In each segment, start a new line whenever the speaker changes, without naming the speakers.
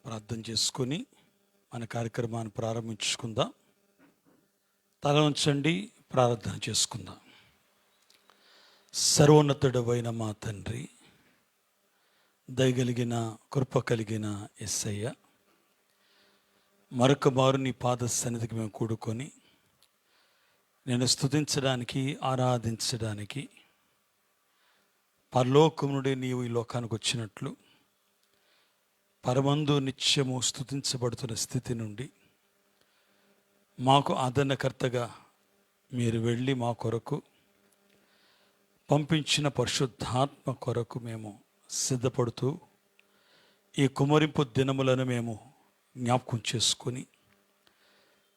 ప్రార్థన చేసుకొని మన కార్యక్రమాన్ని ప్రారంభించుకుందాం. తల ఉంచండి, ప్రార్థన చేసుకుందాం. సర్వోన్నతుడవైన మా తండ్రి, దయగలిగిన కృప కలిగిన యేసయ్య, మరొక మారు నీ పాద సన్నిధికి మేము కూడుకొని నేను స్తుతించడానికి, ఆరాధించడానికి పరలోకము నుండి నీవు ఈ లోకానికి వచ్చినట్లు పరమందు నిత్యము స్తుతించబడుతున్న స్థితి నుండి మాకు ఆదరణకర్తగా మీరు వెళ్ళి మా కొరకు పంపించిన పరిశుద్ధాత్మ కొరకు మేము సిద్ధపడుతూ ఈ కుమరింపు దినములను మేము జ్ఞాపకం చేసుకొని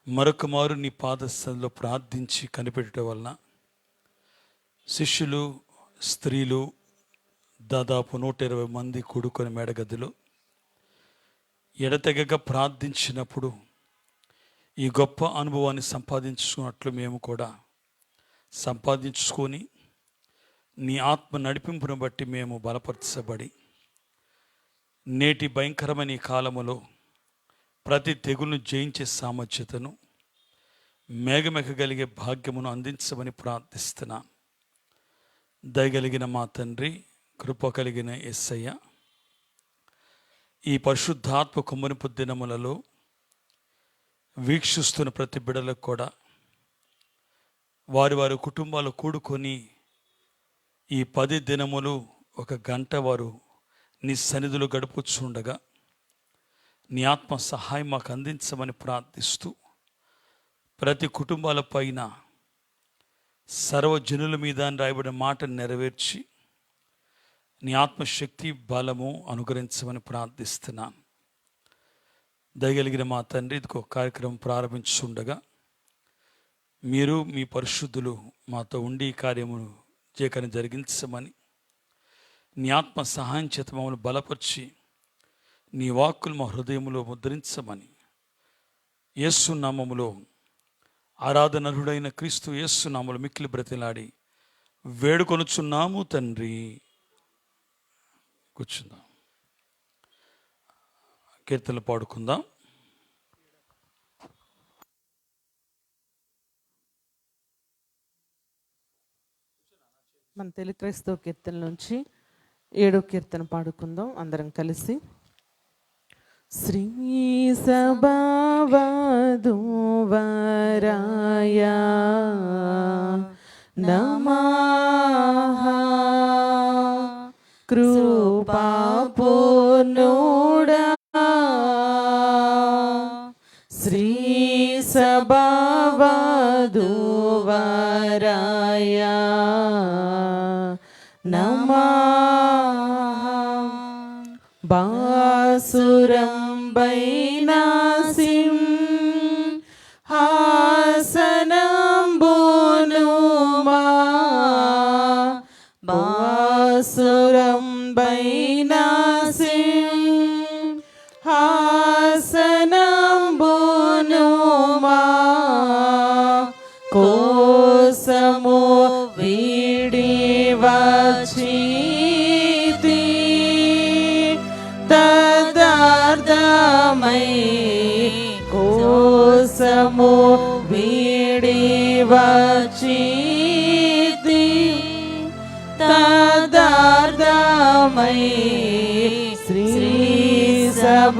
మరొక మారు నీ పాదస్థంలో ప్రార్థించి కనిపెట్టడం వలన శిష్యులు, స్త్రీలు దాదాపు 120 మంది కూడుకొని మేడగదిలో ఎడతెగక ప్రార్థించినప్పుడు ఈ గొప్ప అనుభవాన్ని సంపాదించుకున్నట్లు మేము కూడా సంపాదించుకొని నీ ఆత్మ నడిపింపును బట్టి మేము బలపరచబడి నేటి భయంకరమైన ఈ కాలములో ప్రతి తెగులను జయించే సామర్థ్యతను మేఘమెక్కగలిగే భాగ్యమును అందించమని ప్రార్థిస్తున్నాను. దయగలిగిన మా తండ్రి, కృప కలిగిన యేసయ్య, ఈ పరిశుద్ధాత్మ కుమ్మరింపు దినములలో వీక్షిస్తున్న ప్రతి బిడ్డలకు కూడా వారి వారి కుటుంబాలు కూడుకొని ఈ 10 దినములు 1 గంట వారు నీ సన్నిధిలో గడుపుచుండగా నీ ఆత్మ సహాయం మాకు అందించమని ప్రార్థిస్తూ ప్రతి కుటుంబాల పైన సర్వజనుల మీద రాయబడిన మాట నెరవేర్చి నీ ఆత్మశక్తి బలము అనుగ్రహించమని ప్రార్థిస్తున్నాను. దయగలిగిన మా తండ్రి, ఇదిగో కార్యక్రమం ప్రారంభించుండగా మీరు మీ పరిశుద్ధులు మాతో ఉండి ఈ కార్యమును చేయకని జరిగించమని నీ ఆత్మ సహాయం చేత మమ్మల్ని బలపరిచి నీ వాక్కులు మా హృదయంలో ముద్రించమని యేసు నామములో ఆరాధనరుడైన క్రీస్తు యేసు నామములో మిక్కిలి బ్రతిలాడి వేడుకొనుచున్నాము తండ్రి. కూర్చుందాం, కీర్తనలు పాడుకుందాం.
మన తెలుగు క్రైస్తవ కీర్తన నుంచి 7వ కీర్తన పాడుకుందాం అందరం కలిసి. శ్రీ సభావధూవరాయ నమః, కృపాపూర్ణుడా శ్రీ సభావధూవరాయ నమః. బాసురం బైనాసిం హాసనంబునుమా, బాసురం బైనాసిం హాసనంబునుమా, కోసము వీడి వచ్చితి తదార్థమై, కోసము వీడి వచ్చితి తదార్థమై, శ్రీ సభావధూవరాయ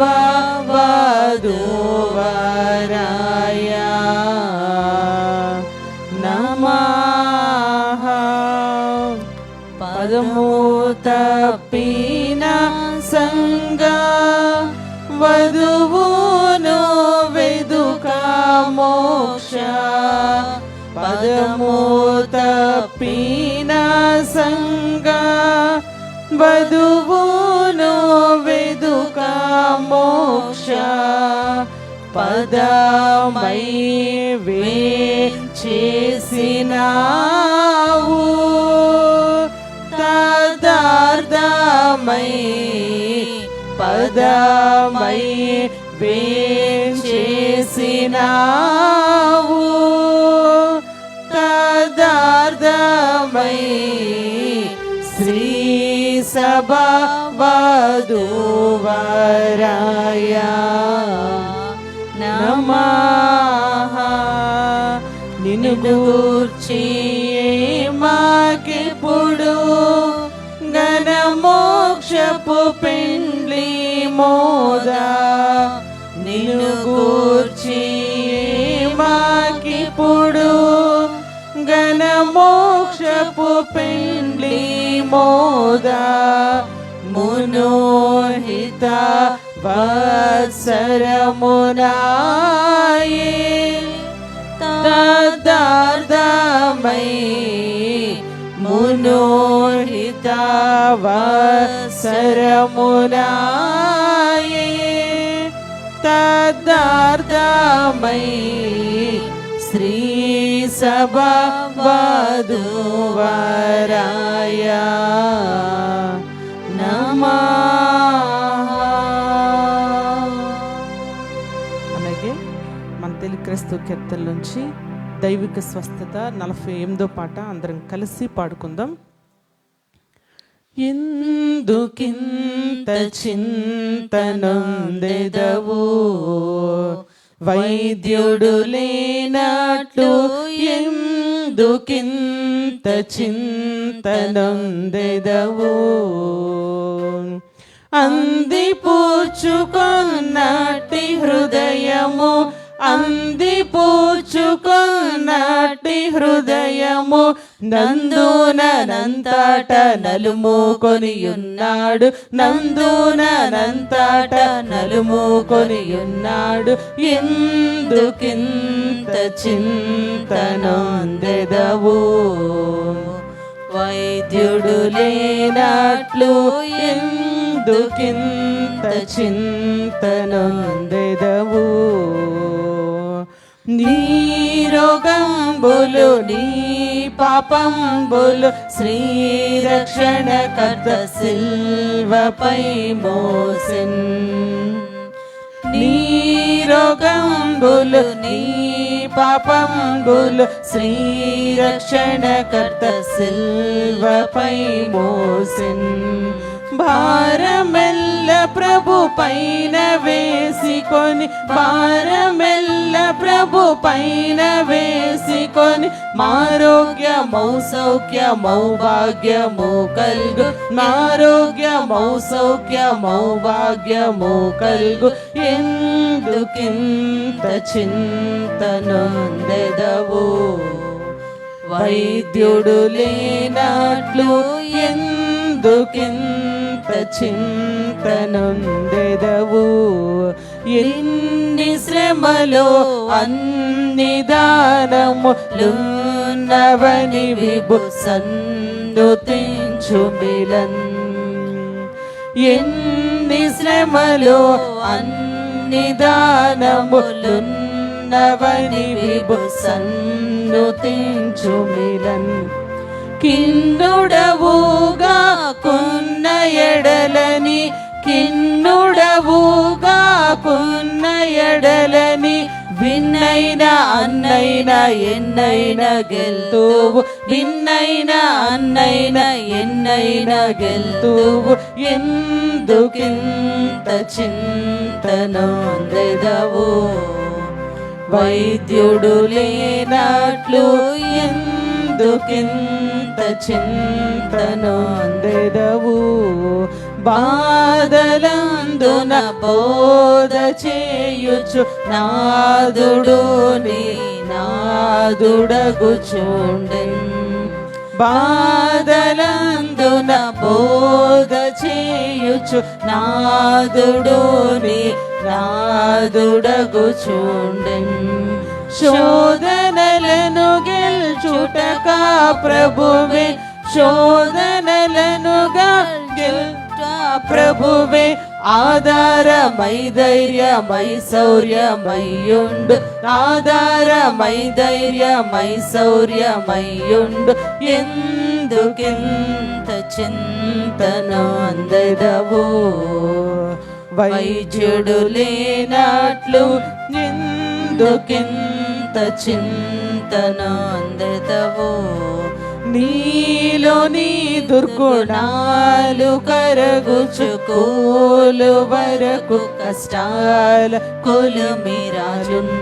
నమః. పదము తప్పిన సంగ వధువును వెదుక మోక్ష, పదము తప్పిన సంగ వధువును వెదుక మోక్ష, పదమై వేంచేసినావు తదార్థమై, పదమై వేంచేసినావు తదార్థమై, శ్రీ సభావధూవరాయ వధూవరాయ నమః. నిన్ను గూర్చి మాకిప్పుడు ఘన మోక్షపు పెండ్లి మోదా. నిన్ను గూర్చి మాకిప్పుడు ఘన మోక్షపు పెండ్లి మోదా. మునోహిత వత్సరమునాయే తదార్థమై. మునోహిత వత్సరమునాయే తదార్థమై. శ్రీ సభ వధూవరాయ నమః. అలాగే మన తెలుగు క్రైస్తవ కీర్తనల నుంచి దైవిక స్వస్థత 48వ పాట అందరం కలిసి పాడుకుందాం. ఎందుకింత చింతనొందెదవు వైద్యుడు లేనట్లు, ఎందుకింత చింతనొందెదవు. అందిపుచ్చుకొన్నట్టి హృదయము, అందిపుచ్చుకొన్నట్టి హృదయము నందునంతట నలుముకొనియున్నాడు, నందునంతట నలుముకొనియున్నాడు. ఎందుకింత చింతనొందెదవు వైద్యుడు లేనట్లు, ఎందుకింత చింతనొందెదవు. నీ రోగంబులు నీ పాపంబులు శ్రీరక్షణకర్త సిల్వపై మోసెన్. నీ రోగంబులు నీ పాపంబులు శ్రీరక్షణకర్త సిల్వపై మోసెన్. భారమెల్ల ప్రభు పైన వేసికొని, భారమెల్ల ప్రభు పైన వేసికొని, మారోగ్యమౌ సౌఖ్యమౌ భాగ్యము కల్గు, మారోగ్యమౌ సౌఖ్యమౌ భాగ్యము కల్గు. ఎందుకింత చింతనొందెదవు వైద్యుడు లేనట్లు, ఎందుకింత చింతనొందెదవు. ఎన్ని శ్రమలో అన్ని దానములున్నవని విభు సన్నుతించుమిలన్. ఎన్ని శ్రమలో అన్ని దానములున్నవని విభు సన్నుతించుమిలన్. కిన్నుడవుగా కొన్న ఎడలని, కిన్నుడవుగా కొన్న ఎడలని, విన్నైన అన్నైన ఎన్నైన గెల్తువు, విన్నైన అన్నైన ఎన్నైన గెల్తువు. ఎందుకింత చింతనొందెదవు వైద్యుడు లేనట్లు, ఎందుకింత చింతనొందెదవు. బాధలందున బోధ చేయుచు నాదుడు నీ నాదుడగుచుండెన్. బాధలందున బోధ చేయుచు నాదుడు నీ నాదుడగుచుండెన్. శోధనలను గెల్చుటకా ప్రభువే, శోధనలనుగా గెల్చుట ప్రభువే. ఆధారమై ధైర్యమై శౌర్యమయ్యుండు, ఆధారమై ధైర్యమై శౌర్యమయ్యుండు. ఎందుకింత చింతనొందెదవు వైద్యుడు లేనట్లు, ఎందుకింత చింతనొందెదవు. నీలోని దుర్గుణాలు కరగుచుకోలు వరకు కష్టాల కొలుమిరాజున్.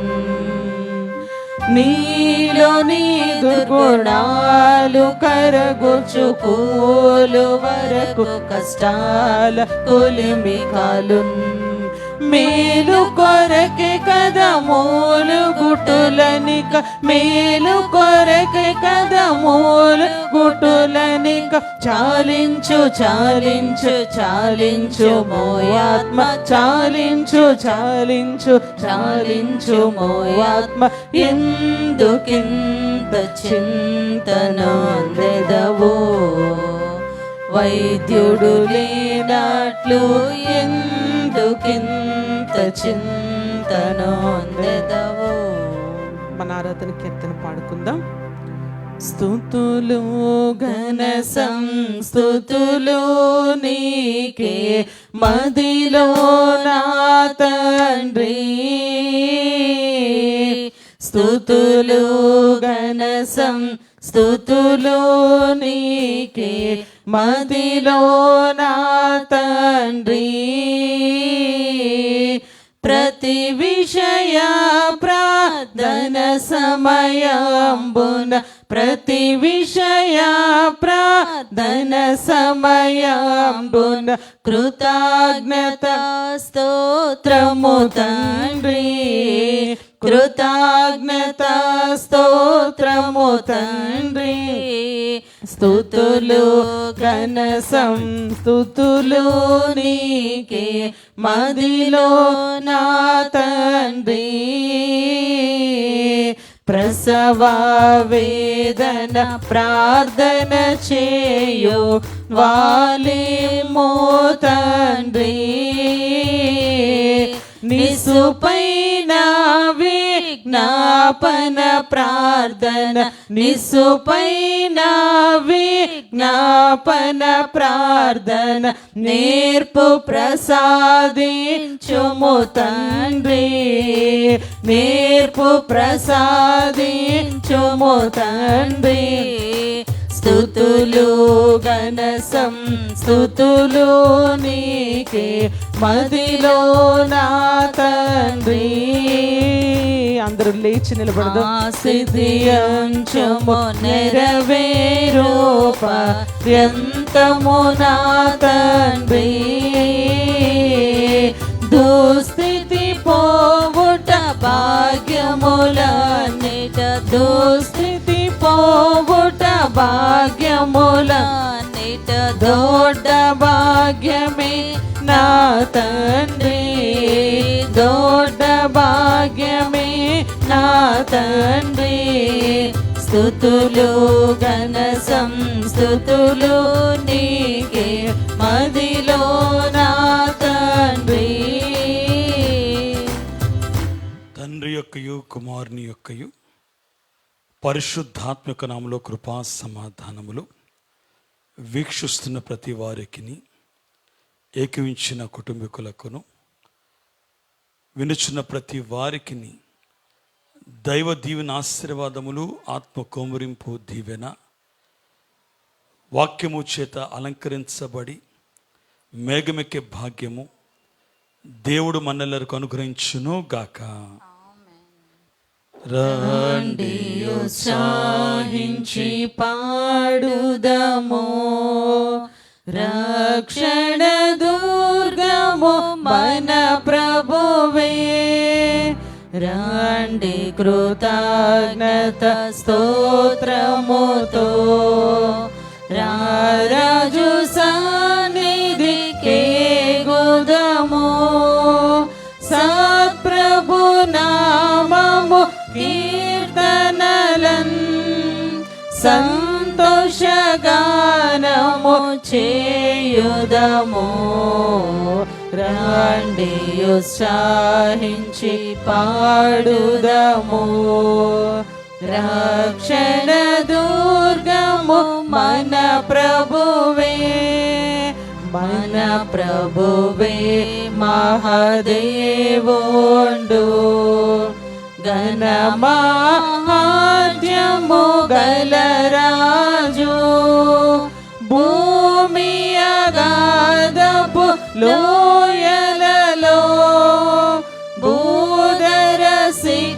నీలోని దుర్గుణాలు కరగుచుకోలు వరకు కష్టాల కొలిమి కాలున్. మేలు కొరకే కదా మూలు గుటులనిక, మేలు కొరకే కదా మూలు గుటులనిక. చాలించు చాలించు చాలించు మోయాత్మ, చాలించు చాలించు చాలించు మోయాత్మ. ఎందుకింత చింతనొందెదవో, వైద్యుడు లేనట్లు ఎందుకింత చింతనొందెదవో. మన ఆరాధన కీర్తన పాడుకుందాం. స్తుతులు ఘన సంస్తుతులు నీకే మదిలో నా తండ్రి. స్తుతులు ఘన సంస్తుతులు నీకే మదిలో నా తండ్రి. ప్రతి విషయ ప్రార్థన సమయంబున, ప్రతి విషయ ప్రార్థన సమయంబున కృతజ్ఞత స్తోత్రము తండ్రి. కృతజ్ఞత స్తోత్రము తండ్రి. స్తుతులు ఘన సంస్తుతులు నీకే మదిలో నా తండ్రి. ప్రసవ వేదన ప్రార్థన చేయు వాలేమో తండ్రి. నిసుపైన విజ్ఞాపన ప్రార్థన, నిసుపైన విజ్ఞాపన ప్రార్థన నేర్పు ప్రసాదించుము తండ్రి. నేర్పు ప్రసాదించుము తండ్రి. స్తుతులు ఘన సంస్తుతులు నీకే మదిలో నా తండ్రి. అందరూ లేచి నిలబడదాం. సిద్ధించుము నెరవేరు పర్యంతము నా తండ్రి. దుస్థితి పోవుట భాగ్యములన్నిట, దుస్థితి పోవుట భాగ్యములన్నిట దొడ్డ భాగ్యమే నా తండ్రి. దొడ్డ భాగ్యమే నా తండ్రి. స్తుతులు ఘన సంస్తుతులు నీకే మదిలో నా తండ్రి.
తండ్రి యొక్కయు కుమారుని యొక్కయు పరిశుద్ధాత్మక నామములో కృపా సమాధానములు వీక్షిస్తున్న ప్రతి వారికి, ఏకవించిన కుటుంబీకులకును, వినుచున్న ప్రతి వారికి దైవ దీవెన ఆశీర్వాదములు, ఆత్మ కోమరింపు దీవెన, వాక్యము చేత అలంకరించబడి మేఘమెక్కే భాగ్యము దేవుడు మనెల్లరకు అనుగ్రహించును గాక.
రండి ఉత్సాహించి పాడుదము, రక్షణ దుర్గము మన ప్రభువే. రండి కృతజ్ఞత స్తోత్రముతో రారాజు సన్నిధికే గుదము. సత్ప్రభు నామము కీర్తనలన్ సంతోషగానము చేయుదము. రండి ఉత్సాహించి పాడుదము, రక్షణ దుర్గము మన ప్రభువే. మన ప్రభువే మహాదేవుండు, ఘన మహాత్యం దుర్గము గలరాజు భూమి అగాధపు లోయలలో భూధర శిఖరములాయనవే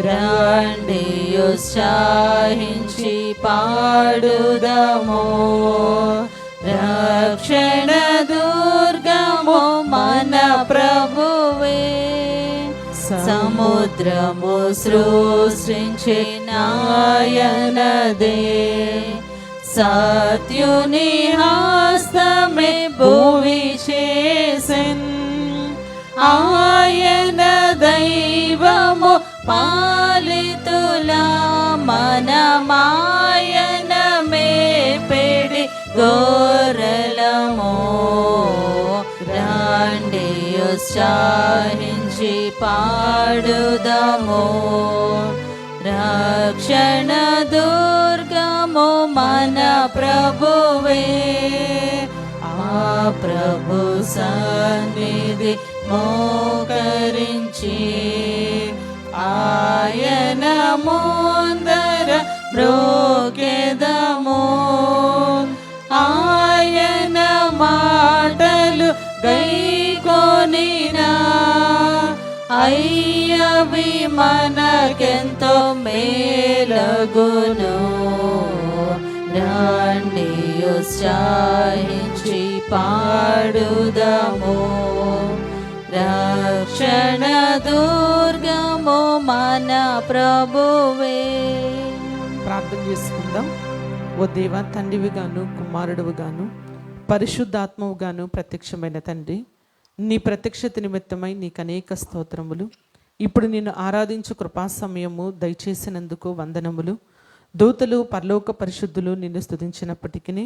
రండి ఉత్సాహించి పాడుదము రక్షణ దుర్గము మన ప్రభువే సముద్రము సృష్టించినాయనదే సత్యుని హస్తమే భువి చేసెన్ ఆయన దైవము పాలితులా మనమాయన మేపెడి గోరలము రండి ఉత్సాహించి పాడుదము రక్షణ దుర్గము మన ప్రభువే ఆ ప్రభు సన్నిధి మోకరించి ఆయన ముందర మ్రోకెదము ఆయన మాటలు గైకొనినా అయ్యవి మనకెంతో మేలగును రండి ఉత్సాహించి పాడుదము రక్షణ దుర్గము మన ప్రభువే. ప్రార్థన చేసుకుందాం. ఓ దేవా, తండ్రివి గాను కుమారుడువు గాను పరిశుద్ధాత్మవు గాను ప్రత్యక్షమైన తండ్రి, నీ ప్రత్యక్షత నిమిత్తమై నీకు అనేక స్తోత్రములు. ఇప్పుడు నిన్ను ఆరాధించు కృపా సమయము దయచేసినందుకు వందనములు. దూతలు పరలోక పరిశుద్ధులు నిన్ను స్తుతించినప్పటికీ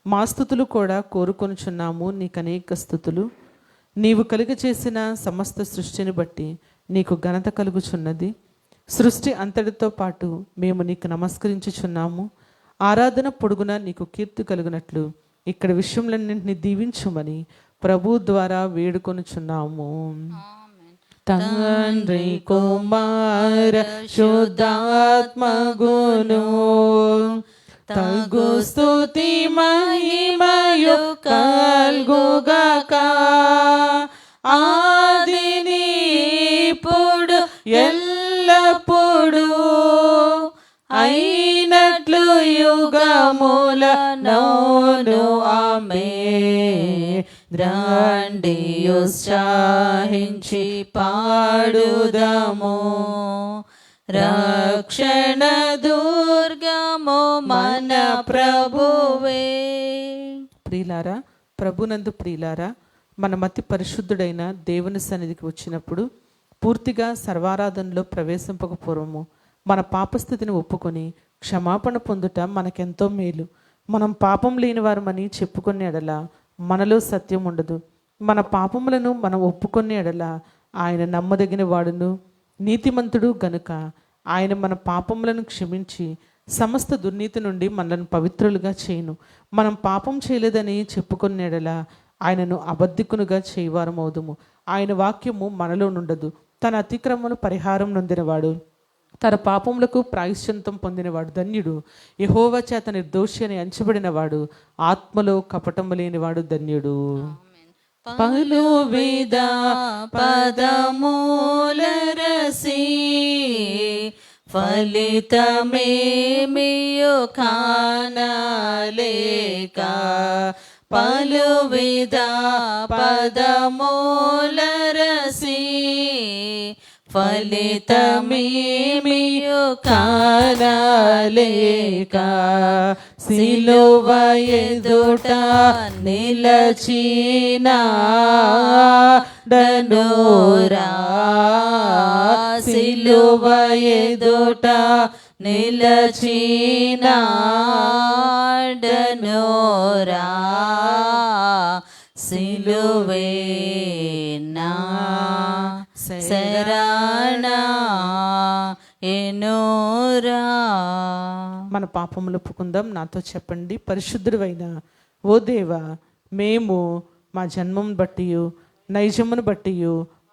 మా స్తుతులు కూడా కోరుకొనుచున్నాము. నీకు అనేక స్తుతులు. నీవు కలుగ చేసిన సమస్త సృష్టిని బట్టి నీకు ఘనత కలుగుచున్నది. సృష్టి అంతటితో పాటు మేము నీకు నమస్కరించుచున్నాము. ఆరాధన పొడుగున నీకు కీర్తి కలుగునట్లు ఇక్కడ విషయములన్నింటినీ దీవించుమని ప్రభు ద్వారా వేడుకొనుచున్నాము. తండ్రి కుమార శుద్ధాత్మగును తగు స్తుతి మహిమయు కల్గుగాక ఆదిని ఇప్పుడు ఎల్లప్పుడు అయినట్లు యుగముల నోను ఆమె రండి ఉత్సాహించి పాడుదము రక్షణ దుర్గము మన ప్రభువే. ప్రియులారా, ప్రభునందు ప్రియులారా, మన మతి పరిశుద్ధుడైన దేవుని సన్నిధికి వచ్చినప్పుడు పూర్తిగా సర్వారాధనలో ప్రవేశింపక పూర్వము మన పాపస్థితిని ఒప్పుకొని క్షమాపణ పొందుట మనకెంతో మేలు. మనం పాపం లేని వారమని చెప్పుకునే ఎడల మనలో సత్యం ఉండదు. మన పాపములను మనం ఒప్పుకునే ఎడల ఆయన నమ్మదగిన వాడును నీతిమంతుడు గనుక ఆయన మన పాపములను క్షమించి సమస్త దుర్నీతి నుండి మనలను పవిత్రులుగా చేయును. మనం పాపం చేయలేదని చెప్పుకునే ఎడల ఆయనను అబద్ధికునుగా చేయవారమవుదుము. ఆయన వాక్యము మనలో నుండదు. తన అతిక్రమను పరిహారం నొందినవాడు, తన పాపములకు ప్రాయశ్చిత్తం పొందినవాడు ధన్యుడు. యెహోవా చేత నిర్దోషి అని ఎంచబడినవాడు, ఆత్మలో కపటము లేనివాడు ధన్యుడు. పలువిధ పదమూలరసి ఫలితమేమియు కానలేక పలువిధ పదమూలరసి ఫలితమేమియు కానలేక సిలువ ఎదుట నిలచినా డనోరా సిలువ ఎదుట నిలచినా డనోరా సిలువే నా శరణా ఎనోరా. మన పాపములు ఒప్పుకుందాం. నాతో చెప్పండి. పరిశుద్ధుడైన ఓ దేవా, మేము మా జన్మను బట్టి నైజమును బట్టి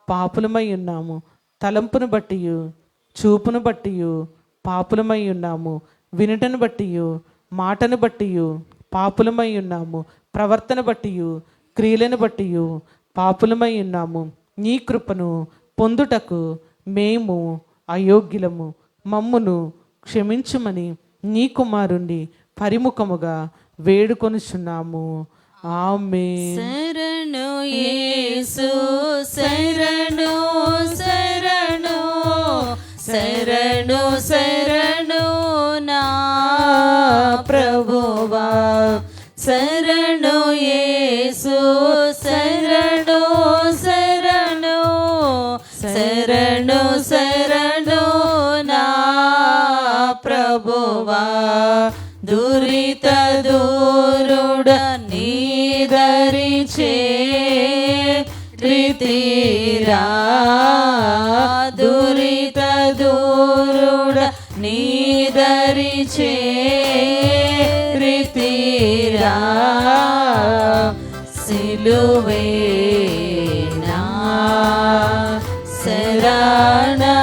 పాపులమై ఉన్నాము. తలంపును బట్టి చూపును బట్టి పాపులమై ఉన్నాము. వినుటను బట్టి మాటను బట్టి పాపులమై ఉన్నాము. ప్రవర్తన బట్టి క్రియలను బట్టి పాపులమై ఉన్నాము. నీ కృపను పొందుటకు మేము అయోగ్యులము. మమ్మును క్షమించుమని నీ కుమారుణ్ణి పరిముఖముగా వేడుకొనుచున్నాము. ఆమేన్.
శరణు యేసు శరణు శరణు శరణు శరణు నా ప్రభువా. శరణు యేసు శరణు శరణు శరణు శరణు నా ప్రభువా. దురిత దూరుడ నీదరిచే రీతిరా. దురిత దూరుడ నీదరిచే రీతిరా. సిలువేనా శరణా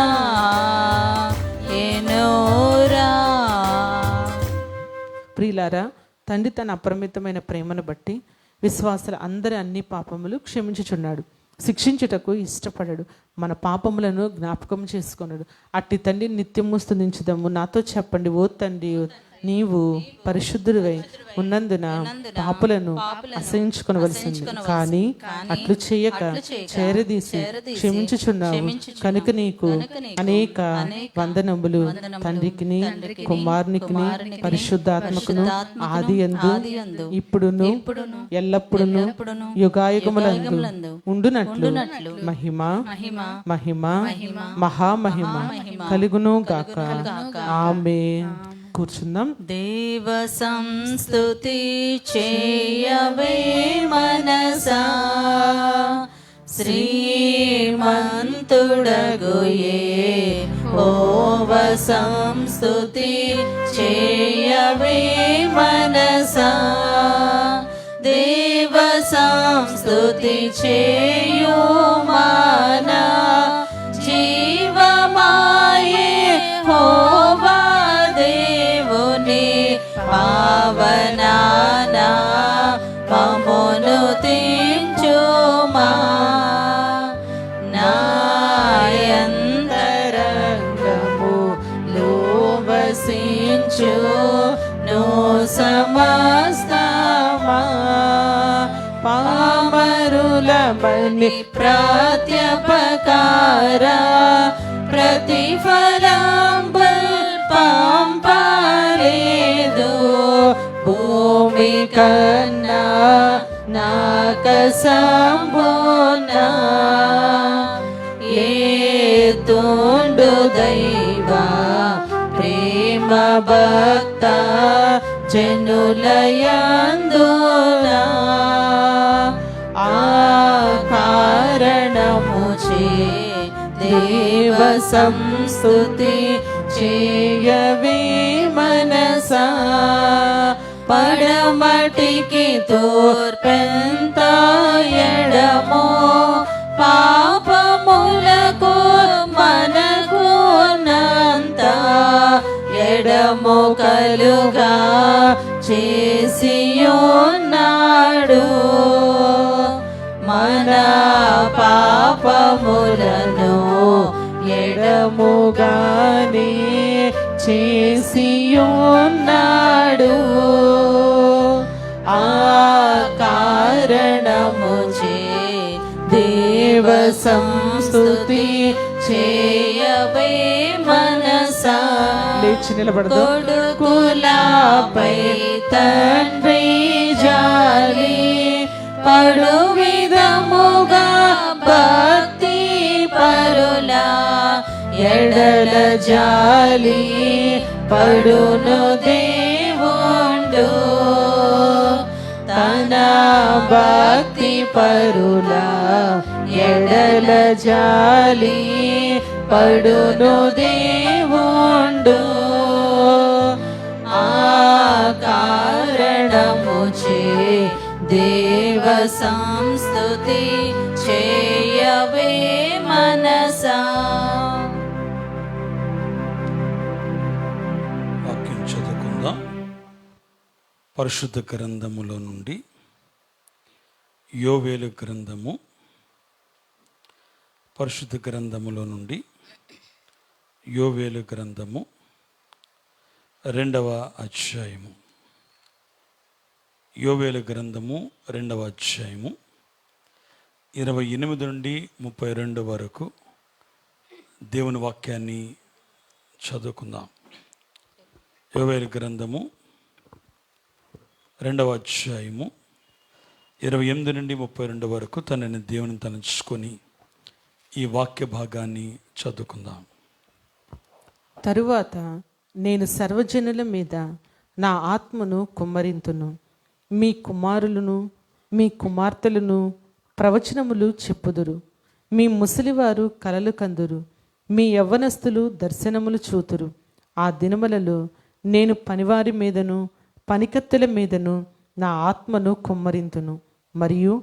ఎనోరా.
ప్రియులారా, తండ్రి తన అపరిమితమైన ప్రేమను బట్టి విశ్వాసుల అందరి అన్ని పాపములు క్షమించుచున్నాడు. శిక్షించుటకు ఇష్టపడడు. మన పాపములను జ్ఞాపకం చేసుకొనడు. అట్టి తండ్రి నిత్యము స్తుతించుదాము. నాతో చెప్పండి, ఓ తండ్రి నీవు పరిశుద్ధుడివై ఉన్నందున పాపులను అసహించుకొనవలసింది. కానీ అట్లు చేయక చేరదీసి క్షమించుచున్నావు కనుక నీకు అనేక వందనములు. తండ్రికిని కుమారునికిని పరిశుద్ధాత్మకును ఆదియందు ఇప్పుడును ఎల్లప్పుడును యుగాయుగములందు ఉండునట్లు మహిమ మహిమ మహామహిమ కలుగును గాక. ఆమేన్. కూర్చుందాం.
దేవ సంస్తుతి చేయవే మనసా. శ్రీమంతుడగు యెహోవ సంస్తుతి చేయవే మనసా. దేవ సంస్తుతి చేయు మన జీవమాయే యెహోవా దేవుని పావనానా మమ్మును తించుమా. నాయంతరంగము లోవసించు నో సమస్తమా. పామరులమని ప్రత్యపకార ప్రతిఫలంబల్ పంపలేదు. భూమి కన్నా నాక సంబోనా. ఏ తోండు దైవా ప్రేమ భక్త జనులయందునా. ఆ కారణముచే దేవ సంస్తుతి చేయవే మనసా. పడమటికి తూర్పెంత ఎడమో పాపములకు మనకు నంత ఎడము కలుగా చేసియున్నాడు. మన పాపములను ఎడముగానే చేసియున్నాడు. ఆ కారణముచే దేవ సంస్తుతి చేయవే మనసా.
లేచి నిలబడదు.
కొడుకులపై తండ్రి జాలి పడు విధముగా భక్తి పరులా ఎడల జాలి పడును దేవుండు. తన భక్తి పరులా ఎడల జాలి పడును దేవుండు. ఆ కారణముచే దేవ సంస్తుతి చేయవే మనసా.
వాక్యం చదువుకుందాం. పరిశుద్ధ గ్రంథములో నుండి యోవేలు గ్రంథము, పరిశుద్ధ గ్రంథములో నుండి యోవేలు గ్రంథము 2వ అధ్యాయము. యోవేలు గ్రంథము 2వ అధ్యాయము 28 నుండి 32 వరకు దేవుని వాక్యాన్ని చదువుకుందాం. యోవేలు గ్రంథము 2వ అధ్యాయము 28 నుండి 32 వరకు తనని దేవుని తలంచుకొని ఈ వాక్య భాగాన్ని చదువుకుందాం.
తరువాత నేను సర్వజనుల మీద నా ఆత్మను కుమ్మరింతును. మీ కుమారులను మీ కుమార్తెలను ప్రవచనములు చెప్పుదురు. మీ ముసలివారు కలలు కందురు. మీ యవ్వనస్తులు దర్శనములు చూతురు. ఆ దినములలో నేను పనివారి మీదను పనికత్తెల మీదను నా ఆత్మను కుమ్మరింతును. మరియు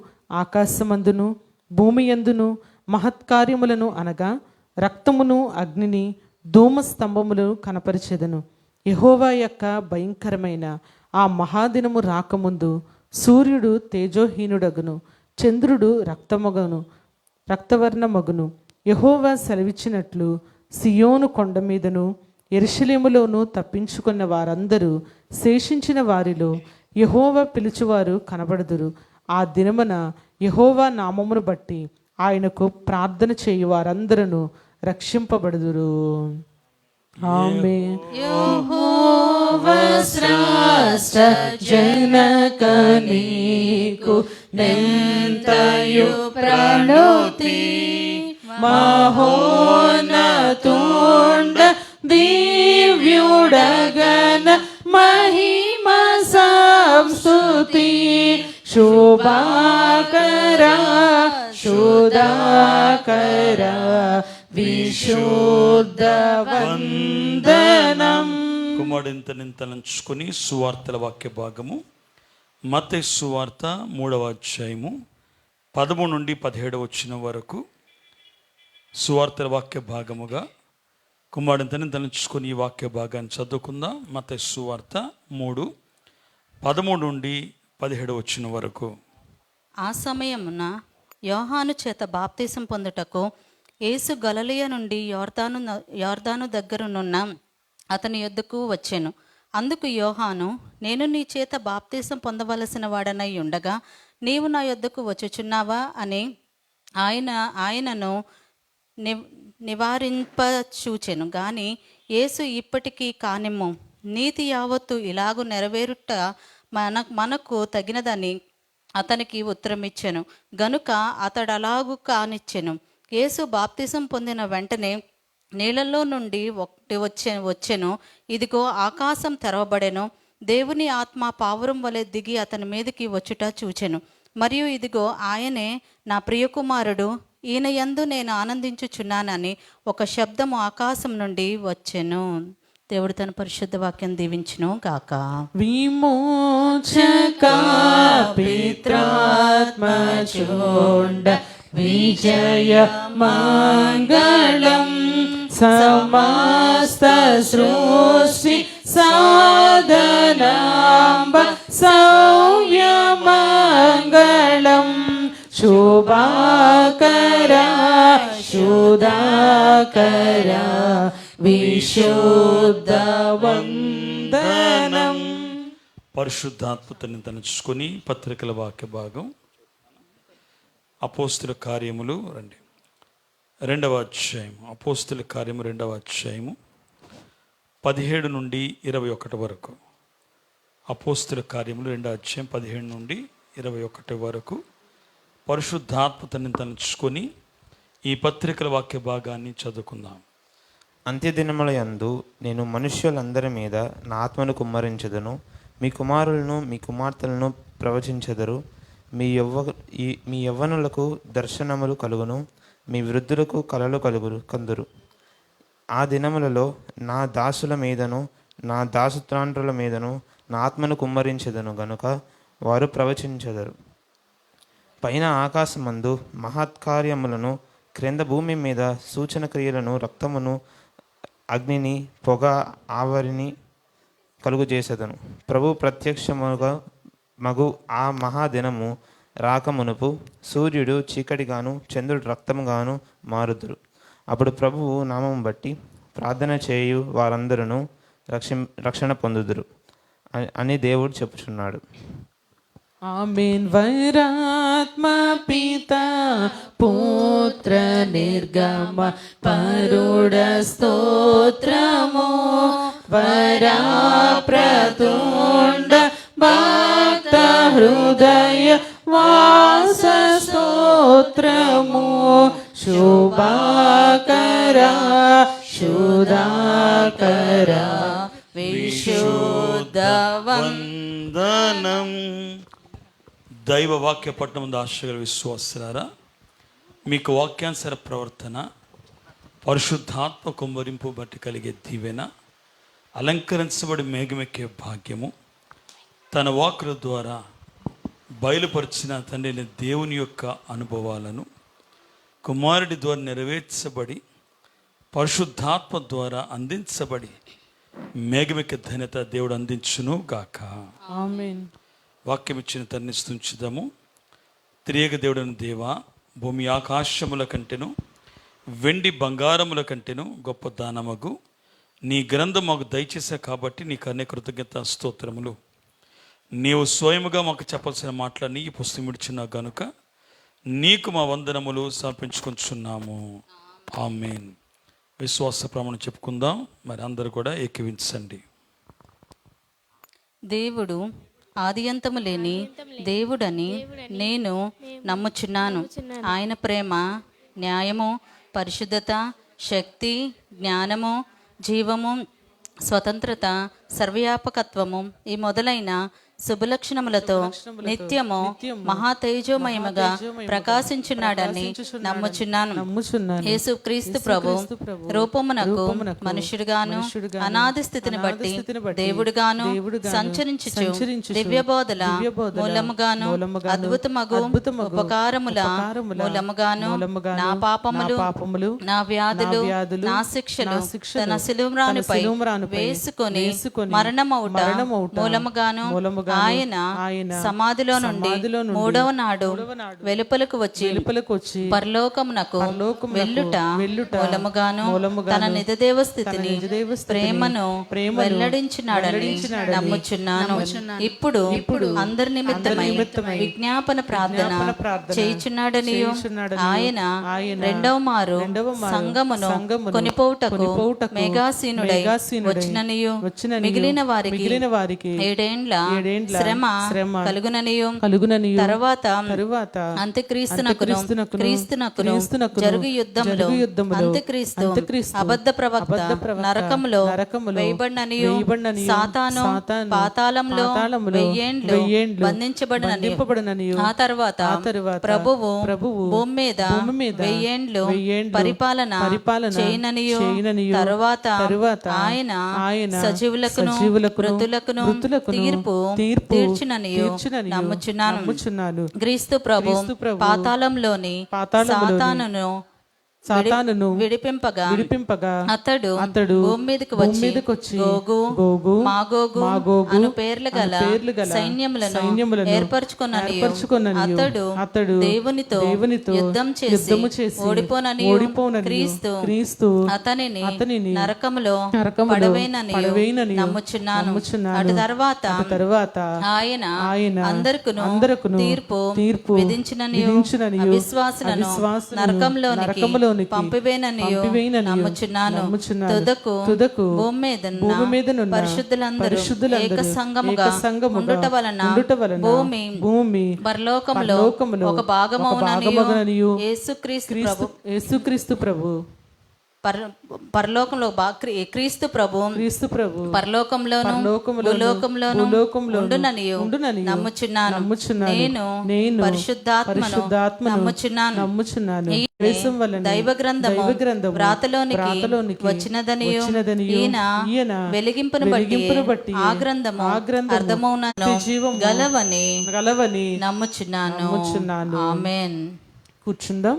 ఆకాశమందును భూమి యందును మహత్కార్యములను అనగా రక్తమును అగ్నిని ధూమ స్తంభములు కనపరిచెదను. యెహోవా యొక్క భయంకరమైన ఆ మహాదినము రాకముందు సూర్యుడు తేజోహీనుడగును, చంద్రుడు రక్తవర్ణమగును. యెహోవా సెలవిచ్చినట్లు సియోను కొండ మీదను యెరూషలేములోను తప్పించుకున్న వారందరూ శేషించిన వారిలో యెహోవా పిలుచువారు కనబడుదురు. ఆ దినమున యెహోవా నామమును బట్టి ఆయనకు ప్రార్థన చేయు వారందరూ రక్షింపబడుదురు. ఆమేన్.
యెహోవా శ్రేష్ఠ జనక నీకు నెంతయు ప్రణుతి మహోన్నతుండ దివ్యుడగన మహిమ సంస్తుతి శుభాకర శుధాకర విశుద్ధ వందనం.
కుమారుడింతని తలంచుకొని సువార్తల వాక్య భాగము మత్తయి సువార్త 3వ అధ్యాయము 13 నుండి 17 వచ్చిన వరకు సువార్తల వాక్య భాగముగా కుమారుడింతని తలంచుకొని ఈ వాక్య భాగాన్ని చదువుకుందాం. మత్తయి సువార్త 3:13 నుండి 17 వచ్చిన వరకు.
ఆ సమయమున యోహాను చేత బాప్తీసం పొందుటకు యేసు గలిలయ నుండి యోర్దాను దగ్గరనున్న అతని యొద్దకు వచ్చెను. అందుకు యోహాను, నేను నీ చేత బాప్తీసం పొందవలసిన వాడనై ఉండగా నీవు నా యొద్దకు వచ్చుచున్నావా అని ఆయనను నివారింపచూచెను. గాని యేసు, ఇప్పటికీ కానిమ్ము, నీతి యావత్తు ఇలాగు నెరవేరుట మనకు తగినదని అతనికి ఉత్తరమిచ్చెను. గనుక అతడు అలాగు కానిచ్చెను. యేసు బాప్తిసం పొందిన వెంటనే నీళ్ళల్లో నుండి ఒకటి వచ్చెను. ఇదిగో ఆకాశం తెరవబడెను. దేవుని ఆత్మ పావురం వలె దిగి అతని మీదకి వచ్చుట చూచెను. మరియు ఇదిగో ఆయనే నా ప్రియకుమారుడు, ఈయన యందు నేను ఆనందించుచున్నానని ఒక శబ్దము ఆకాశం నుండి వచ్చెను. దేవుడు తన పరిశుద్ధ వాక్యం దీవించును గాక.
విమోచక పిత్రాత్మచోండ విజయ మంగళం సమస్త సృష్టి సాధనాంబ సౌమ్య మంగళం శుభాకర శుధాకర విశుద్ధ వందనం.
పరిశుద్ధాత్మతని తలుచుకొని పత్రికల వాక్య భాగం అపోస్తుల కార్యములు 2వ అధ్యాయము. అపోస్తుల కార్యము 2వ అధ్యాయము 17 నుండి 21 వరకు. అపోస్తుల కార్యములు 2వ అధ్యాయం 17 నుండి 21 వరకు పరిశుద్ధాత్మతని తలుచుకొని ఈ పత్రికల వాక్య భాగాన్ని చదువుకుందాం.
అంత్యదినముల యందు నేను మనుష్యులందరి మీద నా ఆత్మను కుమ్మరించెదను. మీ కుమారులను మీ కుమార్తెలను ప్రవచించెదరు. మీ యవ్వనులకు దర్శనములు కలుగును. మీ వృద్ధులకు కలలు కందురు. ఆ దినములలో నా దాసుల మీదను నా దాసుత్రాండ్రుల మీదను నా ఆత్మను కుమ్మరించెదను. గనుక వారు ప్రవచించెదరు. పైన ఆకాశమందు మహత్కార్యములను, క్రింద భూమి మీద సూచన క్రియలను, రక్తమును, అగ్నిని, పొగ, ఆవరిని కలుగుచేసేదను. ప్రభు ప్రత్యక్షముగా మగు ఆ మహాదినము రాకమునుపు సూర్యుడు చీకటిగాను, చంద్రుడు రక్తముగాను మారుదురు. అప్పుడు ప్రభువు నామము బట్టి ప్రార్థన చేయు వారందరూ రక్షణ పొందుదురు అని దేవుడు చెప్పుచున్నాడు.
ఆమేన్. వైరాత్మ పిత పుత్ర నిర్గమ పరుడ స్తోత్రము, వరా ప్రతుండ భక్త హృదయ వాస స్తోత్రము, శుభాకర శుధాకర విశుద్ధ
వందనం. దైవ వాక్య పట్టణం ఆశ్రయ విశ్వాసులారా, మీకు వాక్యానుసార ప్రవర్తన, పరిశుద్ధాత్మ కుమ్మరింపు బట్టి కలిగే దీవెన, అలంకరించబడి మేఘమెక్కే భాగ్యము, తన వాక్కుల ద్వారా బయలుపరిచిన తండ్రిని దేవుని యొక్క అనుభవాలను కుమారుడి ద్వారా నెరవేర్చబడి పరిశుద్ధాత్మ ద్వారా అందించబడి మేఘమెక్కే ధన్యత దేవుడు అందించును గాక.
ఆమేన్.
వాక్యం ఇచ్చిన తన్ని స్తుతించుదాము. త్రియేక దేవుడైన దేవా, భూమి ఆకాశముల కంటెను వెండి బంగారముల కంటెను గొప్ప దానమగు నీ గ్రంథం మాకు దయచేసా కాబట్టి నీకు అనేక కృతజ్ఞత స్తోత్రములు. నీవు స్వయముగా మాకు చెప్పాల్సిన మాటలన్నీ ఈ పుస్తకం ఇచ్చిన గనుక నీకు మా వందనములు సమర్పించుకుంటున్నాము. ఆమేన్. విశ్వాస ప్రమాణం చెప్పుకుందాం. మరి అందరూ కూడా ఏకీవించండి.
దేవుడు ఆదియంతము లేని దేవుడని నేను నమ్ముచున్నాను. ఆయన ప్రేమ, న్యాయము, పరిశుద్ధత, శక్తి, జ్ఞానము, జీవము, స్వతంత్రత, సర్వవ్యాపకత్వము ఈ మొదలైన శుభలక్షణములతో నిత్యము మహా తేజోమయముగా ప్రకాశించున్నాడని నమ్ముచున్నాను. యేసు క్రీస్తు ప్రభు రూపమునకు మనుష్యుడుగాను, అనాది స్థితిని బట్టి దేవుడుగాను సంచరించుచు దివ్యబోధల మూలముగాను, అద్భుతమగు ఉపకారముల మూలముగాను నా పాపములు, నా వ్యాధులు, నా శిక్షలు తన శిలువరానిపై వేసుకొని మరణమౌట మూలముగాను ఆయన సమాధిలో నుండి మూడవ నాడు వెలుపలకు వచ్చి పరలోకమునకు వెళ్ళుట మూలముగాను తన నిజదేవ స్థితిని ప్రేమను వెల్లడించినాడని నమ్ముచున్నాను. ఇప్పుడు అందరి నిమిత్తమై విజ్ఞాపన ప్రార్థన చేయుచున్నాడనియు ఆయన రెండవ మారు సంగమును కొనిపోవుటకు మేఘాసీనుడై వచ్చిననియు మిగిలిన వారికి ఏడేండ్ల శ్రమ కలుగుననియు తర్వాత క్రీస్తునకును జరుగు యుద్ధంలో అంత్యక్రీస్తు అబద్ధ ప్రవక్త నరకములో వేయబడిననియు సాతాను పాతాళంలో 1000 ఏండ్లు బంధించబడిననియు ఆ తర్వాత ప్రభువు భూమి మీద 1000 ఏండ్లు పరిపాలన చేయననియు తర్వాత ఆయన సజీవులకును మృతులకును తీర్పు తీర్చుననియు నమ్ముచున్నాను. క్రీస్తు ప్రభు పాతాళంలోని సాతానును విడిపింపగా అతడు భూమి మీదకి వచ్చి గోగు మాగోగు అను పేర్లు గల సైన్యములను ఏర్పరచుకొననియు అతడు దేవునితో యుద్ధం చేసి ఓడిపోననియు క్రీస్తు అతనిని నరకములో పడవేననియు నమ్ముచున్నాను. అటు తర్వాత ఆయన అందరికును తీర్పు విధించిననియు అవిశ్వాసులను నరకంలోనికి పంపివేననియు నమ్ముచున్నాను. తుదకు భూమి మీద పరిశుద్ధులందరూ ఏక సంఘముగా ఉండుట వలన భూమి పరలోకములో ఒక భాగమవుననియు యేసుక్రీస్తు ప్రభు పరలోకంలో క్రీస్తు ప్రభు పరలోకంలోను భూలోకంలోను ఉండుననియు నమ్ముచున్నాను. నేను పరిశుద్ధాత్మను నమ్ముచున్నాను.
ప్రవేశం వలన
దైవ గ్రంథము వ్రాతలోనికి వచ్చినదనియు ఈయన వెలిగింపును బట్టి ఆ గ్రంథము అర్థమవునను గలవని నమ్ముచున్నాను. ఆమేన్.
కూర్చుందాం.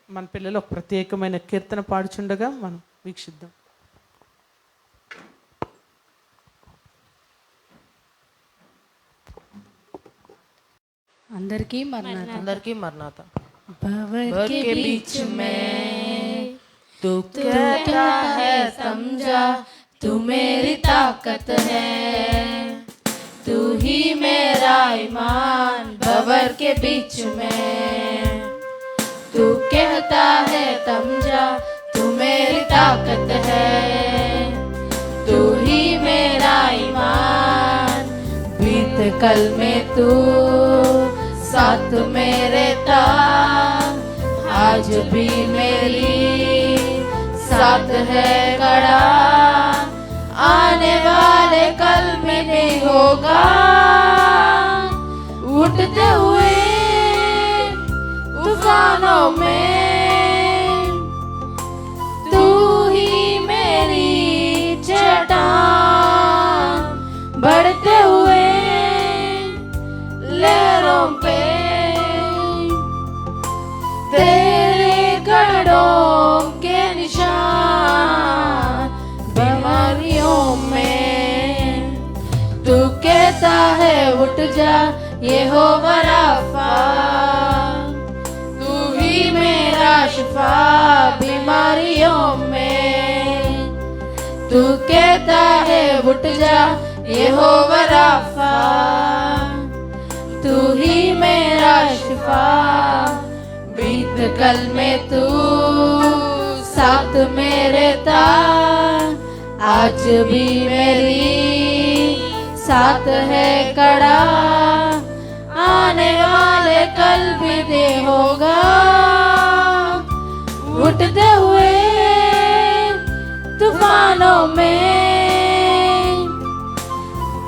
మన పిల్లలు ఒక ప్రత్యేకమైన కీర్తన పాడుచుండగా మనం వీక్షిద్దాం.
అందరికీ మరణాత
भंवर के बीच में तू कहता है समझा, तू मेरी ताकत है, तू ही मेरा ईमान। भंवर के बीच में तू कहता है समझा, तू मेरी ताकत है, तू ही मेरा ईमान। बीत कल में तू साथ मेरे था, आज भी मेरी साथ है खड़ा। आने वाले कल में नहीं होगा, उठते हुए तूफानों में तू ही मेरी चट्टान। बढ़ते हुए लहरों पे तेरे गढ़ों के निशान। बीमारियों में तू कहता है उठ जा, यहोवा राफा, तू ही मेरा शिफा। बीमारियों में तू कहता है उठ जा, यहोवा राफा, तू ही मेरा शिफा। बीत कल में तू साथ मेरे था, आज भी मेरी साथ है खड़ा। आने वाले कल भी दे होगा, उठते हुए तूफानों में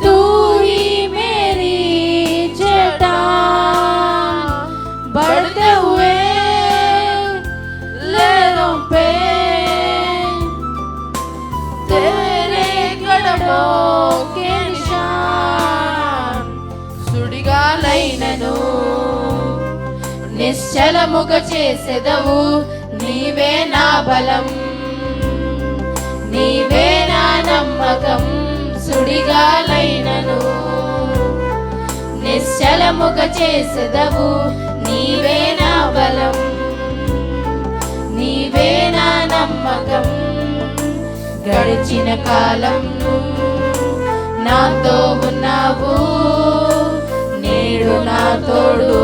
तू ही मेरी चट्टान। बढ़ते हुए लहरों पे तेरे गढ़ों के निशान। సుడిగాలైనను నిశ్చలముగ చేసెదవు, నీవే నా బలం, నీవే నా నమ్మకం. సుడిగాలైనను నిశ్చలముగ చేసెదవు, నీవే నా బలం, నీవే నా నమ్మకం. గడిచిన కాలం నాతో ఉన్నావు, నేడు నా తోడు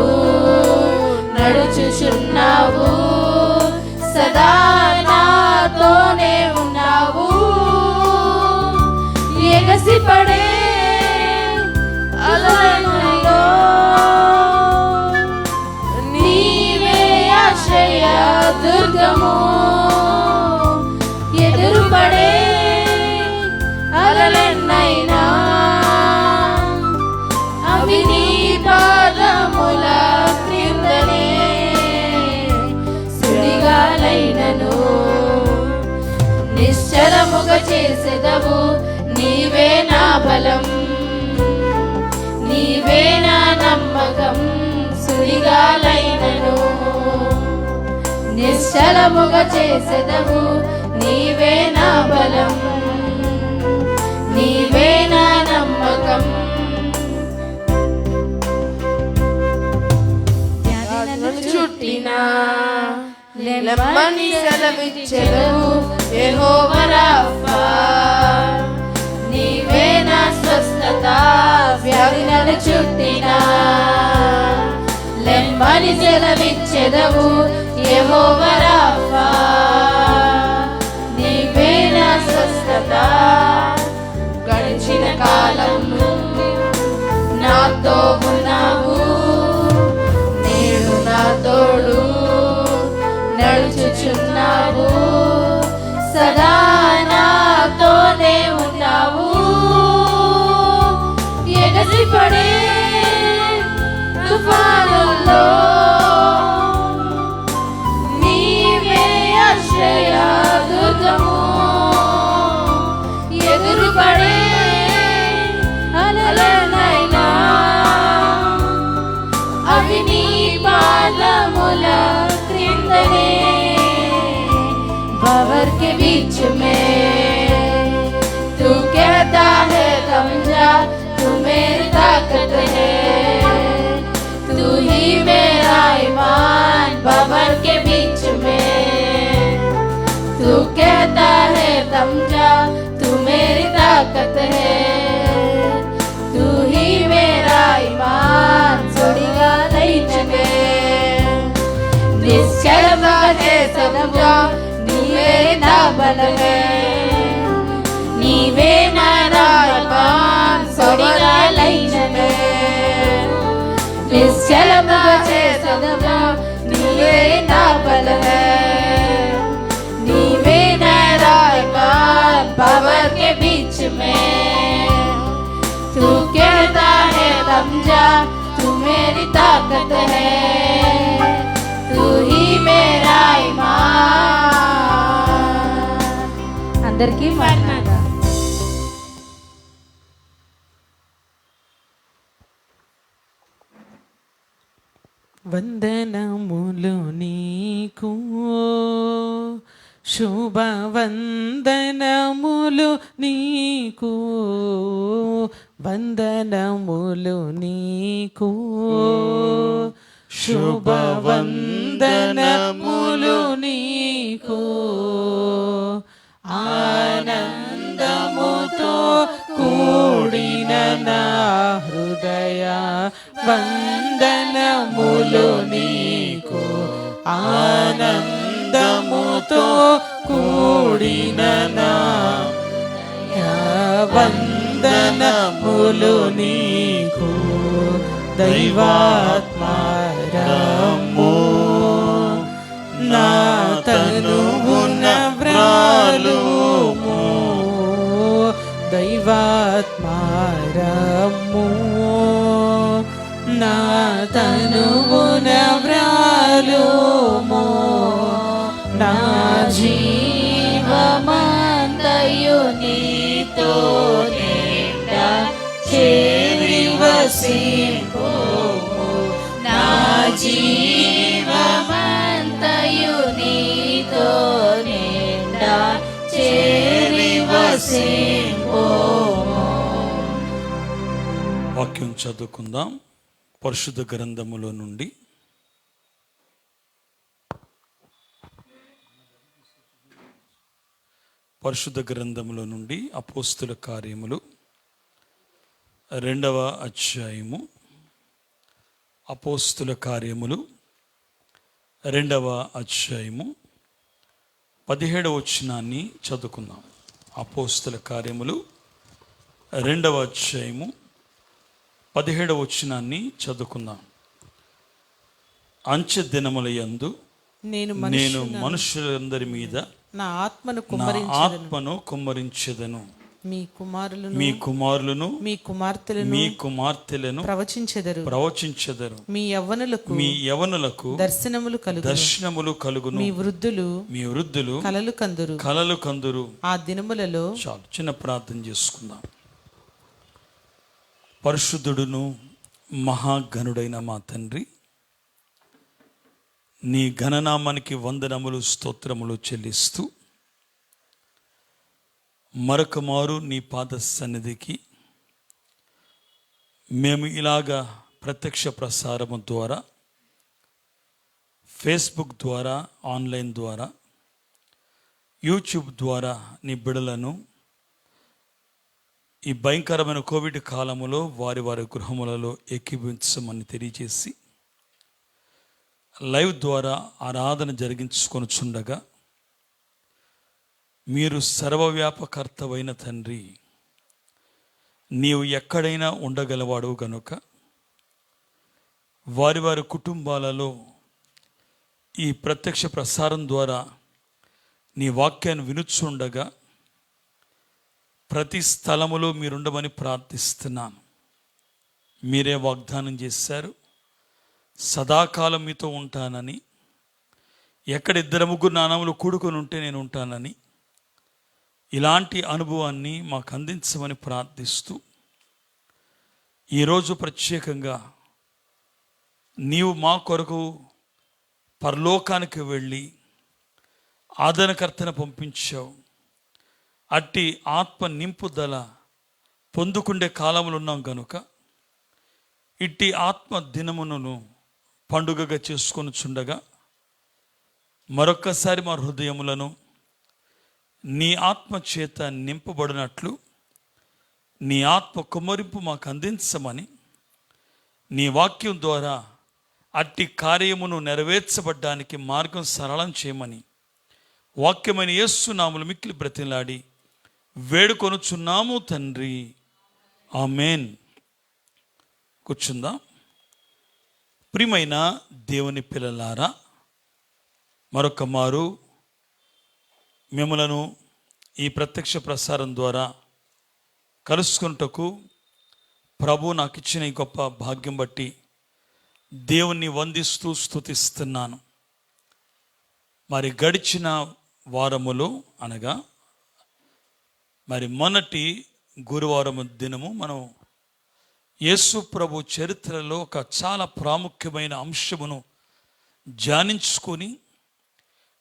నడుచుచున్నావు. సదా నాతోనే ఉన్నావు. ఎగసి పడే అలలలో నీవే ఆశ్రయ దుర్గము. ఎదురుపడే అలలెన్నైనా అవి నీ పాదముల క్రిందనే. సుడిగాలైనను నిశ్చలముగ చేసెదవు, నీవే నా బలం, నీవే నా నమ్మకం. సుడిగాలైనను నిశ్చలముగ చేసెదవు, నీవే నా బలం, నీవే నా నమ్మకం. చుట్టినా లెమ్మని సెలవిచ్చెదవు, యెహోవా రాఫా, నీవే నా స్వస్థత. వ్యాధి నన్ను చుట్టినా లెమ్మని సెలవిచ్చెదవు, యెహోవా రాఫా, నీవే నా స్వస్థత. గడిచిన కాలం నాతో ఉన్నావు, నేడు నా తోడు నడుచుచున్నావు. సదా నాతోనే ఉన్నావు. ఎగసి పడే తుఫానుల్లో तू कहता है थम जा, तू मेरी ताकत है, तू ही मेरा ईमान सोड़ीगा नहीं चले। निश्चल है समझा, नीवे ना बल है, नीवे नारा ईमान सोड़ीगा नहीं चले। निश्चल है समझा, नीवे ना बल है, नीवे नारा ईमान बाबर के बीच में। तू कहता है थम जा, तू मेरी ताकत है, तू ही मेरा ईमान। అందరికీ మరణాత।
వందనములు నీకు, శుభ వందనములు నీకు, వందనములు నీకు, శుభ వందనములు నీకు, ఆనందముతో కూడిన నా హృదయ వందనములు నీకు, ఆనందముతో కూడిన నా వందనములు నీకు. దైవాత్మారము నా తనువున వ్రాలుము, దైవాత్మారము నా తనువున వ్రాలుము, నా
జీవమంతయు నీతో నిండా చేరి వసింపుము, నా జీవమంతయు నీతో నిండా చేరి వసింపుము.
వాక్యం చదువుకుందాం. పరిశుద్ధ గ్రంథములో నుండి అపోస్తుల కార్యములు 2వ అధ్యాయము. అపోస్తుల కార్యములు 2వ అధ్యాయము 17వ వచనాన్ని చదువుకుందాం. అపోస్తుల కార్యములు 2వ అధ్యాయము 17వ వచనాన్ని చదువుకుందాం. అంచె దినముల యందు నేను మనుషులందరి మీద
నా ఆత్మను
కుమ్మరించెదను,
మీ కుమారులను
మీ కుమార్తెలను ప్రవచించెదరు, మీ యవ్వనులకు దర్శనములు కలుగును, మీ వృద్ధులు కలలు కందురు.
ఆ దినములలో
చాలు, చిన్న ప్రార్థన చేసుకుందాం. పరిశుద్ధుడును మహాగణుడైన మా తండ్రి, నీ ఘననామానికి వందనములు స్తోత్రములు చెల్లిస్తూ మరొక మారు నీ పాద సన్నిధికి మేము ఇలాగా ప్రత్యక్ష ప్రసారము ద్వారా, ఫేస్బుక్ ద్వారా, ఆన్లైన్ ద్వారా, యూట్యూబ్ ద్వారా నీ బిడలను ఈ భయంకరమైన కోవిడ్ కాలములో వారి గృహములలో ఏకీభవించమని తెలియజేసి లైవ్ ద్వారా ఆరాధన జరిగించుకొనుచుండగా, మీరు సర్వవ్యాపకర్తవైన తండ్రి, నీవు ఎక్కడైనా ఉండగలవాడు గనుక వారి కుటుంబాలలో ఈ ప్రత్యక్ష ప్రసారం ద్వారా నీ వాక్యాన్ని వినుచుండగా ప్రతి స్థలములో మీరుండమని ప్రార్థిస్తున్నాను. మీరే వాగ్దానం చేశారు, సదాకాలం మీతో ఉంటానని. ఎక్కడ 2-3 నామములు కూడుకొని ఉంటే నేను ఉంటానని. ఇలాంటి అనుభవాన్ని మాకు అందించమని ప్రార్థిస్తూ, ఈరోజు ప్రత్యేకంగా నీవు మా కొరకు పరలోకానికి వెళ్ళి ఆదరణకర్తను పంపించావు. అట్టి ఆత్మ నింపుదల పొందుకుండే కాలంలో ఉన్నాం కనుక ఇట్టి ఆత్మ దినమును పండుగగా చేసుకొని చుండగా మరొక్కసారి మా హృదయములను నీ ఆత్మ చేత నింపబడినట్లు నీ ఆత్మ కుమ్మరింపు మాకు అందించమని నీ వాక్యం ద్వారా అట్టి కార్యమును నెరవేర్చబడ్డానికి మార్గం సరళం చేయమని వాక్యమైన యేసు నామములో మిక్కిలి బ్రతిమలాడి వేడుకొనుచున్నాము తండ్రి, ఆమేన్. కూర్చుందాం. ప్రియమైన దేవుని పిల్లలారా, మరొక మారు మిమ్మలను ఈ ప్రత్యక్ష ప్రసారం ద్వారా కలుసుకుంటకు ప్రభు నాకు ఇచ్చిన ఈ గొప్ప భాగ్యం బట్టి దేవుణ్ణి వందిస్తూ స్తుతిస్తున్నాను. మరి గడిచిన వారములో అనగా మరి మొన్నటి గురువారం దినము మనం యేసు ప్రభు చరిత్రలో ఒక చాలా ప్రాముఖ్యమైన అంశమును ధ్యానించుకొని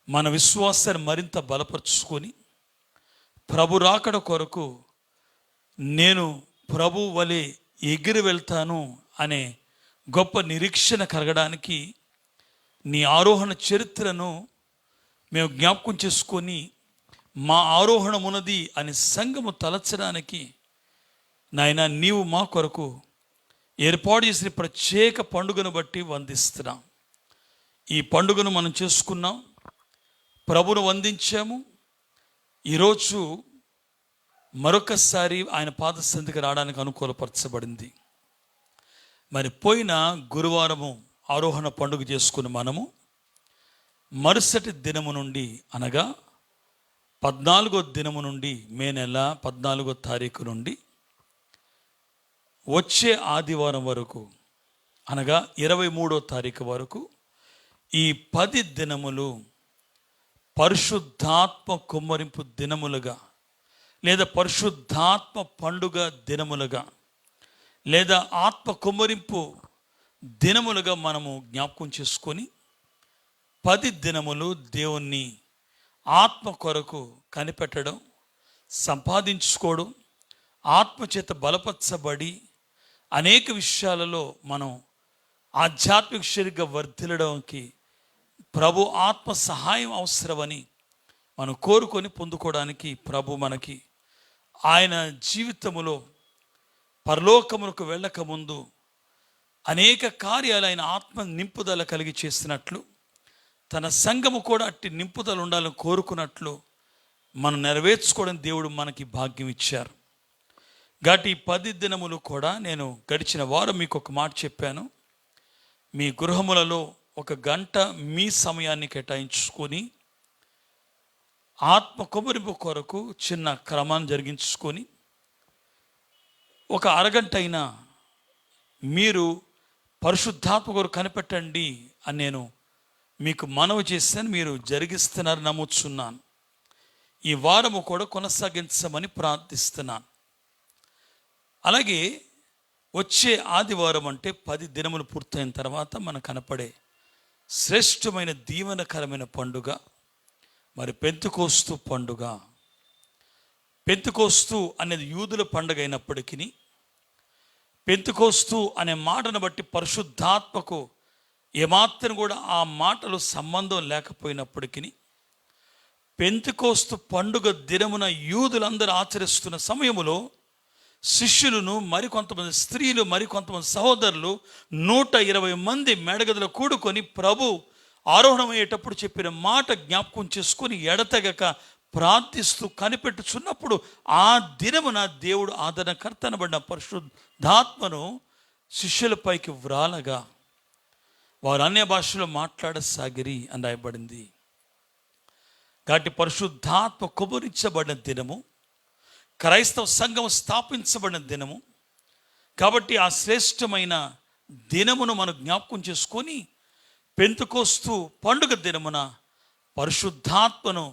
మన విశ్వాసాన్ని మరింత బలపరుచుకొని ప్రభు రాకడ కొరకు నేను ప్రభు వలె ఎగిరి వెళ్తాను అనే గొప్ప నిరీక్షణ కలగడానికి నీ ఆరోహణ చరిత్రను మేము జ్ఞాపకం చేసుకొని మా ఆరోహణమున్నది అని సంఘము తలచడానికి నాయన నీవు మా కొరకు ఏర్పాటు చేసిన ప్రత్యేక పండుగను బట్టి వందిస్తున్నాం. ఈ పండుగను మనం చేసుకున్నాం, ప్రభును వందించాము. ఈరోజు మరొకసారి ఆయన పాద సన్నిధికి రావడానికి అనుకూలపరచబడింది. మరి పోయిన గురువారము ఆరోహణ పండుగ చేసుకుని మనము మరుసటి దినము నుండి అనగా 14వ దినము నుండి మే నెల 14వ తారీఖు నుండి వచ్చే ఆదివారం వరకు అనగా 23వ తారీఖు వరకు ఈ 10 దినములు పరిశుద్ధాత్మ కుమ్మరింపు దినములుగా లేదా పరిశుద్ధాత్మ పండుగ దినములుగా లేదా ఆత్మ కుమ్మరింపు దినములుగా మనము జ్ఞాపకం చేసుకొని 10 దినములు దేవుణ్ణి ఆత్మ కొరకు కనిపెట్టడం, సంపాదించుకోవడం, ఆత్మచేత బలపరచబడి అనేక విషయాలలో మనం ఆధ్యాత్మిక శరీరంగా వర్ధిల్లడానికి ప్రభు ఆత్మ సహాయం అవసరమని మనం కోరుకొని పొందుకోవడానికి ప్రభు మనకి ఆయన జీవితములో పరలోకమునకు వెళ్ళకముందు అనేక కార్యాలు ఆయన ఆత్మ నింపుదల కలిగి చేసినట్లు తన సంఘము కూడా అట్టి నింపుదల ఉండాలని కోరుకున్నట్లు మనం నెరవేర్చుకోవడం దేవుడు మనకి భాగ్యం ఇచ్చారు. కాబట్టి ఈ 10 దినములు కూడా నేను గడిచిన వారం మీకు ఒక మాట చెప్పాను. మీ గృహములలో 1 గంట మీ సమయాన్ని కేటాయించుకొని ఆత్మ కుమ్మరింపు కొరకు చిన్న క్రమాన్ని జరిగించుకొని 1 అరగంట అయినా మీరు పరిశుద్ధాత్మ కొరకు కనిపెట్టండి అని నేను మీకు మనవి చేశాను. మీరు జరిగిస్తున్నారు నమ్ముచున్నాను. ఈ వారము కూడా కొనసాగించమని ప్రార్థిస్తున్నాను. అలాగే వచ్చే ఆదివారం అంటే 10 దినములు పూర్తయిన తర్వాత మనకు కనపడే శ్రేష్టమైన దీవెనకరమైన పండుగ మరి పెంతెకోస్తు పండుగ. పెంతెకోస్తు అనేది యూదుల పండుగ అయినప్పటికీ పెంతెకోస్తు అనే మాటను బట్టి పరిశుద్ధాత్మకు ఏమాత్రం కూడా ఆ మాటలు సంబంధం లేకపోయినప్పటికీ పెంతెకోస్తు పండుగ దినమున యూదులందరూ ఆచరిస్తున్న సమయములో శిష్యులను మరికొంతమంది స్త్రీలు మరికొంతమంది సహోదరులు 120 మంది మేడగదిలో కూడుకొని ప్రభు ఆరోహణమయ్యేటప్పుడు చెప్పిన మాట జ్ఞాపకం చేసుకొని ఎడతెగక ప్రార్థిస్తూ కనిపెట్టుచున్నప్పుడు ఆ దినమున దేవుడు ఆదరణకర్తనబడిన పరిశుద్ధాత్మను శిష్యులపైకి వ్రాలగా వారు అన్య భాషలో మాట్లాడసాగిరి అని రాయబడింది. కాబట్టి పరిశుద్ధాత్మ కుమ్మరించబడిన దినము, క్రైస్తవ సంఘం స్థాపించబడిన దినము. కాబట్టి ఆ శ్రేష్టమైన దినమును మనం జ్ఞాపకం చేసుకొని పెంతెకోస్తు పండుగ దినమున పరిశుద్ధాత్మను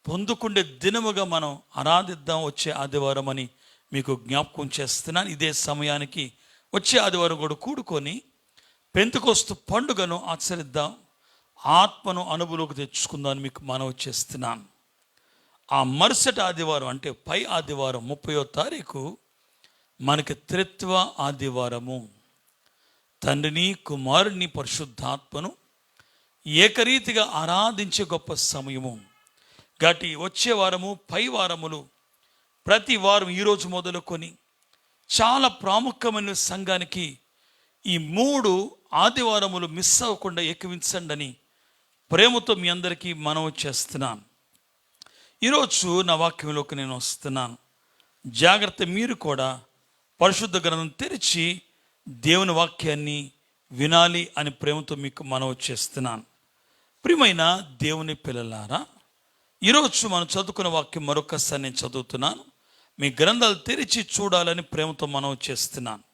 పొందుకుండే దినముగా మనం ఆరాధిద్దాం వచ్చే ఆదివారం అని మీకు జ్ఞాపకం చేస్తున్నాను. ఇదే సమయానికి వచ్చే ఆదివారం కూడా కూడుకొని పెంతెకోస్తు పండుగను ఆచరిద్దాం, ఆత్మను అనుభవంలోకి తెచ్చుకుందామని మీకు మనవి చేస్తున్నాను. ఆ మరుసటి ఆదివారం అంటే పై ఆదివారం 30వ తారీఖు మనకి త్రిత్వ ఆదివారము. తండ్రిని, కుమారుని, పరిశుద్ధాత్మను ఏకరీతిగా ఆరాధించే గొప్ప సమయము. గటి వచ్చే వారము పై వారములు ప్రతి వారం ఈరోజు మొదలుకొని చాలా ప్రాముఖ్యమైన సంఘానికి ఈ 3 ఆదివారములు మిస్ అవ్వకుండా ఎక్కించండి అని ప్రేమతో మీ అందరికీ మనవి చేస్తున్నాను. ఈరోజు నా వాక్యంలోకి నేను వస్తున్నాను. జాగ్రత్త, మీరు కూడా పరిశుద్ధ గ్రంథం తెరిచి దేవుని వాక్యాన్ని వినాలి అని ప్రేమతో మీకు మనవి చేస్తున్నాను. ప్రియమైన దేవుని పిల్లలారా, ఈరోజు మనం చదువుకున్న వాక్యం మరొకసారి నేను చదువుతున్నాను. మీ గ్రంథాలు తెరిచి చూడాలని ప్రేమతో మనవి చేస్తున్నాను.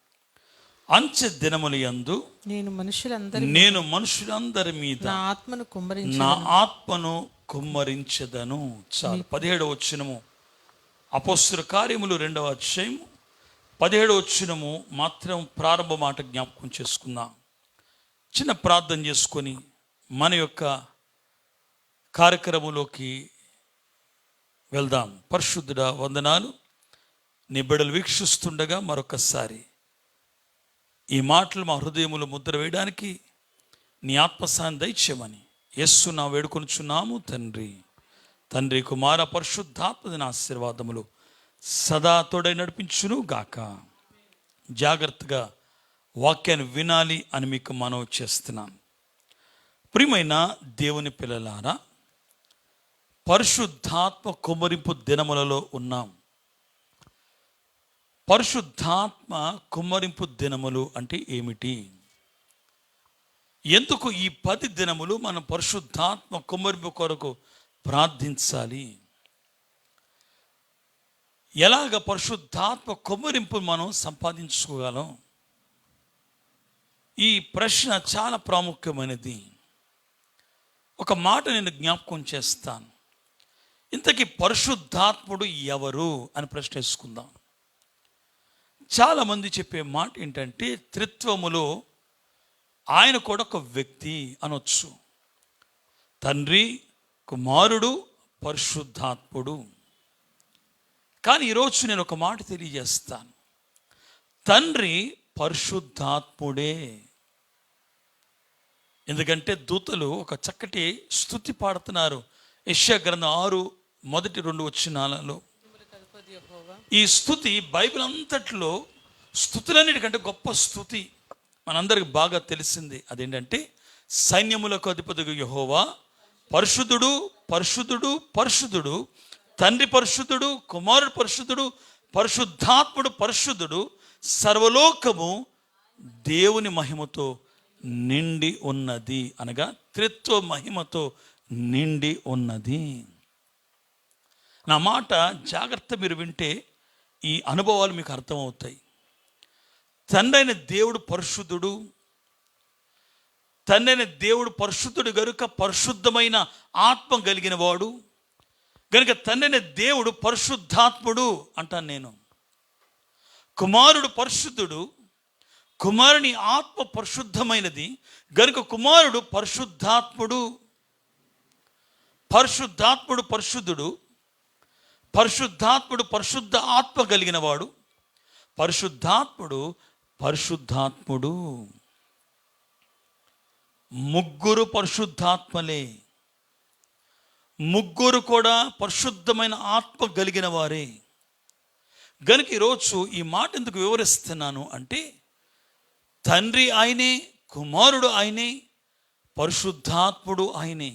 అంచె దినముల యందు
నేను మనుషులందరి మీద
నా ఆత్మను కుమ్మరించెదను. చాలు. 17వ వచనము అపోస్తలుల కార్యములు 2వ అధ్యాయం 17వ వచనము మాత్రం ప్రారంభ మాట జ్ఞాపకం చేసుకుందాం. చిన్న ప్రార్థన చేసుకొని మన యొక్క కార్యక్రమంలోకి వెళ్దాం. పరిశుద్ధుడా, వందనాలు. నీ బిడ్డలు వీక్షిస్తుండగా మరొకసారి ఈ మాటలు మా హృదయములు ముద్ర వేయడానికి నీ ఆత్మసాన్ని దయచేయమని యేసు నా వేడుకొనుచున్నాము తండ్రి. తండ్రి, కుమార, పరిశుద్ధాత్మదిన ఆశీర్వాదములు సదా తోడై నడిపించును గాక. జాగ్రత్తగా వాక్యాన్ని వినాలి అని మీకు మనవి చేస్తున్నాను. ప్రియమైన దేవుని పిల్లలారా, పరిశుద్ధాత్మ కుమ్మరింపు దినములలో ఉన్నాం. పరిశుద్ధాత్మ కుమ్మరింపు దినములు అంటే ఏమిటి? ఎందుకు ఈ 10 దినములు మనం పరిశుద్ధాత్మ కుమ్మరింపు కొరకు ప్రార్థించాలి? ఎలాగ పరిశుద్ధాత్మ కుమ్మరింపు మనం సంపాదించుకోగలం? ఈ ప్రశ్న చాలా ప్రాముఖ్యమైనది. ఒక మాట నేను జ్ఞాపకం చేస్తాను. ఇంతకీ పరిశుద్ధాత్ముడు ఎవరు అని ప్రశ్న వేసుకుందాం. చాలామంది చెప్పే మాట ఏంటంటే త్రిత్వములో ఆయన కూడా ఒక వ్యక్తి అనొచ్చు. తండ్రి, కుమారుడు, పరిశుద్ధాత్ముడు. కానీ ఈరోజు నేను ఒక మాట తెలియజేస్తాను. తండ్రి పరిశుద్ధాత్ముడే. ఎందుకంటే దూతలు ఒక చక్కటి స్తుతి పాడుతున్నారు. యెషయా గ్రంథం 6 మొదటి 2 వచనాలలో. ఈ స్తుతి బైబిల్ అంతట్లో స్తుతులన్నిటికంటే గొప్ప స్తుతి మనందరికి బాగా తెలిసింది. అదేంటంటే సైన్యములకు అధిపతిగా యెహోవా పరిశుద్ధుడు, పరిశుద్ధుడు, పరిశుద్ధుడు, తండ్రి పరిశుద్ధుడు, కుమారుడు పరిశుద్ధుడు, పరిశుద్ధాత్ముడు పరిశుద్ధుడు, సర్వలోకము దేవుని మహిమతో నిండి ఉన్నది. అనగా త్రిత్వ మహిమతో నిండి ఉన్నది. నా మాట జాగ్రత్త మీరు వింటే ఈ అనుభవాలు మీకు అర్థమవుతాయి. తండ్రి అయిన దేవుడు పరిశుద్ధుడు. తండ్రి అయిన దేవుడు పరిశుద్ధుడు గనుక పరిశుద్ధమైన ఆత్మ కలిగిన వాడు గనుక తండ్రి అయిన దేవుడు పరిశుద్ధాత్ముడు అంటాను నేను. కుమారుడు పరిశుద్ధుడు, కుమారుని ఆత్మ పరిశుద్ధమైనది గనుక కుమారుడు పరిశుద్ధాత్ముడు. పరిశుద్ధాత్ముడు పరిశుద్ధుడు, పరిశుద్ధాత్ముడు పరిశుద్ధ ఆత్మ కలిగిన వాడు, పరిశుద్ధాత్ముడు పరిశుద్ధాత్ముడు. ముగ్గురు పరిశుద్ధాత్మలే. ముగ్గురు కూడా పరిశుద్ధమైన ఆత్మ కలిగిన వారే. గనుక ఈరోజు ఈ మాట ఎందుకు వివరిస్తున్నాను అంటే తండ్రి ఆయనే, కుమారుడు ఆయనే, పరిశుద్ధాత్ముడు ఆయనే.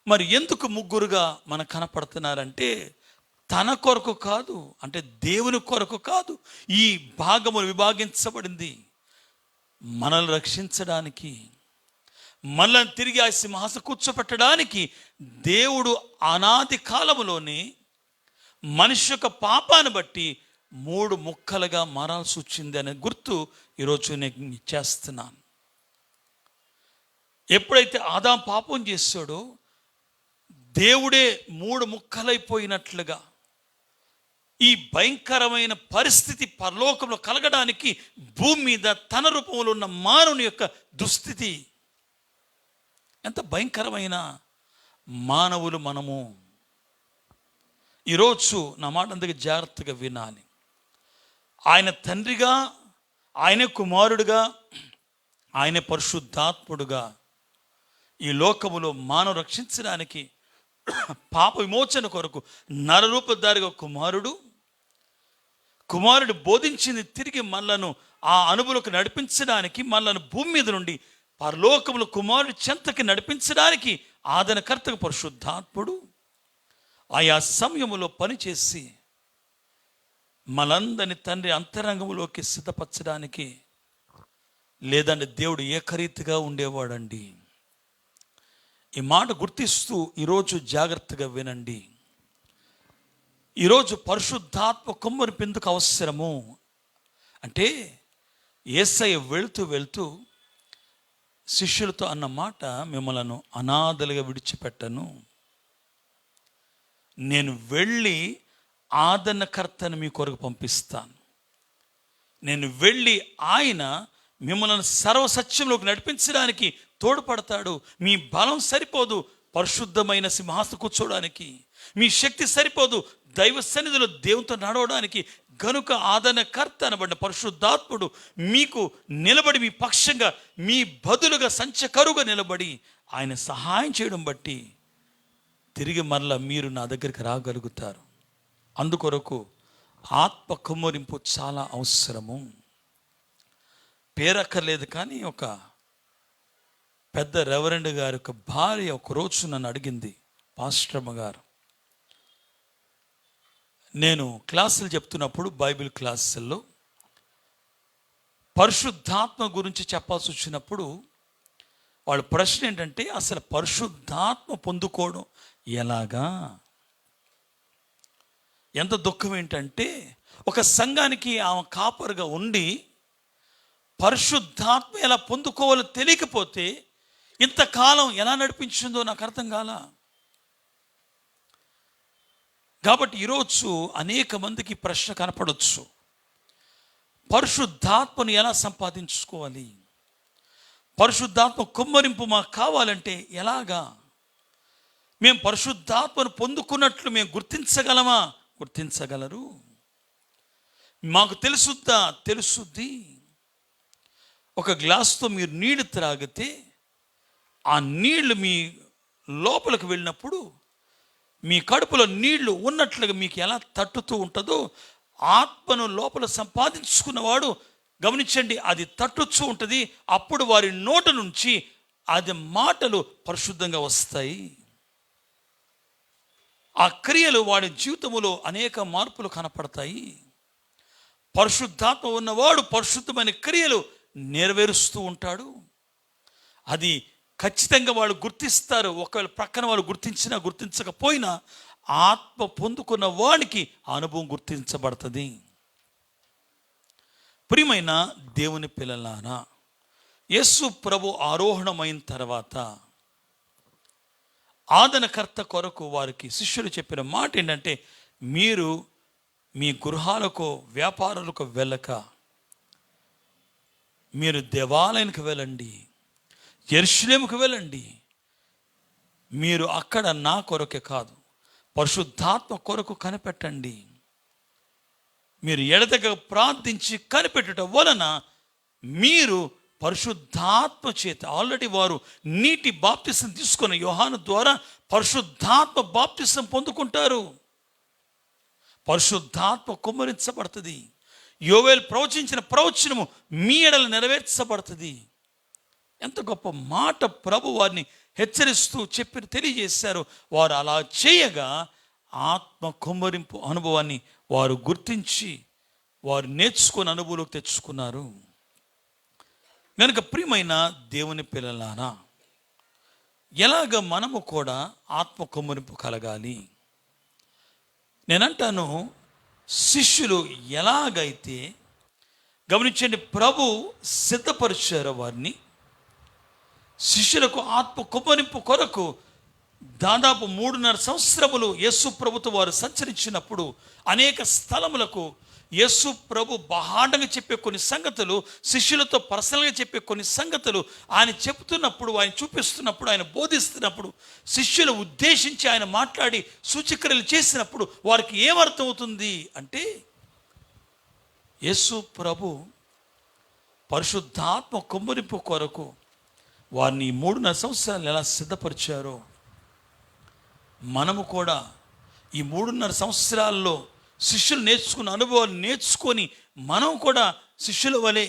మరి ఎందుకు ముగ్గురుగా మనకు కనపడుతున్నారంటే తన కొరకు కాదు, అంటే దేవుని కొరకు కాదు. ఈ భాగములు విభాగించబడింది మనల్ని రక్షించడానికి, మనల్ని తిరిగి ఆ సింహాసనం కూర్చోపెట్టడానికి. దేవుడు అనాది కాలములోనే మనిషి యొక్క పాపాన్ని బట్టి 3 ముక్కలుగా మారాల్సి వచ్చింది అనే గుర్తు ఈరోజు నేను చేస్తున్నాను. ఎప్పుడైతే ఆదాం పాపం చేశాడో దేవుడే 3 ముక్కలైపోయినట్లుగా ఈ భయంకరమైన పరిస్థితి పరలోకంలో కలగడానికి భూమి మీద తన రూపంలో ఉన్న మానవుని యొక్క దుస్థితి ఎంత భయంకరమైన మానవులు మనము. ఈరోజు నా మాట అందుకే జాగ్రత్తగా వినాలి. ఆయన తండ్రిగా, ఆయనే కుమారుడుగా, ఆయనే పరిశుద్ధాత్ముడుగా ఈ లోకములో మానవ రక్షించడానికి పాప విమోచన కొరకు నరరూపధారిగా కుమారుడు బోధించింది తిరిగి మనలను ఆ అనుభవంలోకి నడిపించడానికి, మనలను భూమి మీద నుండి పరలోకములో కుమారుడి చెంతకి నడిపించడానికి ఆదరణకర్తగా పరిశుద్ధాత్ముడు ఆయా సమయములో పనిచేసి మనందరిని తండ్రి అంతరంగంలోకి సిద్ధపరచడానికి, లేదంటే దేవుడు ఏకరీతిగా ఉండేవాడండి. ఈ మాట గుర్తిస్తూ ఈరోజు జాగ్రత్తగా వినండి. ఈరోజు పరిశుద్ధాత్మ కుమ్మరింపు ఎందుకు అవసరము అంటే, యేసయ్య వెళ్తూ శిష్యులతో అన్న మాట, మిమ్మలను అనాథలుగా విడిచిపెట్టను, నేను వెళ్ళి ఆదరణకర్తను మీ కొరకు పంపిస్తాను. నేను వెళ్ళి ఆయన మిమ్మల్ని సర్వసత్యంలోకి నడిపించడానికి తోడ్పడతాడు. మీ బలం సరిపోదు పరిశుద్ధమైన సింహాసనం కూర్చోవడానికి, మీ శక్తి సరిపోదు దైవ సన్నిధిలో దేవునితో నడవడానికి. గనుక ఆదరణకర్త అనబడిన పరిశుద్ధాత్ముడు మీకు నిలబడి, మీ పక్షంగా, మీ బదులుగా సంచకరుగా నిలబడి ఆయన సహాయం చేయడం బట్టి తిరిగి మరలా మీరు నా దగ్గరికి రాగలుగుతారు. అందుకొరకు ఆత్మ కుమ్మరింపు చాలా అవసరము. పేరక్కర్లేదు, కానీ ఒక పెద్ద రెవరెండ్ గారి యొక్క భార్య ఒకరోజు నన్ను అడిగింది, పాస్టర్మ గారు, నేను క్లాసులు చెప్తున్నప్పుడు బైబిల్ క్లాసుల్లో పరిశుద్ధాత్మ గురించి చెప్పాల్సి వచ్చినప్పుడు వాళ్ళ ప్రశ్న ఏంటంటే, అసలు పరిశుద్ధాత్మ పొందుకోవడం ఎలాగా? ఎంత దుఃఖం ఏంటంటే, ఒక సంఘానికి ఆమె కాపరుగా ఉండి పరిశుద్ధాత్మ ఎలా పొందుకోవాలో తెలియకపోతే ఇంతకాలం ఎలా నడిపించిందో నాకు అర్థం కాల. కాబట్టి ఈరోజు అనేక మందికి ప్రశ్న కనపడవచ్చు, పరిశుద్ధాత్మను ఎలా సంపాదించుకోవాలి, పరిశుద్ధాత్మ కుమ్మరింపు మాకు కావాలంటే ఎలాగా? మేము పరిశుద్ధాత్మను పొందుకున్నట్లు మేము గుర్తించగలమా? గుర్తించగలరు. మాకు తెలుసుద్ది. ఒక గ్లాసుతో మీరు నీళ్లు త్రాగితే ఆ నీళ్లు మీ లోపలికి వెళ్ళినప్పుడు మీ కడుపులో నీళ్లు ఉన్నట్లుగా మీకు ఎలా తట్టుతూ ఉంటుందో, ఆత్మను లోపల సంపాదించుకున్నవాడు గమనించండి, అది తట్టుతూ ఉంటుంది. అప్పుడు వారి నోట నుంచి అది మాటలు పరిశుద్ధంగా వస్తాయి. ఆ క్రియలు వాడి జీవితంలో అనేక మార్పులు కనపడతాయి. పరిశుద్ధాత్మ ఉన్నవాడు పరిశుద్ధమైన క్రియలు నెరవేరుస్తూ ఉంటాడు. అది ఖచ్చితంగా వాళ్ళు గుర్తిస్తారు. ఒకవేళ ప్రక్కన వాళ్ళు గుర్తించకపోయినా ఆత్మ పొందుకున్న వాడికి ఆ అనుభవం గుర్తించబడుతుంది. ప్రియమైన దేవుని పిల్లలారా, యేసు ప్రభు ఆరోహణమైన తర్వాత ఆదరణకర్త కొరకు వారికి శిష్యులు చెప్పిన మాట ఏంటంటే, మీరు మీ గృహాలకు వ్యాపారాలకు వెళ్ళక మీరు దేవాలయానికి వెళ్ళండి, యెరూషలేముకు వెళ్ళండి. మీరు అక్కడ నా కొరకే కాదు పరిశుద్ధాత్మ కొరకు కనిపెట్టండి. మీరు ఎడతెగ ప్రార్థించి కనిపెట్టడం వలన మీరు పరిశుద్ధాత్మ చేత, ఆల్రెడీ వారు నీటి బాప్తిసం తీసుకున్న యోహాను ద్వారా పరిశుద్ధాత్మ బాప్తిసం పొందుకుంటారు. పరిశుద్ధాత్మ కుమ్మరించబడుతుంది. యోవేలు ప్రవచించిన ప్రవచనము మీ ఎడల నెరవేర్చబడుతుంది. ఎంత గొప్ప మాట ప్రభు వారిని హెచ్చరిస్తూ తెలియజేశారు. వారు అలా చేయగా ఆత్మ కుమ్మరింపు అనుభవాన్ని వారు గుర్తించి వారు నేర్చుకుని అనుభవంలోకి తెచ్చుకున్నారు. కనుక ప్రియమైన దేవుని పిల్లలారా, ఎలాగ మనము కూడా ఆత్మ కుమ్మరింపు కలగాలి? నేనంటాను, శిష్యులు ఎలాగైతే గమనించండి ప్రభు సిద్ధపరిచారో వారిని, శిష్యులకు ఆత్మ కుమ్మరింపు కొరకు దాదాపు 3.5 సంవత్సరములు యేసు ప్రభుతో వారు సంచరించినప్పుడు అనేక స్థలములకు యేసు ప్రభు బహాటంగా చెప్పే కొన్ని సంగతులు, శిష్యులతో పర్సనల్గా చెప్పే కొన్ని సంగతులు ఆయన చెప్తున్నప్పుడు, ఆయన చూపిస్తున్నప్పుడు, ఆయన బోధిస్తున్నప్పుడు, శిష్యులు ఉద్దేశించి ఆయన మాట్లాడి సూచక్రియలు చేసినప్పుడు వారికి ఏమర్థమవుతుంది అంటే, యేసు ప్రభు పరిశుద్ధాత్మ కుమ్మరింపు కొరకు వారిని 3.5 సంవత్సరాలు ఎలా సిద్ధపరిచారో, మనము కూడా ఈ 3.5 సంవత్సరాల్లో శిష్యులు నేర్చుకున్న అనుభవాలు నేర్చుకొని మనం కూడా శిష్యుల వలె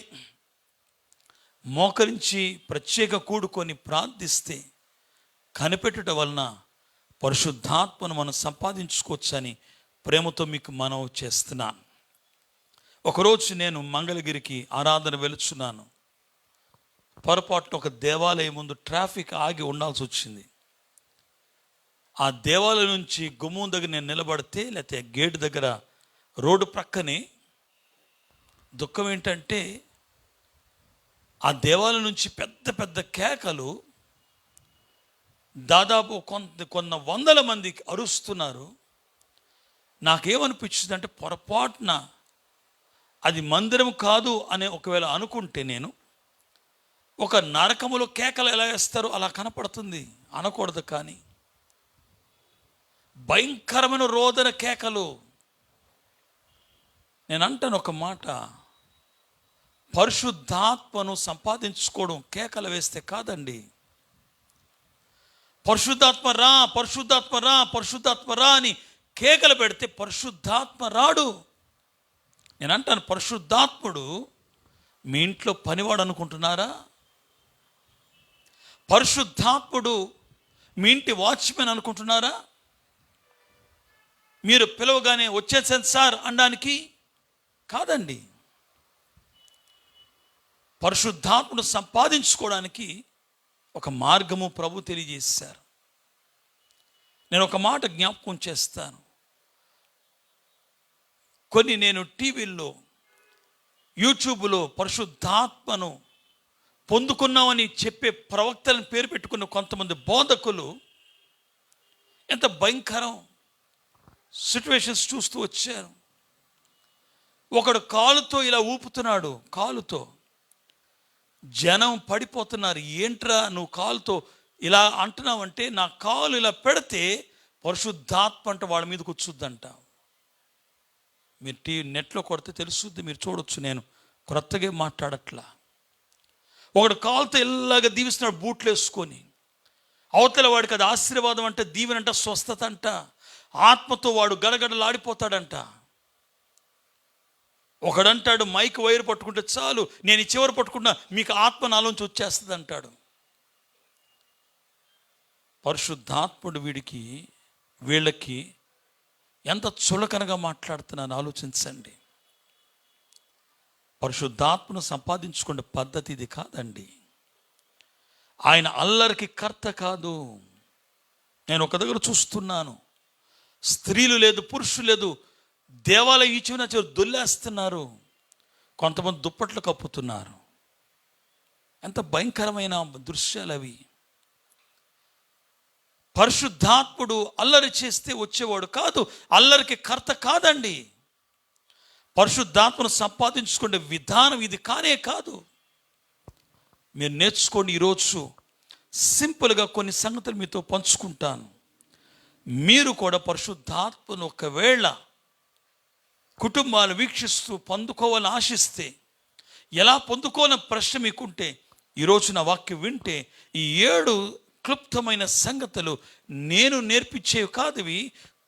మోకరించి ప్రత్యేక కూడుకొని ప్రార్థిస్తే కనిపెట్టుట వలన పరిశుద్ధాత్మను మనం సంపాదించుకోవచ్చని ప్రేమతో మీకు మనవి చేస్తున్నాను. ఒకరోజు నేను మంగళగిరికి ఆరాధన వెళుచున్నాను. పొరపాటున ఒక దేవాలయం ముందు ట్రాఫిక్ ఆగి ఉండాల్సి వచ్చింది. ఆ దేవాలయం నుంచి గుమ్మం దగ్గర నేను నిలబడితే, లేకపోతే గేట్ దగ్గర రోడ్డు ప్రక్కనే, దుఃఖం ఏంటంటే ఆ దేవాలయం నుంచి పెద్ద పెద్ద కేకలు, దాదాపు కొన్ని వందల మంది అరుస్తున్నారు. నాకేమనిపించింది అంటే, పొరపాటున అది మందిరం కాదు అని ఒకవేళ అనుకుంటే, నేను ఒక నరకములో కేకలు ఎలా వేస్తారో అలా కనపడుతుంది. అనకూడదు, కానీ భయంకరమైన రోదన కేకలు. నేను అంటాను ఒక మాట, పరిశుద్ధాత్మను సంపాదించుకోవడం కేకలు వేస్తే కాదండి. పరిశుద్ధాత్మ రా, పరిశుద్ధాత్మ రా, పరిశుద్ధాత్మ రా అని కేకలు పెడితే పరిశుద్ధాత్మ రాడు. నేను అంటాను, పరిశుద్ధాత్ముడు మీ ఇంట్లో పనివాడు అనుకుంటున్నారా? పరిశుద్ధాత్ముడు మీ ఇంటి వాచ్మెన్ అనుకుంటున్నారా? మీరు పిలవగానే వచ్చేసాను సార్ అనడానికి కాదండి. పరిశుద్ధాత్మను సంపాదించుకోవడానికి ఒక మార్గము ప్రభు తెలియజేశారు. నేను ఒక మాట జ్ఞాపకం చేస్తాను. కొన్ని నేను టీవీల్లో, యూట్యూబ్లో పరిశుద్ధాత్మను పొందుకున్నామని చెప్పే ప్రవక్తలను పేరు పెట్టుకున్న కొంతమంది బోధకులు ఎంత భయంకరం సిచ్యువేషన్స్ చూస్తూ వచ్చారు. ఒకడు కాలుతో ఇలా ఊపుతున్నాడు, కాలుతో జనం పడిపోతున్నారు. ఏంట్రా నువ్వు కాలుతో ఇలా అంటున్నావంటే, నా కాలు ఇలా పెడితే పరిశుద్ధాత్మ అంటే వాళ్ళ మీద కూర్చుద్దంట. మీరు నెట్లో కొడితే తెలుస్తుంది, మీరు చూడొచ్చు. నేను క్రొత్తగా మాట్లాడట్లా. ఒకడు కాలుతో ఇలాగ దీవిస్తున్నాడు బూట్లు వేసుకొని. అవతల వాడికి అది ఆశీర్వాదం అంట, దీవెనంట, స్వస్థత అంట. ఆత్మతో వాడు గడగడలాడిపోతాడంట. ఒకడంటాడు మైక్ వైర్ పట్టుకుంటే చాలు, నేను ఈ చివరి పట్టుకున్నా మీకు ఆత్మ నాలోంచి వచ్చేస్తుంది అంటాడు. పరిశుద్ధాత్ముడు వీళ్ళకి ఎంత చులకనగా మాట్లాడుతున్నాను ఆలోచించండి. పరిశుద్ధాత్మను సంపాదించుకునే పద్ధతి ఇది కాదండి. ఆయన అల్లరికి కర్త కాదు. నేను ఒక దగ్గర చూస్తున్నాను, స్త్రీలు లేదు, పురుషులు లేదు, దేవాలయం ఈ చివర చివరి దొల్లేస్తున్నారు. కొంతమంది దుప్పట్లు కప్పుతున్నారు. ఎంత భయంకరమైన దృశ్యాలు అవి. పరిశుద్ధాత్ముడు అల్లరి చేస్తే వచ్చేవాడు కాదు, అల్లరికి కర్త కాదండి. పరిశుద్ధాత్మను సంపాదించుకునే విధానం ఇది కానే కాదు. మీరు నేర్చుకోండి. ఈరోజు సింపుల్గా కొన్ని సంగతులు మీతో పంచుకుంటాను. మీరు కూడా పరిశుద్ధాత్మను ఒకవేళ కుటుంబాలు వీక్షిస్తూ పొందుకోవాలని ఆశిస్తే, ఎలా పొందుకోవాలని ప్రశ్న మీకుంటే, ఈరోజు నా వాక్యం వింటే ఈ 7 క్లుప్తమైన సంగతులు నేను నేర్పించేవి కాదువి,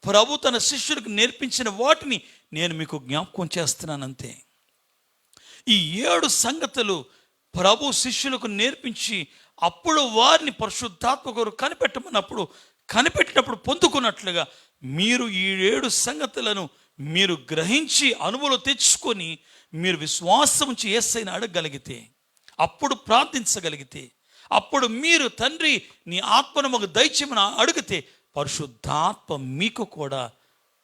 ప్రభు తన శిష్యులకు నేర్పించిన వాటిని నేను మీకు జ్ఞాపకం చేస్తున్నాను అంతే. ఈ 7 సంగతులు ప్రభు శిష్యులకు నేర్పించి అప్పుడు వారిని పరిశుద్ధాత్మ కొరకు కనిపెట్టినప్పుడు పొందుకున్నట్లుగా మీరు ఈ 7 సంగతులను మీరు గ్రహించి అనుభవం తెచ్చుకొని మీరు విశ్వాసం ఉంచి యేసయ్యను అడగగలిగితే, అప్పుడు ప్రార్థించగలిగితే, అప్పుడు మీరు తండ్రి నీ ఆత్మను మాకు దయచేయమని అడిగితే పరిశుద్ధాత్మ మీకు కూడా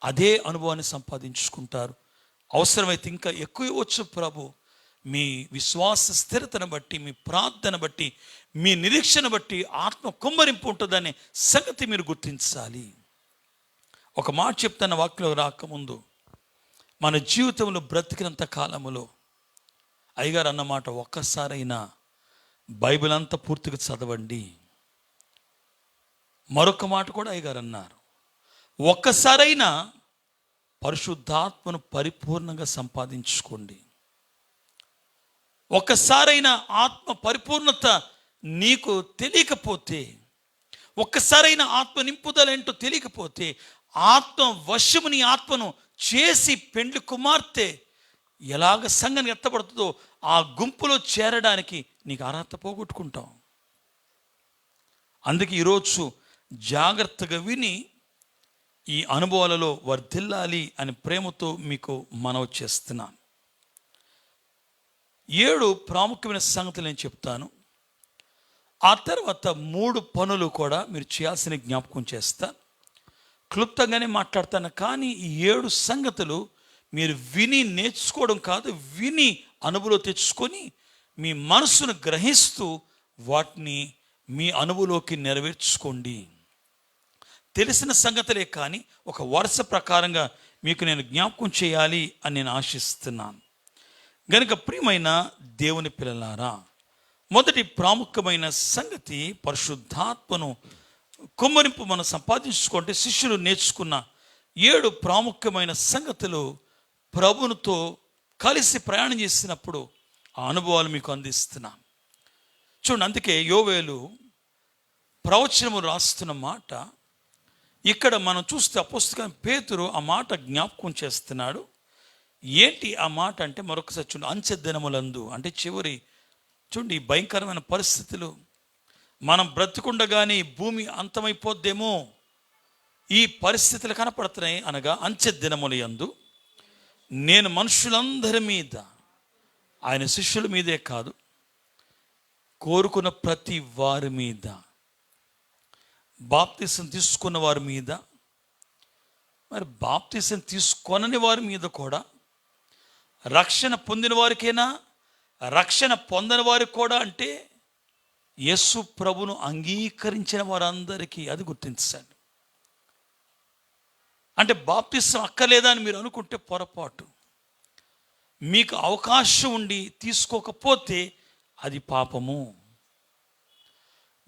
అదే అనుభవాన్ని సంపాదించుకుంటారు. అవసరమైతే ఇంకా ఎక్కువ ఇవ్వచ్చు ప్రభు. మీ విశ్వాస స్థిరతను బట్టి, మీ ప్రార్థన బట్టి, మీ నిరీక్షణ బట్టి ఆత్మ కుమ్మరింపు ఉంటుందనే సంగతి మీరు గుర్తించాలి. ఒక మాట చెప్తాను వాక్యంలో రాకముందు. మన జీవితంలో బ్రతికినంత కాలములో అయ్యగారు అన్నమాట, ఒక్కసారైనా బైబిల్ అంతా పూర్తిగా చదవండి. మరొక మాట కూడా అయ్యగారు అన్నారు, ఒక్కసారైనా పరిశుద్ధాత్మను పరిపూర్ణంగా సంపాదించుకోండి. ఒక్కసారైనా ఆత్మ పరిపూర్ణత నీకు తెలియకపోతే, ఒక్కసారైన ఆత్మ నింపుదల ఏంటో తెలియకపోతే ఆత్మ వశము నీ ఆత్మను చేసి పెండ్లి కుమార్తె ఎలాగ సంఘానికి ఎత్తబడుతుందో ఆ గుంపులో చేరడానికి నీకు అర్హత పోగొట్టుకుంటాం. అందుకే ఈరోజు జాగ్రత్తగా విని ఈ అనుభవాలలో వర్ధిల్లాలి అని ప్రేమతో మీకు మనవి చేస్తున్నాను. 7 ప్రాముఖ్యమైన సంగతులు నేను చెప్తాను. ఆ తర్వాత 3 పనులు కూడా మీరు చేయాల్సిన జ్ఞాపకం చేస్తా. క్లుప్తంగానే మాట్లాడతాను, కానీ ఈ 7 సంగతులు మీరు విని నేర్చుకోవడం కాదు, విని అనుభవంలో తెచ్చుకొని మీ మనసును గ్రహిస్తూ వాటిని మీ అనుభవంలోకి నెరవేర్చుకోండి. తెలిసిన సంగతులే కానీ ఒక వరుస ప్రకారంగా మీకు నేను జ్ఞాపకం చేయాలి అని నేను ఆశిస్తున్నాను. గనుక ప్రియమైన దేవుని పిల్లలారా, మొదటి ప్రాముఖ్యమైన సంగతి పరిశుద్ధాత్మను కుమ్మరింపు మనం సంపాదించుకుంటే శిష్యులు నేర్చుకున్న 7 ప్రాముఖ్యమైన సంగతులు ప్రభునితో కలిసి ప్రయాణం చేసినప్పుడు ఆ అనుభవాలు మీకు అందిస్తున్నాం. చూడండి, అందుకే యోవేలు ప్రవచనము రాస్తున్న మాట ఇక్కడ మనం చూస్తే అపోస్తలుడైన పేతురు ఆ మాట జ్ఞాపకం చేస్తున్నాడు. ఏంటి ఆ మాట అంటే, మరొకసారి చూడండి, అంచె దినములందు అంటే చివరి చూడండి, ఈ భయంకరమైన పరిస్థితులు మనం బ్రతికుండగానే భూమి అంతమైపోద్దేమో ఈ పరిస్థితులు కనపడుతున్నాయి. అనగా అంచె దినముల యందు నేను మనుషులందరి మీద, ఆయన శిష్యుల మీదే కాదు, కోరుకున్న ప్రతి వారి మీద, బాప్తిసం తీసుకున్న వారి మీద, మరి బాప్తిసం తీసుకొనని వారి మీద కూడా, రక్షణ పొందిన వారికైనా రక్షణ పొందని వారికి కూడా, అంటే యేసు ప్రభును అంగీకరించిన వారందరికీ అది గుర్తించండి. అంటే బాప్తిసం అక్కర్లేదా అని మీరు అనుకుంటే పొరపాటు. మీకు అవకాశం ఉండి తీసుకోకపోతే అది పాపము.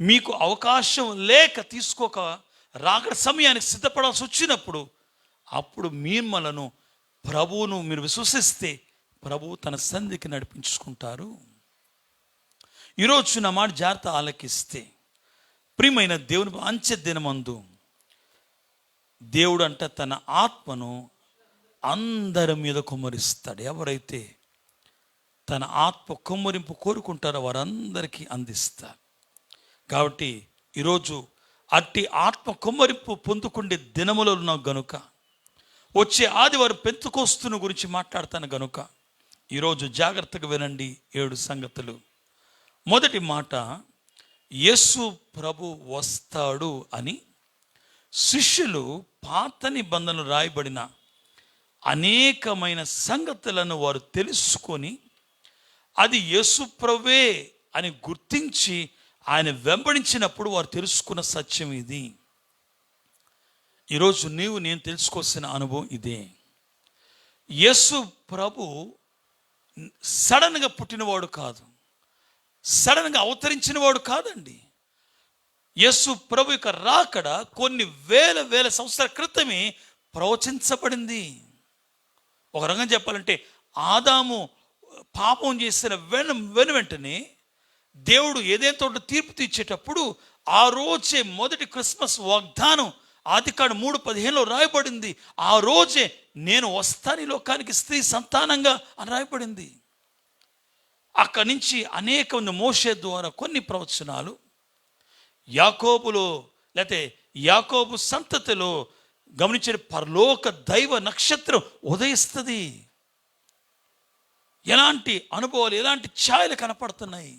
మీకు అవకాశం లేక తీసుకోక రాకడ సమయానికి సిద్ధపడాల్సి వచ్చినప్పుడు అప్పుడు మిమ్మలను ప్రభువును మీరు విశ్వసిస్తే ప్రభువు తన సన్నిధికి నడిపించుకుంటారు. ఈరోజు నా మాట జాగ్రత్త ఆలకిస్తే, ప్రియమైన దేవుని అంచె దినమందు దేవుడు అంట తన ఆత్మను అందరి మీద కుమ్మరిస్తాడు. ఎవరైతే తన ఆత్మ కుమ్మరింపు కోరుకుంటారో వారందరికీ అందిస్తారు. కాబట్టి ఈరోజు అట్టి ఆత్మ కుమ్మరింపు పొందుకుండే దినములో ఉన్నాం గనుక, వచ్చే ఆదివారం పెంతెకోస్తును గురించి మాట్లాడతాను గనుక ఈరోజు జాగ్రత్తగా వినండి. 7 సంగతులు. మొదటి మాట, యేసు ప్రభు వస్తాడు అని శిష్యులు పాత నిబంధనలు రాయబడిన అనేకమైన సంగతులను వారు తెలుసుకొని అది యేసు ప్రభువే అని గుర్తించి ఆయన వెంబడించినప్పుడు వారు తెలుసుకున్న సత్యం ఇది. ఈరోజు నేను తెలుసుకోవాల్సిన అనుభవం ఇదే. యేసు ప్రభు సడన్గా పుట్టినవాడు కాదు, సడన్గా అవతరించినవాడు కాదండి. యేసు ప్రభు యొక్క రాకడ కొన్ని వేల సంవత్సరాల క్రితమే ప్రవచించబడింది. ఒక రంగం చెప్పాలంటే, ఆదాము పాపం చేసిన వెంటనే దేవుడు ఏదైనా తోట తీర్పు తీర్చేటప్పుడు ఆ రోజే మొదటి క్రిస్మస్ వాగ్దానం ఆదికాండం 3:15 రాయబడింది. ఆ రోజే నేను వస్తాను ఈ లోకానికి స్త్రీ సంతానంగా అని రాయబడింది. అక్కడి నుంచి అనేక మంది మోషే ద్వారా కొన్ని ప్రవచనాలు, యాకోబులో లేకపోతే యాకోబు సంతతిలో గమనించే పరలోక దైవ నక్షత్రం ఉదయిస్తుంది. ఎలాంటి అనుభవాలు, ఎలాంటి ఛాయలు కనపడుతున్నాయి.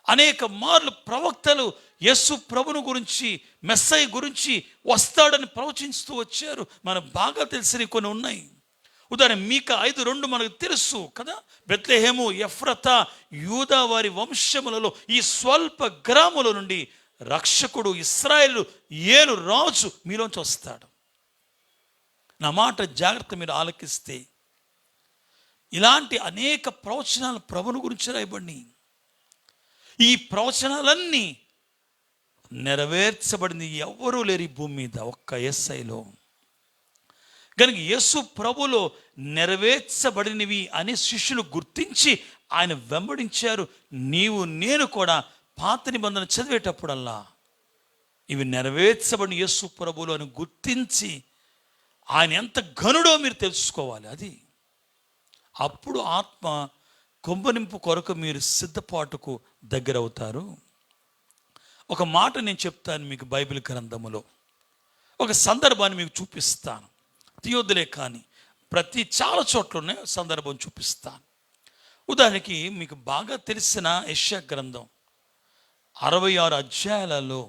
అనేక మార్లు ప్రవక్తలు యేసు ప్రభును గురించి, మెస్సయ్య గురించి వస్తాడని ప్రవచిస్తూ వచ్చారు. మనకు బాగా తెలిసిన కొన్ని ఉన్నాయి. ఉదాహరణ మీకా 5:2 మనకు తెలుసు కదా. బెత్లెహేము, ఎఫ్రతా, యూదా వారి వంశములలో ఈ స్వల్ప గ్రాముల నుండి రక్షకుడు, ఇశ్రాయేలు ఏలు రాజు మీలోంచి వస్తాడు. నా మాట జాగ్రత్త మీరు ఆలకిస్తే ఇలాంటి అనేక ప్రవచనాలు ప్రభుని గురించి రాయబడి, ఈ ప్రవచనాలన్నీ నెరవేర్చబడింది ఎవరూ లేరు ఈ భూమి మీద, ఒక్క యేసయ్యలో. కనుక యేసు ప్రభులో నెరవేర్చబడినవి అని శిష్యులు గుర్తించి ఆయన వెంబడించారు. నీవు నేను కూడా పాత నిబంధన చదివేటప్పుడల్లా ఇవి నెరవేర్చబడిన యేసు ప్రభువులు అని గుర్తించి ఆయన ఎంత ఘనుడో మీరు తెలుసుకోవాలి. అది అప్పుడు ఆత్మ కొంబనింపు కొరకు మీరు సిద్ధపాటుకు దగ్గర అవుతారు. ఒక మాట నేను చెప్తాను మీకు బైబిల్ గ్రంథములో, ఒక సందర్భాన్ని మీకు చూపిస్తాను. తీయొద్దులే కానీ ప్రతి చాలా చోట్లనే సందర్భం చూపిస్తాను. ఉదాహరణకి మీకు బాగా తెలిసిన యెషయా గ్రంథం 66 అధ్యాయాలలో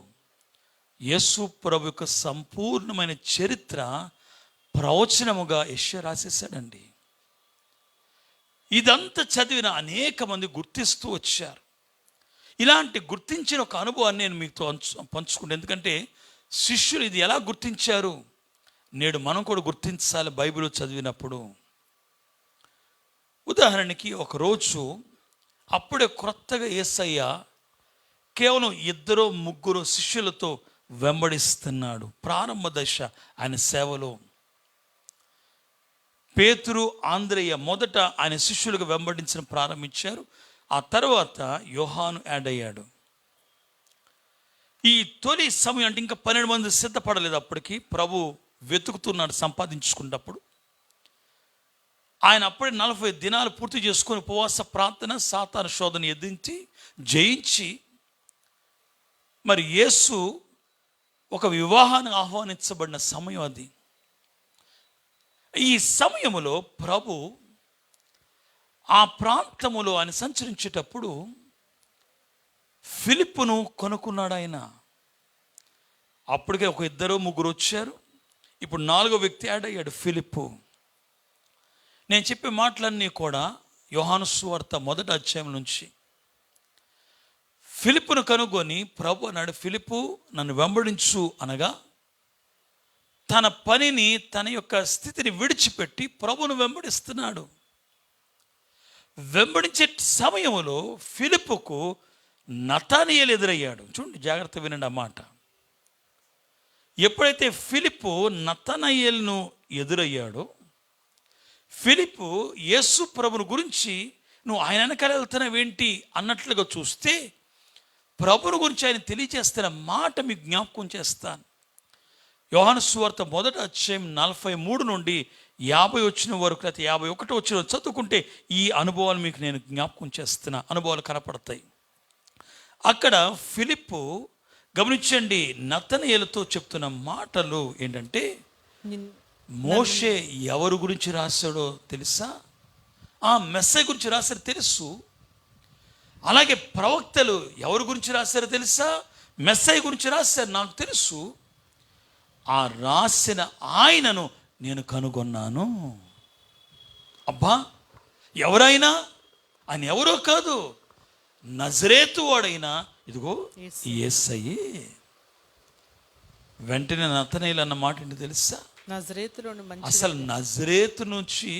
యేసు ప్రభు యొక్క సంపూర్ణమైన చరిత్ర ప్రవచనముగా యెషయా రాసేసాడండి. ఇదంతా చదివిన అనేక మంది గుర్తిస్తూ వచ్చారు. ఇలాంటి గుర్తించిన ఒక అనుభవాన్ని నేను మీతో పంచుకుంటాను. ఎందుకంటే శిష్యులు ఇది ఎలా గుర్తించారు, నేడు మనం కూడా గుర్తించాలి బైబిల్ చదివినప్పుడు. ఉదాహరణకి ఒకరోజు అప్పుడే క్రొత్తగా యేసయ్య కేవలం 2-3 శిష్యులతో వెంబడిస్తున్నాడు. ప్రారంభ దశ ఆయన సేవలో పేతురు, ఆంద్రేయ మొదట ఆయన శిష్యులుగా వెంబడించడం ప్రారంభించారు. ఆ తర్వాత యోహాను యాడ్ అయ్యాడు. ఈ తొలి సమయం అంటే ఇంకా 12 మంది సిద్ధపడలేదు. అప్పటికి ప్రభు వెతుకుతున్నాడు సంపాదించుకున్నప్పుడు. ఆయన అప్పుడే 40 దినాలు పూర్తి చేసుకొని ఉపవాస ప్రార్థన, సాతాను శోధన ఎదించి జయించి మరి యేసు ఒక వివాహానికి ఆహ్వానించబడిన సమయం అది. ఈ సమయములో ప్రభు ఆ ప్రాంతములో ఆయన సంచరించేటప్పుడు ఫిలిప్పును కొనుక్కున్నాడు ఆయన. అప్పటికే ఒక 2-3 వచ్చారు. ఇప్పుడు 4వ వ్యక్తి యాడ్ అయ్యాడు, ఫిలిప్పు. నేను చెప్పే మాటలన్నీ కూడా యోహాను సువార్త 1వ అధ్యాయం నుంచి. ఫిలిప్పును కనుగొని ప్రభు అన్నాడు, ఫిలిప్పు నన్ను వెంబడించు అనగా తన పనిని, తన యొక్క స్థితిని విడిచిపెట్టి ప్రభును వెంబడిస్తున్నాడు. వెంబడించే సమయంలో ఫిలిప్పుకు నతానియేలు ఎదురయ్యాడు. చూడండి, జాగ్రత్త వినండి ఆ మాట. ఎప్పుడైతే ఫిలిప్పు నతానియేలును ఎదురయ్యాడో, ఫిలిప్పు యేసు ప్రభుని గురించి నువ్వు ఆయన వెనకాల వెళ్తున్నావేంటి అన్నట్లుగా చూస్తే, ప్రభుని గురించి ఆయన తెలియజేస్తున్న మాట మీకు జ్ఞాపకం చేస్తాను. యోహాను సువార్త 1వ అధ్యాయం 43 నుండి 50 వచ్చిన వరకు, లేకపోతే 51 వచ్చిన చదువుకుంటే ఈ అనుభవాలు మీకు నేను జ్ఞాపకం చేస్తున్నా. అనుభవాలు కనపడతాయి. అక్కడ ఫిలిప్పు గమనించండి, నతనయేలుతో చెప్తున్న మాటలు ఏంటంటే, మోషే ఎవరి గురించి రాశాడో తెలుసా? మెస్సయ్య గురించి రాశారు తెలుసు. అలాగే ప్రవక్తలు ఎవరి గురించి రాశారో తెలుసా? మెస్సయ్య గురించి రాశారు, నాకు తెలుసు. ఆ రాసిన ఆయనను నేను కనుగొన్నాను. అబ్బా, ఎవరైనా ఆయన ఎవరో కాదు, నజరేతు వాడైనా ఇదిగో యేసయ్యే. వెంటనే నతనయేలు అన్న మాట ఏంటి తెలుసా? అసలు నజరేతు నుంచి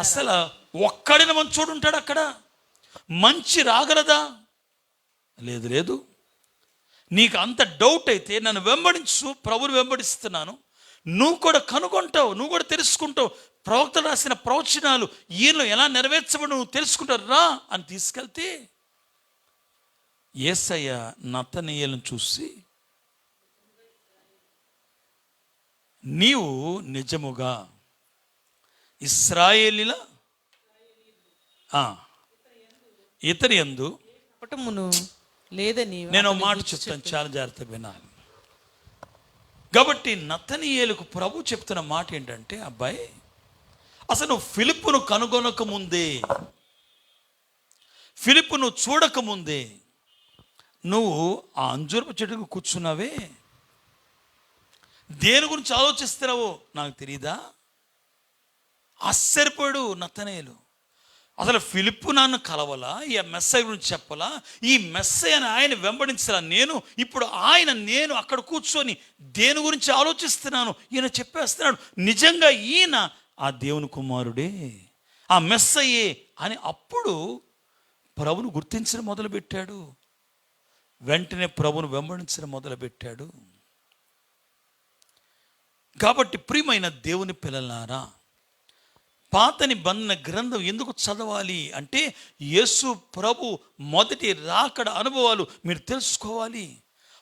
అసలు ఒక్కడిన మంచోడు ఉంటాడు అక్కడ? మంచి రాగలదా? లేదు లేదు. నీకు అంత డౌట్ అయితే నన్ను వెంబడించు, ప్రభుని వెంబడిస్తున్నాను, నువ్వు కూడా కనుగొంటావు, నువ్వు కూడా తెలుసుకుంటావు. ప్రవక్తలు రాసిన ప్రవచనాలు ఈయనలో ఎలా నెరవేర్చబడి నువ్వు తెలుసుకుంటావు, రా అని తీసుకెళ్తే యేసయ్య నతనయేలును చూసి, నీవు నిజముగా ఇశ్రాయేలీల ఇతని యందు
లేదని
నేను మాట చెప్తాను, చాలా జాగ్రత్తగా వినాలి. కాబట్టి నతనయేలుకు ప్రభు చెప్తున్న మాట ఏంటంటే, అబ్బాయి అసలు నువ్వు ఫిలిప్పును కనుగొనక ముందే, ఫిలిప్పును చూడకముందే నువ్వు ఆ అంజూరపు చెట్టుకు కూర్చున్నావే, దేని గురించి ఆలోచిస్తున్నావో నాకు తెలియదా? ఆశ్చర్యపోయాడు నతనయేలు. అసలు ఫిలిప్పు నన్ను కలవలా, ఈ మెస్సయ్య గురించి చెప్పలా, ఈ మెస్సయ్యను ఆయన వెంబడించలా, నేను ఇప్పుడు నేను అక్కడ కూర్చొని దేని గురించి ఆలోచిస్తున్నాను, ఈయన చెప్పేస్తున్నాడు, నిజంగా ఈయన ఆ దేవుని కుమారుడే, ఆ మెస్సయ్యే అని అప్పుడు ప్రభును గుర్తించడం మొదలుపెట్టాడు. వెంటనే ప్రభును వెంబడించడం మొదలుపెట్టాడు. కాబట్టి ప్రియమైన దేవుని పిల్లలారా, పాత నిబంధన గ్రంథం ఎందుకు చదవాలి అంటే, యేసు ప్రభు మొదటి రాకడ అనుభవాలు మీరు తెలుసుకోవాలి.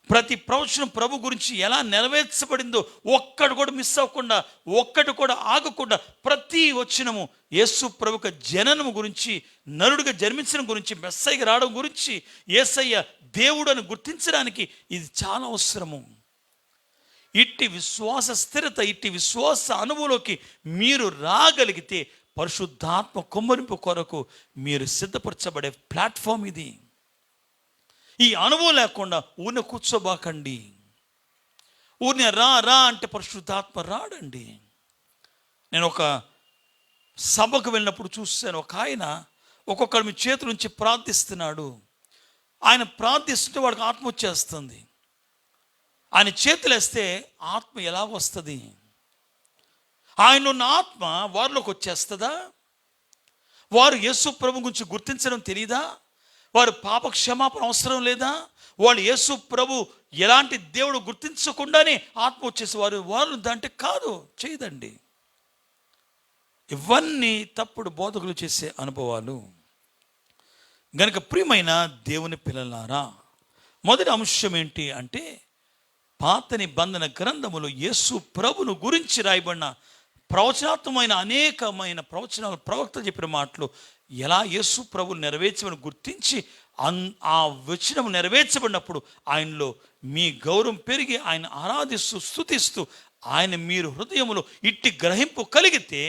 ప్రతి ప్రవచనం ప్రభు గురించి ఎలా నెరవేర్చబడిందో ఒక్కటి కూడా మిస్ అవ్వకుండా, ఒక్కటి కూడా ఆగకుండా ప్రతి వచనము యేసు ప్రభు యొక్క జననము గురించి, నరుడిగా జన్మించడం గురించి, మెస్సయ్యగా రావడం గురించి, యేసయ్య దేవుడు అని గుర్తించడానికి ఇది చాలా అవసరము. ఇట్టి విశ్వాస స్థిరత, ఇట్టి విశ్వాస అనుభవంలోకి మీరు రాగలిగితే పరిశుద్ధాత్మ కుమ్మరింపు కొరకు మీరు సిద్ధపరచబడే ప్లాట్ఫామ్ ఇది. ఈ అనుభవం లేకుండా ఊరిని కూర్చోబాకండి. ఊరిని రా రా అంటే పరిశుద్ధాత్మ రాడండి. నేను ఒక సభకు వెళ్ళినప్పుడు చూశాను, ఒక ఆయన ఒక్కొక్కరు మీ చేతుల నుంచి ప్రార్థిస్తున్నాడు. ఆయన ప్రార్థిస్తుంటే వాడికి ఆత్మ వచ్చేస్తుంది. ఆయన చేతులు వేస్తే ఆత్మ ఎలాగ వస్తుంది? ఆయన ఉన్న ఆత్మ వారిలోకి వచ్చేస్తుందా? వారు యేసు ప్రభు గురించి గుర్తించడం తెలియదా? వారు పాప క్షమాపణ అవసరం లేదా? వాళ్ళు యేసు ప్రభు ఎలాంటి దేవుడు గుర్తించకుండానే ఆత్మ వచ్చేసి వారు దాంటే కాదు, చేయదండి. ఇవన్నీ తప్పుడు బోధకులు చేసే అనుభవాలు. గనుక ప్రియమైన దేవుని పిల్లలారా, మొదటి అంశం ఏంటి అంటే, పాత నిబంధన గ్రంథములో యేసు ప్రభును గురించి రాయబడిన ప్రవచనాత్మకమైన అనేకమైన ప్రవచనాలు, ప్రవక్త చెప్పిన మాటలు ఎలా యేసు ప్రభులు నెరవేర్చమని గుర్తించి ఆ వచనం నెరవేర్చబడినప్పుడు ఆయనలో మీ గౌరవం పెరిగి ఆయన ఆరాధిస్తూ స్తుతిస్తూ ఆయన మీరు హృదయంలో ఇట్టి గ్రహింపు కలిగితే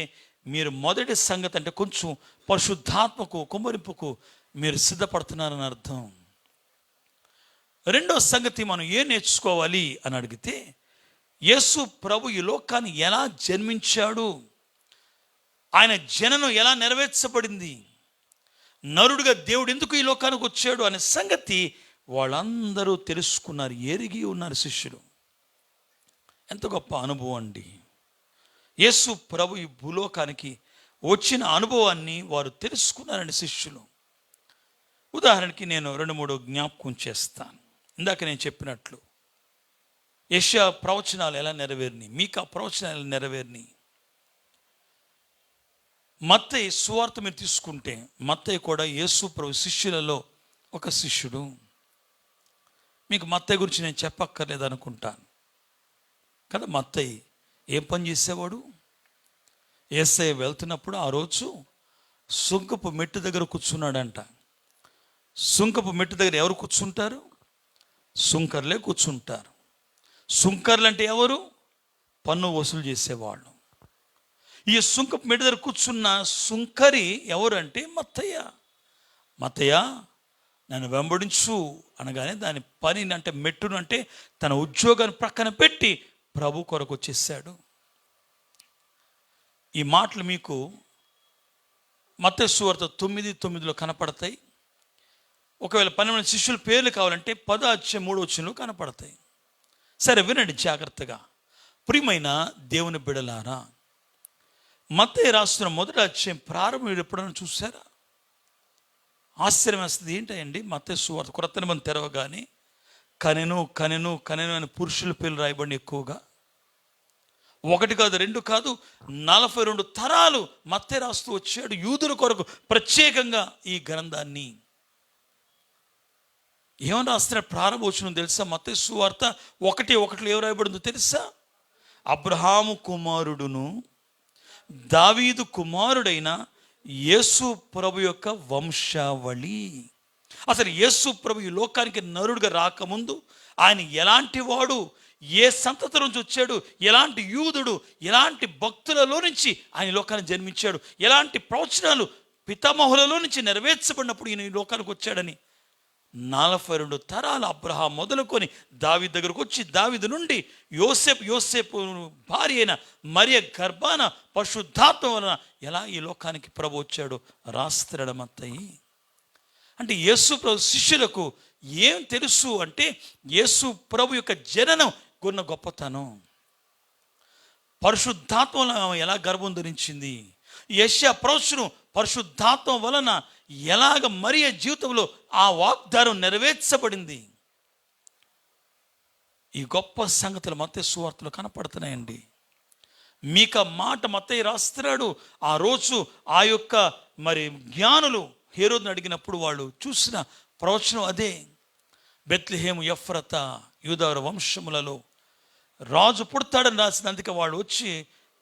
మీరు మొదటి సంగతి అంటే కొంచెం పరిశుద్ధాత్మకు కుమ్మరింపుకు మీరు సిద్ధపడుతున్నారని అర్థం. రెండో సంగతి మనం ఏం నేర్చుకోవాలి అని అడిగితే, యేసు ప్రభు ఈ లోకాన్ని ఎలా జన్మించాడు, ఆయన జననం ఎలా నెరవేర్చబడింది, నరుడుగా దేవుడు ఎందుకు ఈ లోకానికి వచ్చాడు అనే సంగతి వాళ్ళందరూ తెలుసుకున్నారు, ఎరిగి ఉన్నారు శిష్యులు. ఎంత గొప్ప అనుభవం అండి. యేసు ప్రభు ఈ భూలోకానికి వచ్చిన అనుభవాన్ని వారు తెలుసుకున్నారండి శిష్యులు. ఉదాహరణకి నేను 2-3 జ్ఞాపకం చేస్తాను. ఇందాక నేను చెప్పినట్లు యెషయా ప్రవచనాలు ఎలా నెరవేరినాయి, మీకా ప్రవచనాలు ఎలా నెరవేరినాయి. మత్తయి సువార్త మీరు తీసుకుంటే, మత్తయి కూడా యేసు ప్రభు శిష్యులలో ఒక శిష్యుడు. మీకు మత్తయి గురించి నేను చెప్పక్కర్లేదు అనుకుంటాను కదా. మత్తయి ఏం పని చేసేవాడు? యేసయ్య వెళ్తున్నప్పుడు ఆ రోజు సుంకపు మెట్టు దగ్గర కూర్చున్నాడంట. సుంకపు మెట్టు దగ్గర ఎవరు కూర్చుంటారు? సుంకర్లే కూర్చుంటారు. సుంకర్లు అంటే ఎవరు? పన్ను వసూలు చేసేవాళ్ళు. ఈ సుంకపు మెట్టు దగ్గర కూర్చున్న సుంకరి ఎవరు అంటే మత్తయ్య. మత్తయ్య నన్ను వెంబడించు అనగానే దాని పని అంటే మెట్టును అంటే తన ఉద్యోగాన్ని ప్రక్కన పెట్టి ప్రభు కొరకు వచ్చేసాడు. ఈ మాటలు మీకు మత్తయి సువార్త 9:9 కనపడతాయి. ఒకవేళ 12 శిష్యుల పేర్లు కావాలంటే 10:3 కనపడతాయి. సరే వినండి జాగ్రత్తగా. ప్రియమైన దేవుని బిడలారా, మత్తయి రాస్తున్న మొదటి అధ్యాయం ప్రారంభం ఎప్పుడైనా చూసారా? ఆశ్చర్యం వేస్తుంది. ఏంటండి మత్తయి సువార్త క్రొత్త నిబంధన తెరవగానే కనెను కనెను కనెను అని పురుషుల పేర్లు రాయబడి ఎక్కువగా, 1 కాదు 2 కాదు 42 తరాలు మత్తయి రాస్తూ వచ్చాడు యూదుల కొరకు ప్రత్యేకంగా ఈ గ్రంథాన్ని. ఏమని రాస్తున్నాడు? ప్రారంభోచనం తెలుసా? మత్తయి సువార్త 1:1 ఏం రాయబడిందో తెలుసా? అబ్రహాము కుమారుడును దావీదు కుమారుడైన యేసు ప్రభు యొక్క వంశావళి. అసలు యేసు ప్రభు ఈ లోకానికి నరుడుగా రాకముందు ఆయన ఎలాంటి వాడు, ఏ సంతతి నుంచి వచ్చాడు, ఎలాంటి యూదుడు, ఎలాంటి భక్తులలో నుంచి ఆయన లోకాన్ని జన్మించాడు, ఎలాంటి ప్రవచనాలు పితామహులలో నుంచి నెరవేర్చబడినప్పుడు ఈయన ఈ లోకానికి వచ్చాడని 42 తరాలు అబ్రహాం మొదలుకొని దావీదు దగ్గరకు వచ్చి, దావీదు నుండి యోసేపు భార్య అయిన మరియ గర్భాన పరిశుద్ధాత్మ వలన ఎలా ఈ లోకానికి ప్రభు వచ్చాడు రాస్తున్నాడు మత్తయి. అంటే యేసు ప్రభు శిష్యులకు ఏం తెలుసు అంటే యేసు ప్రభు యొక్క జననం కొన్న గొప్పతనం, పరిశుద్ధాత్మ ఎలా గర్భం ధరించింది, యెషయా ప్రవచనం పరిశుద్ధాత్మ వలన ఎలాగ మరియ జీవితంలో ఆ వాగ్దానం నెరవేర్చబడింది. ఈ గొప్ప సంగతులు మత్తయి సువార్తలో కనపడుతున్నాయండి. మీకా మాట మత్తయి రాస్తున్నాడు. ఆ రోజు ఆ యొక్క జ్ఞానులు హేరోదును అడిగినప్పుడు వాళ్ళు చూసిన ప్రవచనం అదే. బెత్లెహేము, ఎఫ్రత, యూదాల వంశములలో రాజు పుడతాడని రాసినందుకే వాళ్ళు వచ్చి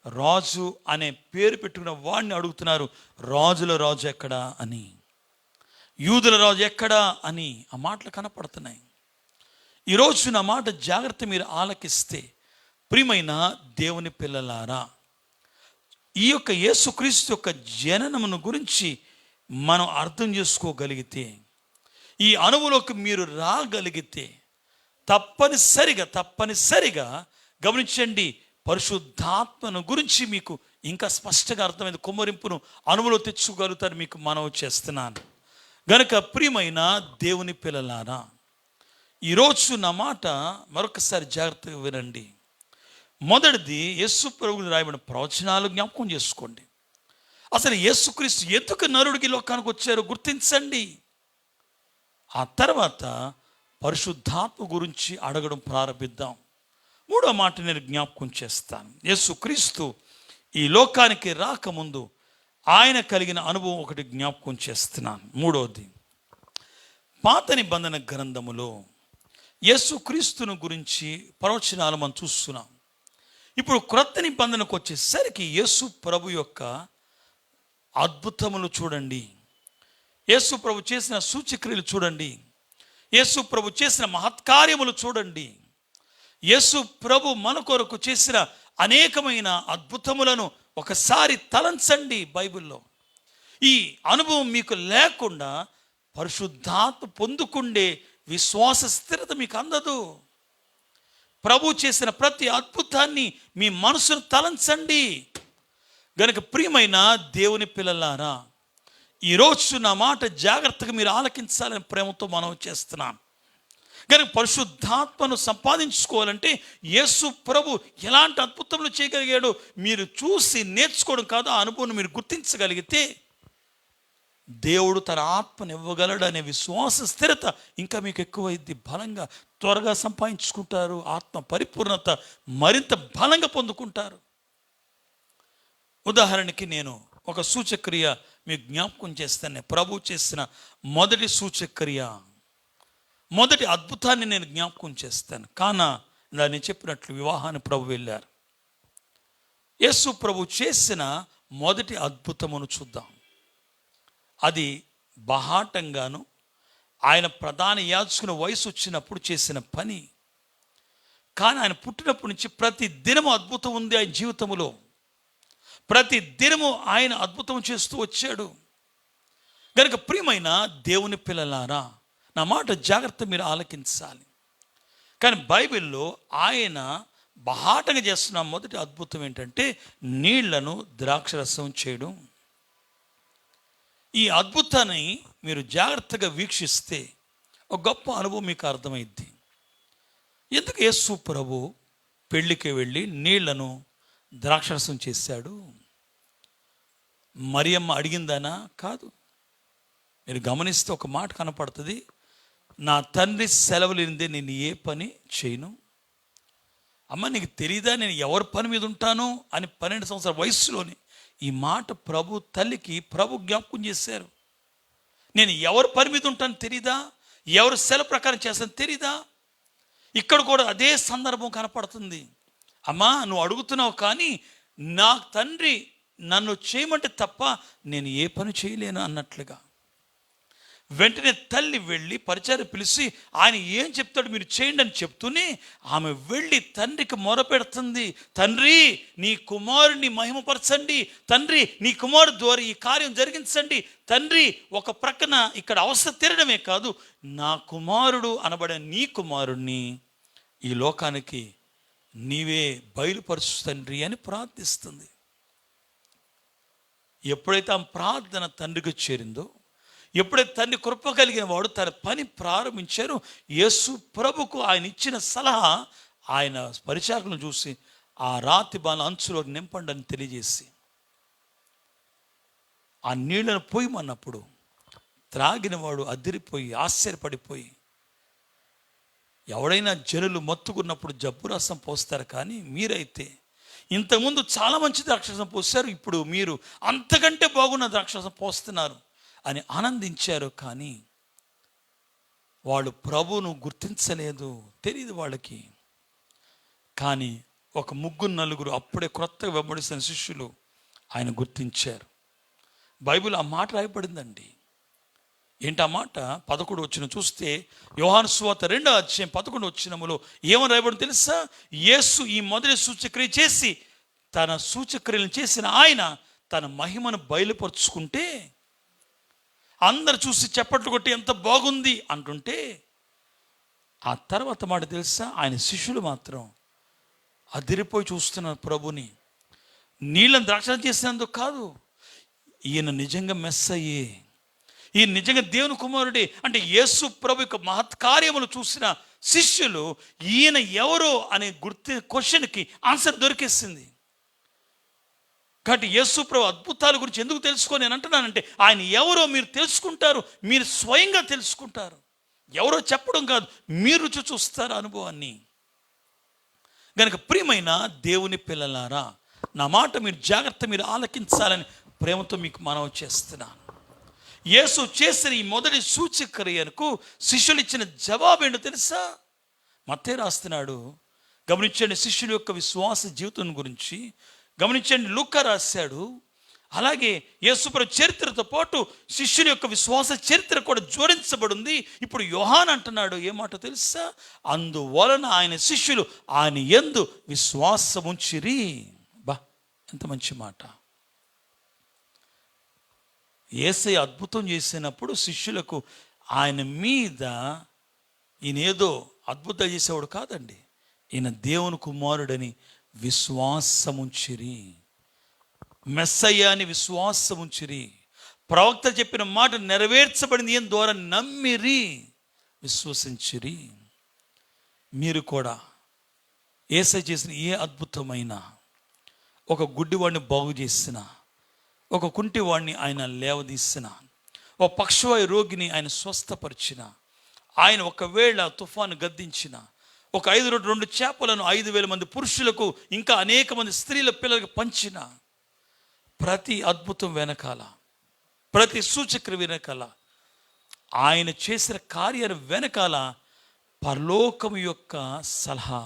రాజు అనే పేరు పెట్టుకున్న వాడిని అడుగుతున్నారు, రాజుల రాజు ఎక్కడా అని, యూదుల రాజు ఎక్కడా అని ఆ మాటలు కనపడుతున్నాయి. ఈరోజు నా మాట జాగ్రత్త మీరు ఆలకిస్తే, ప్రియమైన దేవుని పిల్లలారా, ఈ యొక్క యేసుక్రీస్తు యొక్క జననమును గురించి మనం అర్థం చేసుకోగలిగితే, ఈ అనుభవంలోకి మీరు రాగలిగితే తప్పనిసరిగా గమనించండి, పరిశుద్ధాత్మను గురించి మీకు ఇంకా స్పష్టంగా అర్థమైంది, కుమ్మరింపును అనుభవంలో తెచ్చుకోగలుగుతారు మీకు మనవి చేస్తున్నాను. గనుక ప్రియమైన దేవుని పిల్లలారా, ఈరోజు నా మాట మరొకసారి జాగ్రత్తగా వినండి. మొదటిది, యేసు ప్రభువుకు రాయబడిన ప్రవచనాలు జ్ఞాపకం చేసుకోండి. అసలు యేసుక్రీస్తు ఎందుకు నరుడికి లోకానికి వచ్చారో గుర్తించండి. ఆ తర్వాత పరిశుద్ధాత్మ గురించి అడగడం ప్రారంభిద్దాం. మూడో మాట నేను జ్ఞాపకం చేస్తాను. యేసుక్రీస్తు ఈ లోకానికి రాకముందు ఆయన కలిగిన అనుభవం ఒకటి జ్ఞాపకం చేస్తున్నాను. మూడోది, పాత నిబంధన గ్రంథములో యేసుక్రీస్తును గురించి ప్రవచనాలు మనం చూస్తున్నాం. ఇప్పుడు క్రొత్త నిబంధనకు వచ్చేసరికి యేసు ప్రభు యొక్క అద్భుతములు చూడండి, యేసు ప్రభు చేసిన సూచక్రియలు చూడండి, యేసు ప్రభు చేసిన మహత్కార్యములు చూడండి, యేసు ప్రభు మన కొరకు చేసిన అనేకమైన అద్భుతములను ఒకసారి తలంచండి. బైబిల్లో ఈ అనుభవం మీకు లేకుండా పరిశుద్ధాత్మ పొందుకుండే విశ్వాస స్థిరత మీకు అందదు. ప్రభు చేసిన ప్రతి అద్భుతాన్ని మీ మనసును తలంచండి. గనుక ప్రియమైన దేవుని పిల్లలారా, ఈరోజు నా మాట జాగ్రత్తగా మీరు ఆలకించాలని ప్రేమతో మనం చేస్తున్నాను. కనుక పరిశుద్ధాత్మను సంపాదించుకోవాలంటే యేసు ప్రభు ఎలాంటి అద్భుతములు చేయగలిగాడో మీరు చూసి నేర్చుకోవడం కాదు, ఆ అనుభవం మీరు గుర్తించగలిగితే దేవుడు తన ఆత్మను ఇవ్వగలడు అనే విశ్వాస స్థిరత ఇంకా మీకు ఎక్కువైద్ది. బలంగా త్వరగా సంపాదించుకుంటారు, ఆత్మ పరిపూర్ణత మరింత బలంగా పొందుకుంటారు. ఉదాహరణకి నేను ఒక సూచక్రియ మీకు జ్ఞాపకం చేస్తాను. ప్రభు చేసిన మొదటి సూచక్రియ, మొదటి అద్భుతాన్ని నేను జ్ఞాపకం చేస్తాను. కానా నేను చెప్పినట్లు వివాహాన్ని ప్రభు వెళ్ళారు. యేసు ప్రభు చేసిన మొదటి అద్భుతమును చూద్దాం. అది బహాటంగాను ఆయన ప్రధాన యాజకుని వయసు వచ్చినప్పుడు చేసిన పని. కానీ ఆయన పుట్టినప్పటి నుంచి ప్రతి దినము అద్భుతం ఉంది ఆయన జీవితంలో. ప్రతి దినము ఆయన అద్భుతం చేస్తూ వచ్చాడు. కనుక ప్రియమైన దేవుని పిల్లలారా, నా మాట జాగ్రత్త మీరు ఆలకించాలి. కానీ బైబిల్లో ఆయన బహాటంగా చేస్తున్న మొదటి అద్భుతం ఏంటంటే నీళ్లను ద్రాక్షరసం చేయడం. ఈ అద్భుతాన్ని మీరు జాగ్రత్తగా వీక్షిస్తే ఒక గొప్ప అనుభవం మీకు అర్థమైద్ది. ఎందుకు యేసు ప్రభు పెళ్ళికి వెళ్ళి నీళ్లను ద్రాక్షరసం చేశాడు? మరియమ్మ అడిగిందనా? కాదు. మీరు గమనిస్తే ఒక మాట కనపడుతుంది, నా తండ్రి సెలవు లేనిదే నేను ఏ పని చేయను. అమ్మ నీకు తెలీదా నేను ఎవరి పని మీద ఉంటాను అని 12 సంవత్సరాల వయసులోని ఈ మాట ప్రభు తల్లికి ప్రభు జ్ఞాపకం చేశారు. నేను ఎవరి పని మీద ఉంటాను తెలీదా, ఎవరు సెలవు ప్రకారం చేస్తాను తెలీదా? ఇక్కడ కూడా అదే సందర్భం కనపడుతుంది. అమ్మా నువ్వు అడుగుతున్నావు కానీ నా తండ్రి నన్ను చేయమంటే తప్ప నేను ఏ పని చేయలేను అన్నట్లుగా. వెంటనే తల్లి వెళ్ళి పరిచారం పిలిచి ఆయన ఏం చెప్తాడు మీరు చేయండి అని చెప్తూనే ఆమె వెళ్ళి తండ్రికి మొరపెడుతుంది. తండ్రి నీ కుమారుడిని మహిమపరచండి, తండ్రి నీ కుమారుడు ద్వారా ఈ కార్యం జరిగించండి, తండ్రి ఒక ప్రక్కన ఇక్కడ అవసరం తీరడమే కాదు నా కుమారుడు అనబడే నీ కుమారుడిని ఈ లోకానికి నీవే బయలుపరచు తండ్రి అని ప్రార్థిస్తుంది. ఎప్పుడైతే ఆ ప్రార్థన తండ్రికి చేరిందో, ఎప్పుడైతే తండ్రి కృప కలిగిన వాడు తన పని ప్రారంభించారో, యేసు ప్రభుకు ఆయన ఇచ్చిన సలహా ఆయన పరిచారకులను చూసి ఆ రాతి బాణ అంచులో నింపండి అని తెలియజేసి ఆ నీళ్లను పోయమన్నప్పుడు త్రాగిన వాడు అదిరిపోయి ఆశ్చర్యపడిపోయి, ఎవడైనా జనులు మత్తుకున్నప్పుడు జబ్బు రసం పోస్తారు కానీ మీరైతే ఇంతకుముందు చాలా మంచి ద్రాక్షరసం పోస్తారు, ఇప్పుడు మీరు అంతకంటే బాగున్న ద్రాక్షరసం పోస్తున్నారు అని ఆనందించారు. కానీ వాళ్ళు ప్రభువును గుర్తించలేదు, తెలియదు వాళ్ళకి. కానీ ఒక 3-4 అప్పుడే క్రొత్తగా వెంబడిస్తున్న శిష్యులు ఆయన గుర్తించారు. బైబిల్ ఆ మాట రాయబడిందండి. ఏంటి ఆ మాట? 11 వచనం చూస్తే యోహాను సువార్త 2వ అధ్యాయం 11 వచనములో ఏమని రాయబడింది తెలుసా? యేసు ఈ మొదటి సూచక్రియ చేసి తన సూచక్రియలను చేసిన ఆయన తన మహిమను బయలుపరుచుకుంటే అందరు చూసి చప్పట్లు కొట్టి ఎంత బాగుంది అంటుంటే, ఆ తర్వాత మాట తెలుసా? ఆయన శిష్యులు మాత్రం అదిరిపోయి చూస్తున్నారు ప్రభుని. నీళ్ళని ద్రాక్ష చేసినందుకు కాదు, ఈయన నిజంగా మెస్సయ్యే, ఈయన నిజంగా దేవుని కుమారుడే అంటే యేసు ప్రభు యొక్క మహత్కార్యములు చూసిన శిష్యులు ఈయన ఎవరో అనే క్వశ్చన్కి ఆన్సర్ దొరికేసింది. కాబట్టి యేసు ప్రభు అద్భుతాల గురించి ఎందుకు తెలుసుకొని నేను అంటున్నానంటే, ఆయన ఎవరో మీరు తెలుసుకుంటారు, మీరు స్వయంగా తెలుసుకుంటారు. ఎవరో చెప్పడం కాదు, మీరు రుచి చూస్తారు అనుభవాన్ని. గనుక ప్రియమైన దేవుని పిల్లలారా, నా మాట మీరు జాగ్రత్త మీరు ఆలకించాలని ప్రేమతో మీకు మనవి చేస్తున్నాను. యేసు చేసిన ఈ మొదటి సూచక్రియకు శిష్యులు ఇచ్చిన జవాబు ఏంటో తెలుసా? మత్తయి రాస్తున్నాడు, గమనించండి శిష్యుల యొక్క విశ్వాస జీవితం గురించి. గమనించండి లూకా రాశాడు. అలాగే యేసుప్రభు చరిత్రతో పాటు శిష్యుల యొక్క విశ్వాస చరిత్ర కూడా జోడించబడింది. ఇప్పుడు యోహాన్ అంటున్నాడు, ఏమాట తెలుసా? అందువలన ఆయన శిష్యులు ఆయన యందు విశ్వాసముంచిరి. బా, ఎంత మంచి మాట. యేసయ్య అద్భుతం చేసినప్పుడు శిష్యులకు ఆయన మీద ఈయన ఏదో అద్భుతం చేసేవాడు కాదండి, ఈయన దేవుని కుమారుడని విశ్వాసముంచిరి. మెస్సయ్య అని విశ్వాసముంచిరి. ప్రవక్త చెప్పిన మాట నెరవేర్చబడింది ఈయన ద్వారా నమ్మిరి, విశ్వసించిరి. మీరు కూడా యేసయ్య చేసిన ఏ అద్భుతమైన, ఒక గుడ్డివాడిని బాగు చేసిన, ఒక కుంటివాడిని ఆయన లేవదీసిన, ఒక పక్షవాయు రోగిని ఆయన స్వస్థపరిచిన, ఆయన ఒకవేళ తుఫాను గద్దించిన, ఒక 5 రొట్టెలు 2 చేపలను 5,000 మంది పురుషులకు ఇంకా అనేక మంది స్త్రీల పిల్లలకు పంచిన ప్రతి అద్భుతం వెనకాల, ప్రతి సూచక్రియ వెనకాల, ఆయన చేసిన కార్యాల వెనకాల పరలోకం యొక్క సలహా,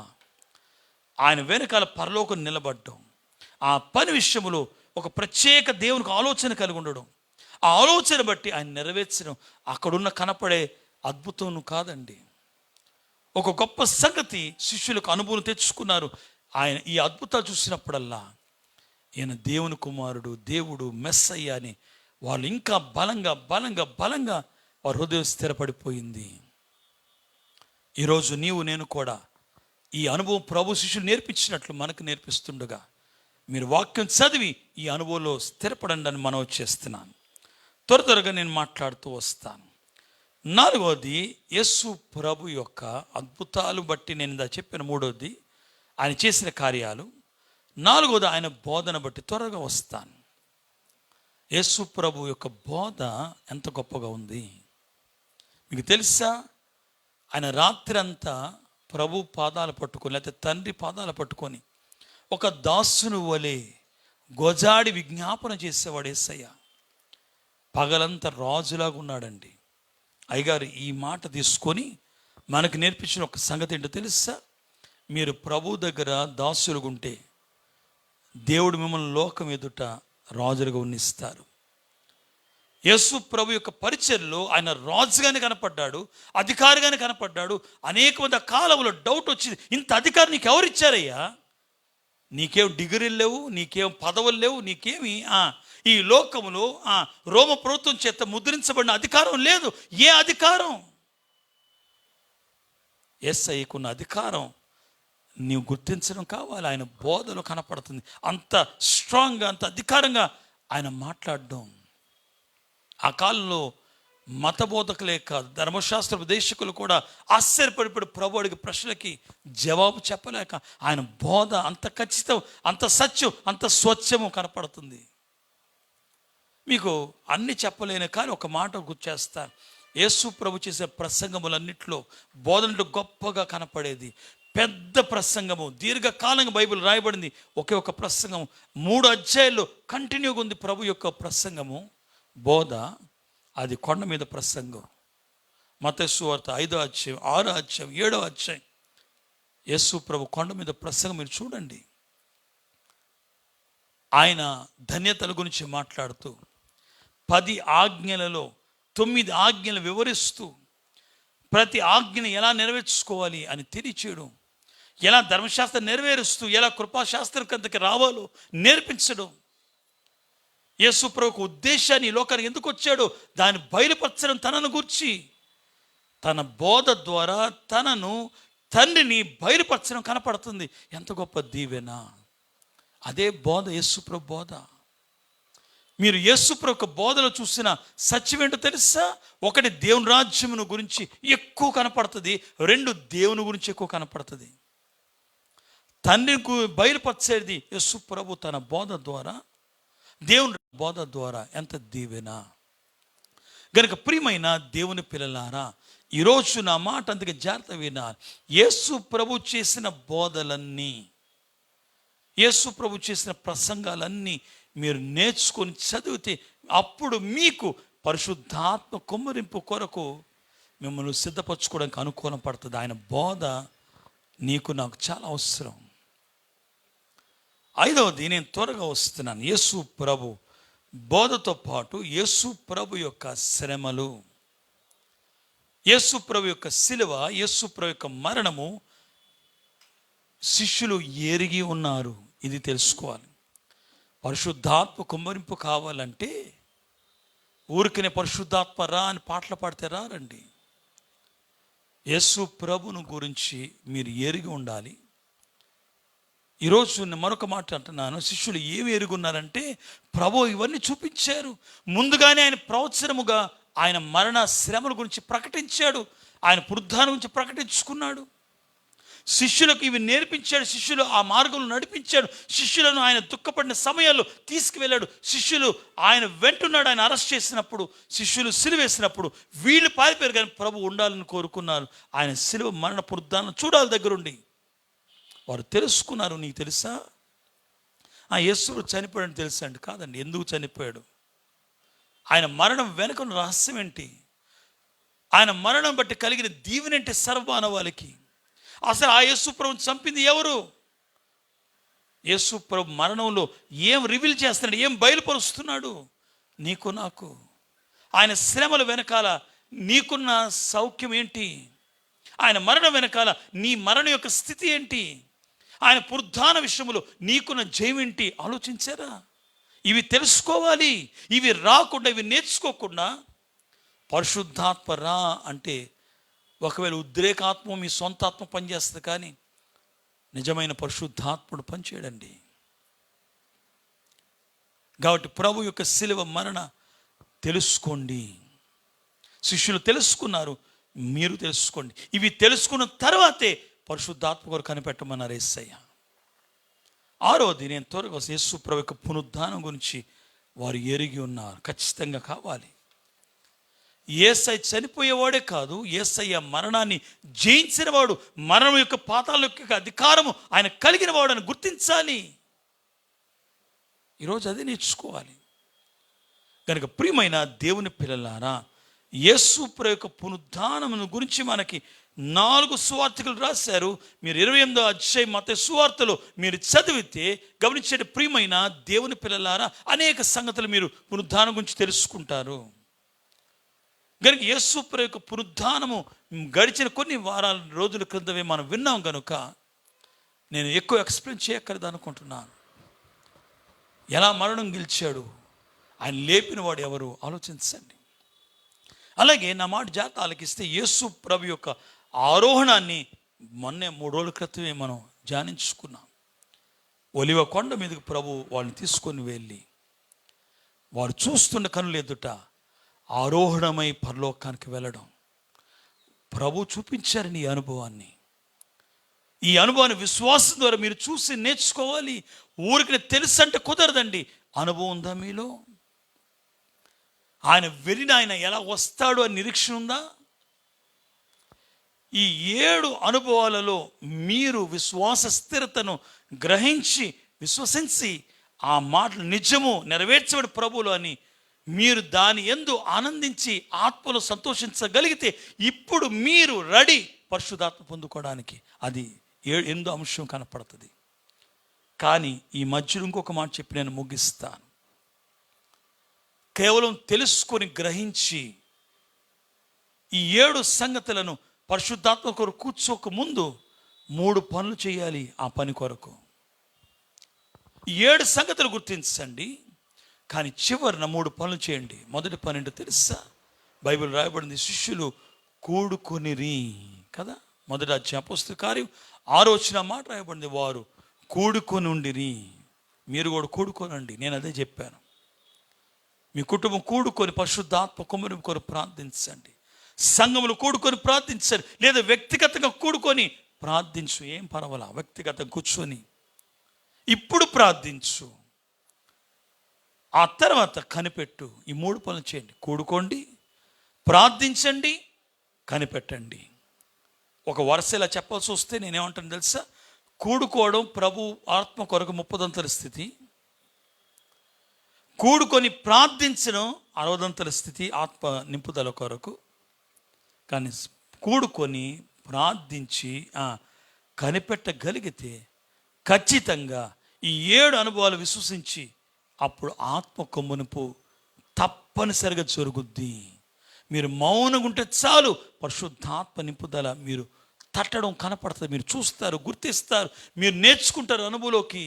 ఆయన వెనకాల పరలోకం నిలబడ్డం, ఆ పని విషయంలో ఒక ప్రత్యేక దేవునికి ఆలోచన కలిగి ఉండడం, ఆ ఆలోచన బట్టి ఆయన నెరవేర్చడం అక్కడున్న కనపడే అద్భుతం కాదండి. ఒక గొప్ప సంగతి శిష్యులకు అనుభవం తెచ్చుకున్నారు. ఆయన ఈ అద్భుతాలు చూసినప్పుడల్లా ఈయన దేవుని కుమారుడు, దేవుడు, మెస్సయ్య అని వాళ్ళు ఇంకా బలంగా బలంగా బలంగా వారి హృదయం స్థిరపడిపోయింది. ఈరోజు నీవు నేను కూడా ఈ అనుభవం ప్రభు శిష్యులు నేర్పించినట్లు మనకు నేర్పిస్తుండగా మీరు వాక్యం చదివి ఈ అనుభవంలో స్థిరపడండి అని మనవి చేస్తున్నాను. త్వరగా నేను మాట్లాడుతూ వస్తాను. 4వది యేసు ప్రభు యొక్క అద్భుతాలు బట్టి నేను ఇందా చెప్పిన. 3వది ఆయన చేసిన కార్యాలు. 4వది ఆయన బోధన బట్టి త్వరగా వస్తాను. యేసు ప్రభు యొక్క బోధ ఎంత గొప్పగా ఉంది మీకు తెలుసా? ఆయన రాత్రి అంతా ప్రభు పాదాలు పట్టుకొని, లేకపోతే తండ్రి పాదాలు పట్టుకొని ఒక దాసుని వలె గొజాడి విజ్ఞాపన చేసేవాడు యేసయ్య. పగలంతా రాజులాగా ఉన్నాడండి. అయ్యగారు ఈ మాట తీసుకొని మనకు నేర్పించిన ఒక సంగతి ఏంటో తెలుసా? మీరు ప్రభు దగ్గర దాసులుగా ఉంటే దేవుడు మిమ్మల్ని లోకం ఎదుట రాజులుగా ఉన్నిస్తారు. యేసు ప్రభు యొక్క పరిచర్లో ఆయన రాజుగానే కనపడ్డాడు, అధికారిగానే కనపడ్డాడు. అనేక మంది కాలంలో డౌట్ వచ్చింది, ఇంత అధికారం నీకు ఎవరిచ్చారయ్యా? నీకేం డిగ్రీలు లేవు, నీకేం పదవులు లేవు, నీకేమి ఈ లోకములో రోమ ప్రభుత్వం చేత ముద్రించబడిన అధికారం లేదు. ఏ అధికారం? యేసయ్యకున్న అధికారం నీవు గుర్తించడం కావాలి. ఆయన బోధలో కనపడుతుంది. అంత స్ట్రాంగ్గా, అంత అధికారంగా ఆయన మాట్లాడడం. ఆ కాలంలో మత బోధకులే కాదు, ధర్మశాస్త్ర ఉపదేశకులు కూడా ఆశ్చర్యపడిపోయి ప్రభు అడిగే ప్రశ్నలకి జవాబు చెప్పలేక ఆయన బోధ అంత ఖచ్చితం, అంత సత్యం, అంత స్వచ్ఛము కనపడుతుంది. మీకు అన్ని చెప్పలేను కానీ ఒక మాట గుర్తు చేస్తాను. యేసు ప్రభు చేసే ప్రసంగములన్నింటిలో బోధనలు గొప్పగా కనపడేది పెద్ద ప్రసంగము, దీర్ఘకాలంగా బైబిల్ రాయబడింది. ఒకే ఒక ప్రసంగం 3 అధ్యాయాల్లో కంటిన్యూగా ఉంది. ప్రభు యొక్క ప్రసంగము, బోధ, అది కొండ మీద ప్రసంగం. మత్తయి సువార్త 5వ అధ్యాయం 6వ అధ్యాయం 7వ అధ్యాయం యేసు ప్రభు కొండ మీద ప్రసంగం మీరు చూడండి. ఆయన ధన్యతల గురించి మాట్లాడుతూ 10 ఆజ్ఞలలో 9 ఆజ్ఞలు వివరిస్తూ ప్రతి ఆజ్ఞని ఎలా నెరవేర్చుకోవాలి అని తెలియచేయడం, ఎలా ధర్మశాస్త్రం నెరవేరుస్తూ ఎలా కృపాశాస్త్రం కిందకి రావాలో నేర్పించడం, యేసు ప్రభువుకు ఉద్దేశాన్ని ఈ లోకానికి ఎందుకు వచ్చాడో దాన్ని బయలుపరచడం, తనను గూర్చి తన బోధ ద్వారా తనను తండ్రిని బయలుపరచడం కనపడుతుంది. ఎంత గొప్ప దీవెన! అదే బోధ, యేసు ప్రభు బోధ. మీరు యేసు ప్రభు యొక్క బోధలో చూసిన సత్యం ఏంటో తెలుసా? ఒకటి, దేవుని రాజ్యమును గురించి ఎక్కువ కనపడుతుంది. 2, దేవుని గురించి ఎక్కువ కనపడుతుంది. తండ్రికి బయలుపరిచేది యేసు ప్రభు తన బోధ ద్వారా, దేవుని బోధ ద్వారా. ఎంత దీవెన! గనుక ప్రియమైన దేవుని పిల్లలారా, ఈరోజు నా మాట అందుకే జాగ్రత్త వినాలి. యేసు ప్రభు చేసిన బోధలన్నీ, యేసు ప్రభు చేసిన ప్రసంగాలన్నీ మీరు నేర్చుకొని చదివితే అప్పుడు మీకు పరిశుద్ధాత్మ కుమ్మరింపు కొరకు మిమ్మల్ని సిద్ధపరచుకోవడానికి అనుకూలం పడుతుంది. ఆయన బోధ నీకు నాకు చాలా అవసరం. 5వది, నేను త్వరగా వస్తున్నాను. యేసు ప్రభు బోధతో పాటు యేసు ప్రభు యొక్క శ్రమలు, యేసు ప్రభు యొక్క సిలువ, యేసు ప్రభు యొక్క మరణము శిష్యులు ఎరిగి ఉన్నారు. ఇది తెలుసుకోవాలి. పరిశుద్ధాత్మ కుమ్మరింపు కావాలంటే ఊరికనే పరిశుద్ధాత్మ రా అని పాటలు పాడితే రారండి. యేసు ప్రభును గురించి మీరు ఎరిగి ఉండాలి. ఈరోజు నేను మరొక మాట అంటున్నాను. శిష్యులు ఏమి ఎరిగి ఉన్నారంటే ప్రభు ఇవన్నీ చూపించారు. ముందుగానే ఆయన ప్రవచనముగా ఆయన మరణ శ్రమల గురించి ప్రకటించాడు. ఆయన పునరుద్ధానం గురించి ప్రకటించుకున్నాడు. శిష్యులకు ఇవి నేర్పించాడు. శిష్యులు ఆ మార్గంలో నడిపించాడు. శిష్యులను ఆయన దుఃఖపడిన సమయాల్లో తీసుకువెళ్ళాడు. శిష్యులు ఆయన వెంటున్నాడు. ఆయన అరెస్ట్ చేసినప్పుడు, శిష్యులు సిలువేసినప్పుడు వీళ్ళు పారిపోయారు, కానీ ప్రభు ఉండాలని కోరుకున్నారు. ఆయన సిలువ మరణ పునరుద్ధానం చూడాలి దగ్గరుండి. వారు తెలుసుకున్నారు. నీకు తెలుసా ఆ యేసు చనిపోయాడని తెలుసా అండి? కాదండి. ఎందుకు చనిపోయాడు? ఆయన మరణం వెనుక రహస్యం ఏంటి? ఆయన మరణం బట్టి కలిగిన దీవెనేంటి సర్వమానవాళికి? అసలు ఆ యేసు ప్రభుని చంపింది ఎవరు? యేసు ప్రభు మరణంలో ఏం రివీల్ చేస్తున్నాడు, ఏం బయలుపరుస్తున్నాడు నీకు నాకు? ఆయన శ్రమల వెనకాల నీకున్న సౌఖ్యం ఏంటి? ఆయన మరణం వెనకాల నీ మరణం యొక్క స్థితి ఏంటి? ఆయన పునరుద్ధాన విషయంలో నీకున్న జయం ఏంటి? ఆలోచించారా? ఇవి తెలుసుకోవాలి. ఇవి రాకుండా, ఇవి నేర్చుకోకుండా పరిశుద్ధాత్మ రా అంటే ఒకవేళ ఉద్రేకాత్మ మీ సొంత ఆత్మ పనిచేస్తుంది, కానీ నిజమైన పరిశుద్ధాత్ముడు పనిచేయడండి. కాబట్టి ప్రభు యొక్క శిలువ మరణ తెలుసుకోండి. శిష్యులు తెలుసుకున్నారు, మీరు తెలుసుకోండి. ఇవి తెలుసుకున్న తర్వాతే పరిశుద్ధాత్మ కొరకు కనిపెట్టమన్నారు యేసయ్య. 6వది, నేను త్వరగా యేసు ప్రభు యొక్క పునరుద్ధానం గురించి వారు ఎరిగి ఉన్నారు. ఖచ్చితంగా కావాలి. యేసయ్య చనిపోయేవాడే కాదు, యేసయ్య మరణాన్ని జయించిన వాడు, మరణం యొక్క పాతాళ యొక్క అధికారము ఆయన కలిగిన వాడు అని గుర్తించాలి. ఈరోజు అదే నేర్చుకోవాలి. కనుక ప్రియమైన దేవుని పిల్లలారా, యేసు ప్రభు యొక్క పునరుద్ధానమును గురించి మనకి 4 సువార్తికులు రాశారు. మీరు 28వ అధ్యాయం మత్తయి సువార్తలో మీరు చదివితే గమనించే ప్రియమైన దేవుని పిల్లలారా, అనేక సంగతులు మీరు పునరుద్ధానం గురించి తెలుసుకుంటారు. కనుక యేసు ప్రభు యొక్క పునరుద్ధానము గడిచిన కొన్ని వారాల రోజుల క్రిందమే మనం విన్నాం కనుక నేను ఎక్కువ ఎక్స్ప్లెయిన్ చేయక్కర్లేదు అనుకుంటున్నాను. ఎలా మరణం గెలిచాడు, ఆయన లేపిన వాడు ఎవరు ఆలోచించండి. అలాగే నా మాట జాగ్రత్త ఆలకిస్తే యేసు ప్రభు యొక్క ఆరోహణాన్ని మొన్నే 3 రోజుల క్రితమే మనం ధ్యానించుకున్నాం. ఒలివ కొండ మీదకి ప్రభు వాళ్ళని తీసుకొని వెళ్ళి వారు చూస్తున్న కనులు ఎదుట ఆరోహణమై పరలోకానికి వెళ్ళడం ప్రభు చూపించారని ఈ అనుభవాన్ని. ఈ అనుభవాన్ని విశ్వాసం ద్వారా మీరు చూసి నేర్చుకోవాలి. ఊరికి తెలుసు అంటే కుదరదండి. అనుభవం ఉందా మీలో? ఆయన వెళ్ళిన ఆయన ఎలా వస్తాడు అని నిరీక్షణ ఉందా? ఈ 7 అనుభవాలలో మీరు విశ్వాస స్థిరతను గ్రహించి విశ్వసించి ఆ మాటలు నిజము నెరవేర్చబడి ప్రభువులు అని మీరు దాని యందు ఆనందించి ఆత్మలో సంతోషించగలిగితే ఇప్పుడు మీరు రెడీ పరిశుద్ధాత్మ పొందుకోవడానికి. అది 8వ అంశం కనపడుతుంది. కానీ ఈ మధ్యలో ఇంకొక మాట చెప్పి నేను ముగిస్తాను. కేవలం తెలుసుకొని గ్రహించి ఈ 7 సంగతులను పరిశుద్ధాత్మ కొరకు కూర్చోక ముందు 3 పనులు చేయాలి. ఆ పని కొరకు ఈ 7 సంగతులు గుర్తించండి, కానీ చివరిన 3 పనులు చేయండి. మొదటి పని ఏంటో తెలుసా? బైబిల్ రాయబడింది, శిష్యులు కూడుకొనిరి కదా. మొదటి అధ్యాయం అపోస్తలుల కార్యం 6వ వచనం మాట రాయబడింది, వారు కూడుకొని ఉండిరి. మీరు కూడా కూడుకోనండి. నేను అదే చెప్పాను. మీ కుటుంబం కూడుకొని పరిశుద్ధాత్మ కుమ్మరి కొరకు ప్రార్థించండి. సంఘములు కూడుకొని ప్రార్థించండి, లేదా వ్యక్తిగతంగా కూడుకొని ప్రార్థించు. ఏం పర్వాలా, వ్యక్తిగతంగా కూర్చొని ఇప్పుడు ప్రార్థించు. ఆ తర్వాత కనిపెట్టు. ఈ 3 పనులు చేయండి. కూడుకోండి, ప్రార్థించండి, కనిపెట్టండి. ఒక వరుస ఇలా చెప్పాల్సి వస్తే నేనేమంటాను తెలుసా? కూడుకోవడం ప్రభు ఆత్మ కొరకు 30వ స్థితి, కూడుకొని ప్రార్థించడం 60వ స్థితి ఆత్మ నింపుదల కొరకు. కానీ కూడుకొని ప్రార్థించి కనిపెట్టగలిగితే ఖచ్చితంగా ఈ 7 అనుభవాలు విశ్వసించి అప్పుడు ఆత్మ కొమ్మునిపు తప్పనిసరిగా జరుగుద్ది. మీరు మౌనంగా ఉంటే చాలు, పరిశుద్ధాత్మ నింపుదల మీరు తట్టడం కనపడుతుంది. మీరు చూస్తారు, గుర్తిస్తారు, మీరు నేర్చుకుంటారు, అనుభవంలోకి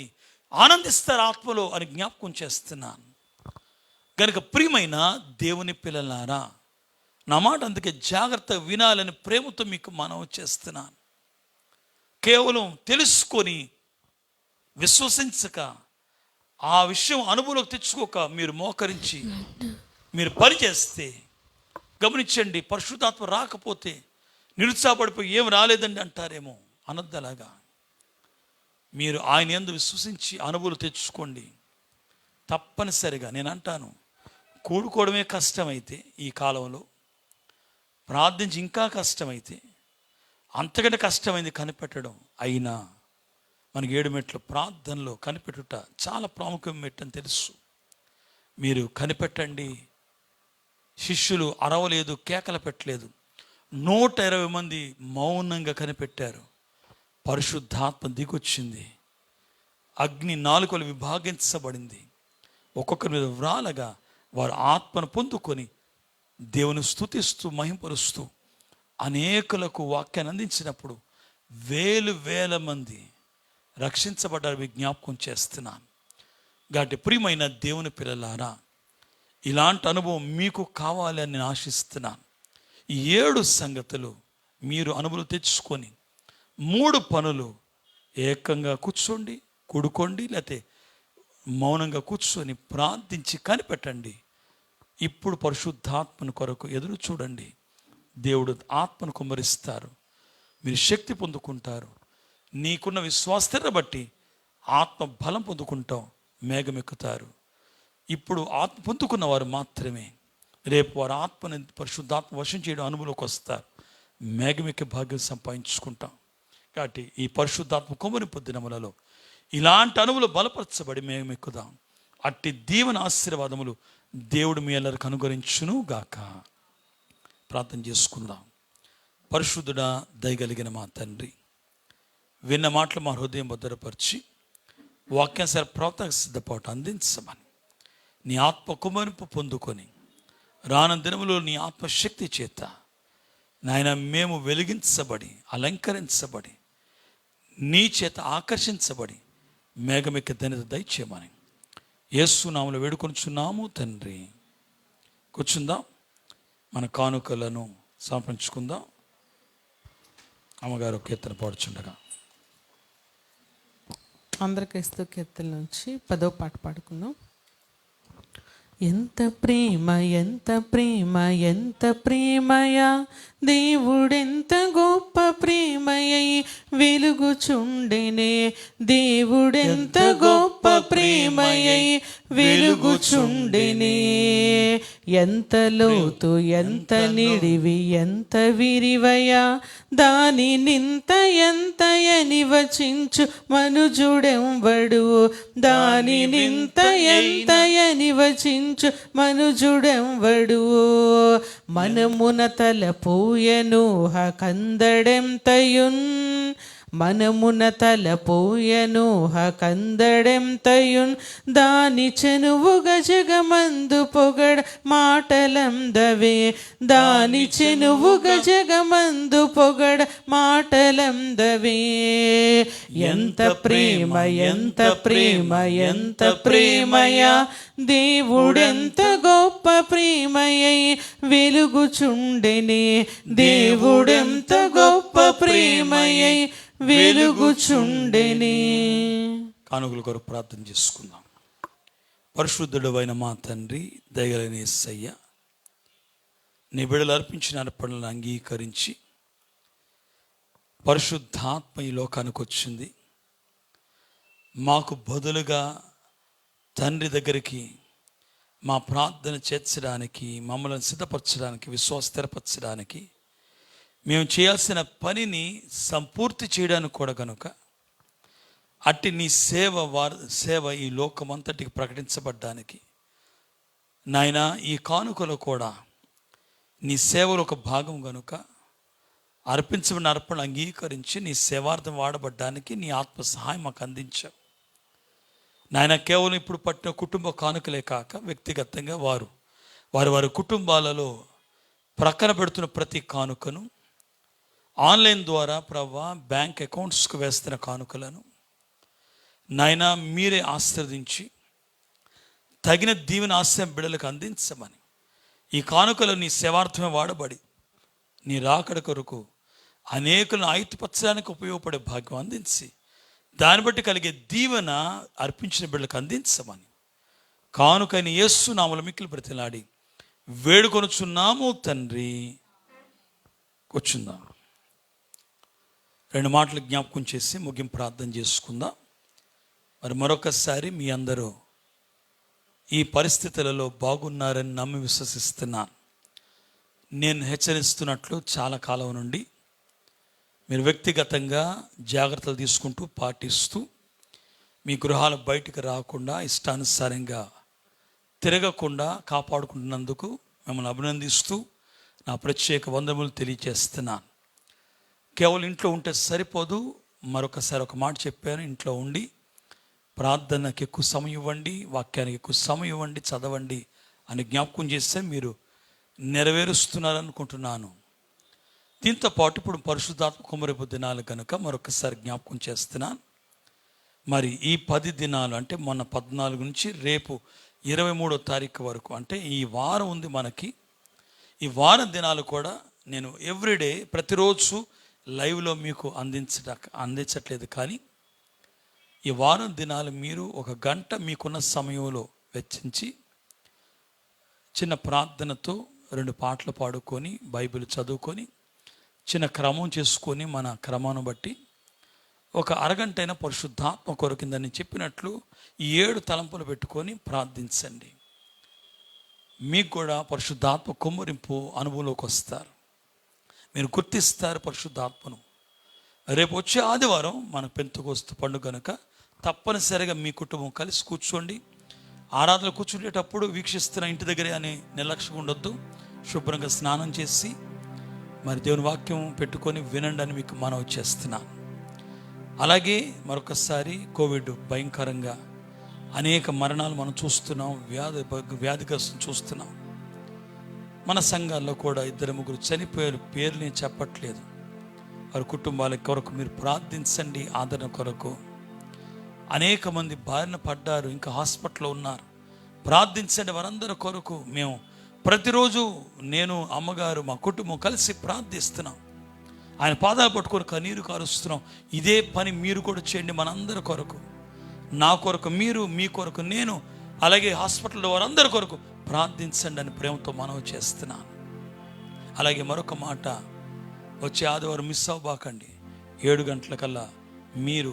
ఆనందిస్తారు ఆత్మలో అని జ్ఞాపకం చేస్తున్నాను. కనుక ప్రియమైన దేవుని పిల్లలారా, నా మాట అందుకే జాగ్రత్తగా వినాలని ప్రేమతో మీకు మనవి చేస్తున్నాను. కేవలం తెలుసుకొని విశ్వసించక ఆ విషయం అనుభవంలోకి తెచ్చుకోక మీరు మోకరించి మీరు పని చేస్తే గమనించండి, పరిశుద్ధాత్మ రాకపోతే నిరుత్సాహపడిపోయి ఏం రాలేదండి అంటారేమో. అనద్దలాగా మీరు ఆయన యందు విశ్వసించి అనుభవం తెచ్చుకోండి. తప్పనిసరిగా నేను అంటాను, కూడుకోవడమే కష్టమైతే ఈ కాలంలో, ప్రార్థించి ఇంకా కష్టమైతే, అంతకంటే కష్టమైంది కనిపెట్టడం. అయినా మనకి 7 మెట్లు ప్రార్థనలో కనిపెట్టుట చాలా ప్రాముఖ్యమైన మెట్టు అని తెలుసు. మీరు కనిపెట్టండి. శిష్యులు అరవలేదు, కేకలు పెట్టలేదు. 120 మంది మౌనంగా కనిపెట్టారు. పరిశుద్ధాత్మ దిగొచ్చింది. అగ్ని నాలుకలు విభాగించబడింది. ఒక్కొక్కరి మీద వ్రాలగా వారు ఆత్మను పొందుకొని దేవుని స్తుతిస్తూ మహింపరుస్తూ అనేకులకు వాక్యాన్ని అందించినప్పుడు వేల మంది రక్షించబడ్డారు. జ్ఞాపకం చేస్తున్నాను. కాబట్టి ప్రియమైన దేవుని పిల్లలారా, ఇలాంటి అనుభవం మీకు కావాలని నేను ఆశిస్తున్నాను. ఈ 7 సంగతులు మీరు అనుభవం తెచ్చుకొని 3 పనులు ఏకంగా కూర్చోండి, కూడుకోండి, లేకపోతే మౌనంగా కూర్చొని ప్రార్థించి కనిపెట్టండి. ఇప్పుడు పరిశుద్ధాత్మను కొరకు ఎదురు చూడండి. దేవుడు ఆత్మను కుమ్మరిస్తారు, మీరు శక్తి పొందుకుంటారు. నీకున్న విశ్వాసతను బట్టి ఆత్మ బలం పొందుకుంటాం, మేఘమెక్కుతారు. ఇప్పుడు ఆత్మ పొందుకున్న వారు మాత్రమే రేపు వారు ఆత్మని పరిశుద్ధాత్మ వశం చేయడం అనుభవంలోకి వస్తారు. మేఘమెక్కే భాగ్యం సంపాదించుకుంటాం. కాబట్టి ఈ పరిశుద్ధాత్మ కొమ్మరింపు దినములలో ఇలాంటి అనుభవాలు బలపరచబడి మేఘమెక్కుదాం. అట్టి దీవెన ఆశీర్వాదములు దేవుడు మీ అందరికి అనుగ్రహించును గాక. ప్రార్థన చేసుకుందాం. పరిశుద్ధుడా, దయగలిగిన మా తండ్రి, విన్న మాటలు మా హృదయం భద్రపరిచి వాక్యానుసార ప్రవర్తనకు సిద్ధపాటు అందించమని నీ ఆత్మ కుమరింపు పొందుకొని రానున్న దినములో నీ ఆత్మశక్తి చేత నాయన మేము వెలిగించబడి అలంకరించబడి నీ చేత ఆకర్షించబడి మేఘమెక్కి ధన్యత దయచేయమని యేసు నామములో వేడుకొనుచున్నాము తండ్రి. కూర్చుందాం, మన కానుకలను సమర్పించుకుందాం. అమ్మగారు కీర్తన పాడుచుండగా
అందరి క్రైస్తవ కీర్తన నుంచి 10వ పాట పాడుకుందాం. ఎంత ప్రేమ ఎంత ప్రేమ ఎంత ప్రేమయా, దేవుడెంత గొప్ప ప్రేమయ్య వెలుగుచుండెనే. దేవుడెంత గొప్ప ప్రేమయై వెలుగుచుండెనే. ఎంత లోతు ఎంత నిడివి ఎంత విరివయా, దాని నింత ఎంతయని వచించు మనుజుడెంవడు, దాని నింత ఎంతయని వచించు మనుజుడెంవడు. మనమున తలపోయెను కందడెంతయున్, మనమున తలపోయెను కందడెంతయున్, దాని చెనువుగ జగమందు పొగడ మాటలందవే, దాని చెనువుగ జగమందు పొగడ మాటలందవే. ఎంత ప్రేమ ఎంత ప్రేమ ఎంత ప్రేమయా, దేవుడెంత గొప్ప ప్రేమయై వెలుగుచుండెనే. దేవుడెంత గొప్ప ప్రేమయై వెలుగుచుండెనే.
కానుకల కొరకు ప్రార్థన చేసుకుందాం. పరిశుద్ధుడు అయిన మా తండ్రి, దయగలిగిన యేసయ్య, నీ బిడ్డలు అర్పించిన అర్పణలను అంగీకరించి పరిశుద్ధాత్మ ఈ లోకానికి వచ్చింది. మాకు బదులుగా తండ్రి దగ్గరికి మా ప్రార్థన చేర్చడానికి, మమ్మల్ని సిద్ధపరచడానికి, విశ్వాస స్థిరపరచడానికి, మేము చేయాల్సిన పనిని సంపూర్తి చేయడానికి కూడా కనుక అట్టి నీ సేవ ఈ లోకమంతటికి ప్రకటించబడ్డానికి నాయన ఈ కానుకలు కూడా నీ సేవలో ఒక భాగం కనుక అర్పించబడిన అర్పణ అంగీకరించి నీ సేవార్థం వాడబడ్డానికి నీ ఆత్మ సహాయం మాకు అందించావు నాయన. కేవలం ఇప్పుడు పట్టిన కుటుంబ కానుకలే కాక వ్యక్తిగతంగా వారి కుటుంబాలలో ప్రక్కన పెడుతున్న ప్రతి కానుకను, ఆన్లైన్ ద్వారా ప్రవ్వా బ్యాంక్ అకౌంట్స్కు వేస్తున్న కానుకలను నాయన మీరే ఆశీర్వదించి తగిన దీవెన ఆశ్రయం బిడ్డలకు అందించమని, ఈ కానుకలు నీ సేవార్థమే వాడబడి నీ రాకడ కొరకు అనేకులను ఆయుధపరచడానికి ఉపయోగపడే భాగ్యం అందించి దాన్ని బట్టి కలిగే దీవెన అర్పించిన బిడ్డలకు అందించమని కానుకైన యేసు నామములో మిక్కిలి బ్రతిలాడి వేడుకొనుచున్నాము తండ్రి. కూర్చుందాం. 2 మాటలు జ్ఞాపకం చేసి ముగింపు ప్రార్థన చేసుకుందాం. మరి మరొకసారి మీ అందరూ ఈ పరిస్థితులలో బాగున్నారని నమ్మి విశ్వసిస్తున్నాను. నేను హెచ్చరిస్తున్నట్లు చాలా కాలం నుండి మీరు వ్యక్తిగతంగా జాగ్రత్తలు తీసుకుంటూ పాటిస్తూ మీ గృహాల బయటకు రాకుండా ఇష్టానుసారంగా తిరగకుండా కాపాడుకుంటున్నందుకు మిమ్మల్ని అభినందిస్తూ నా ప్రత్యేక వందనములు తెలియజేస్తున్నాను. కేవలం ఇంట్లో ఉంటే సరిపోదు, మరొకసారి ఒక మాట చెప్పాను, ఇంట్లో ఉండి ప్రార్థనకి ఎక్కువ సమయం ఇవ్వండి, వాక్యానికి ఎక్కువ సమయం ఇవ్వండి, చదవండి అని జ్ఞాపకం చేస్తే మీరు నెరవేరుస్తున్నారనుకుంటున్నాను. దీంతో పాటు ఇప్పుడు పరిశుద్ధాత్మ కుమ్మరింపు దినాలు కనుక మరొకసారి జ్ఞాపకం చేస్తున్నాను. మరి ఈ 10 దినాలు అంటే మొన్న 14 నుంచి రేపు 23వ తారీఖు వరకు అంటే ఈ వారం ఉంది మనకి. ఈ వారం దినాలు కూడా నేను ఎవ్రీడే ప్రతిరోజు లైవ్లో మీకు అందించట్లేదు, కానీ ఈ వారం దినాలు మీరు 1 గంట మీకున్న సమయంలో వెచ్చించి చిన్న ప్రార్థనతో 2 పాటలు పాడుకొని బైబిల్ చదువుకొని చిన్న క్రమం చేసుకొని మన క్రమాన్ని బట్టి 1 అరగంటైనా పరిశుద్ధాత్మ కొరకిందని చెప్పినట్లు ఈ 7 తలంపులు పెట్టుకొని ప్రార్థించండి. మీకు కూడా పరిశుద్ధాత్మ కుమ్మరింపు అనుభవంలోకి వస్తారు, మీరు గుర్తిస్తారు పరిశుద్ధాత్మను. రేపు వచ్చే ఆదివారం మన పెంతెకోస్తు పండుగ కనుక తప్పనిసరిగా మీ కుటుంబం కలిసి కూర్చోండి. ఆరాధనలు కూర్చుండేటప్పుడు వీక్షిస్తున్న ఇంటి దగ్గరే అని నిర్లక్ష్యం ఉండొద్దు. శుభ్రంగా స్నానం చేసి మరి దేవుని వాక్యం పెట్టుకొని వినండి అని మీకు మనవి చేస్తున్నాను. అలాగే మరొకసారి కోవిడ్ భయంకరంగా అనేక మరణాలు మనం చూస్తున్నాం, వ్యాధిగ్రస్తులు చూస్తున్నాం. మన సంఘాల్లో కూడా 2-3 చనిపోయారు, పేర్లు నేను చెప్పట్లేదు. వారి కుటుంబాల కొరకు మీరు ప్రార్థించండి, ఆదరణ కొరకు. అనేక మంది బారిన పడ్డారు, ఇంకా హాస్పిటల్లో ఉన్నారు, ప్రార్థించండి వారందరి కొరకు. మేము ప్రతిరోజు నేను అమ్మగారు మా కుటుంబం కలిసి ప్రార్థిస్తున్నాం, ఆయన పాదాలు పట్టుకొని కన్నీరు కారుస్తున్నాం. ఇదే పని మీరు కూడా చేయండి మనందరి కొరకు, నా కొరకు మీరు, మీ కొరకు నేను, అలాగే హాస్పిటల్లో వారందరి కొరకు ప్రార్థించండి అని ప్రేమతో మనవి చేస్తున్నాను. అలాగే మరొక మాట, వచ్చే ఆదివారం మిస్ అవ్వబాకండి. 7 గంటలకల్లా మీరు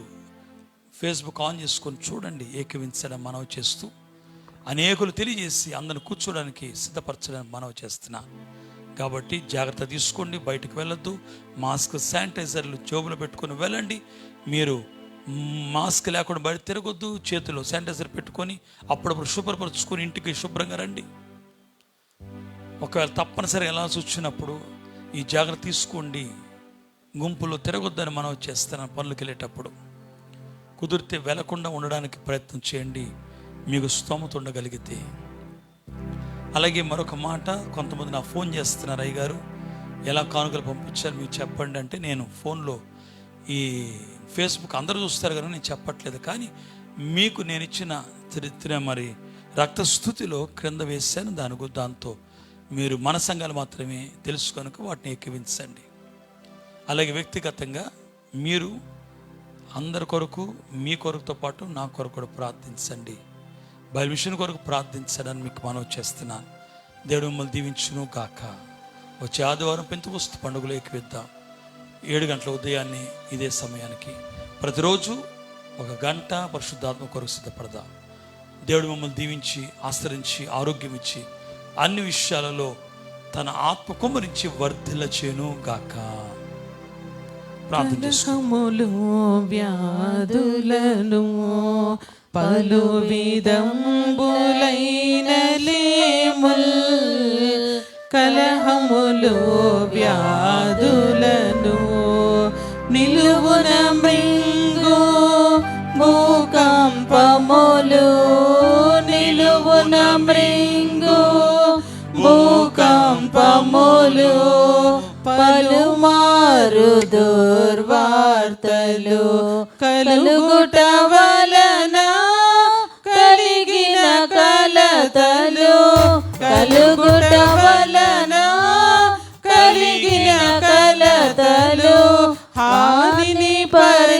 ఫేస్బుక్ ఆన్ చేసుకొని చూడండి. ఏకీవించడం మనవి చేస్తూ అనేకులు తెలియజేసి అందరిని కూర్చోడానికి సిద్ధపరచడానికి మనవి చేస్తున్నా. కాబట్టి జాగ్రత్త తీసుకోండి, బయటకు వెళ్ళొద్దు. మాస్క్, శానిటైజర్లు జోబులో పెట్టుకొని వెళ్ళండి. మీరు మాస్క్ లేకుండా బయట తిరగొద్దు. చేతిలో శానిటైజర్ పెట్టుకొని అప్పుడప్పుడు శుభ్రపరుచుకొని ఇంటికి శుభ్రంగా రండి. ఒకవేళ తప్పనిసరిగా ఎలా వచ్చినప్పుడు ఈ జాగ్రత్త తీసుకోండి. గుంపులో తిరగొద్దని మనం చేస్తున్నాం. పనులకు వెళ్ళేటప్పుడు కుదిరితే వెళ్లకుండా ఉండడానికి ప్రయత్నం చేయండి, మీకు స్తోమత ఉండగలిగితే. అలాగే మరొక మాట, కొంతమంది నా ఫోన్ చేస్తున్నారు, అయ్యగారు ఎలా కానుకలు పంపించారు మీకు చెప్పండి అంటే, నేను ఫోన్లో ఈ ఫేస్బుక్ అందరూ చూస్తారు కదా, నేను చెప్పట్లేదు. కానీ మీకు నేను ఇచ్చిన మరి రక్తస్థుతిలో క్రింద వేశాను. దాంతో మీరు మన సంఘాలు మాత్రమే తెలుసు కనుక వాటిని ఎక్కివించండి. అలాగే వ్యక్తిగతంగా మీరు అందరి కొరకు, మీ కొరకుతో పాటు నా కొరకు కూడా ప్రార్థించండి. బైబిల్ మిషన్ కొరకు ప్రార్థించడానికి మీకు మనవి చేస్తున్నాను. దేవుడు మిమ్మల్ని దీవించును గాక. వచ్చే ఆదివారం పెంతెకొస్తు పండుగలో ఎక్కివిద్దాం. 7 గంటల ఉదయాన్నే ఇదే సమయానికి ప్రతిరోజు 1 గంట పరిశుద్ధాత్మ కొరకు సిద్ధపడదాం. దేవుడు మిమ్మల్ని దీవించి ఆశ్రయించి ఆరోగ్యం ఇచ్చి అన్ని విషయాలలో తన ఆత్మ కుమ్మరించి వర్ధిల్ల చేను గాక. ప్రార్థన
కలహములు వ్యాధులను పలు విధంబులైన లేముల్, కలహములు వ్యాధులను నిలువున మృంగు భూకంపములు, నిలువున మృంగు భూకంపములు, పలుమారు దుర్వార్తలు కలుగుట వలన కలిగిన కలతలు, కలుగుట వలన కలిగిన కలతలు, హానిని పరిహరించిన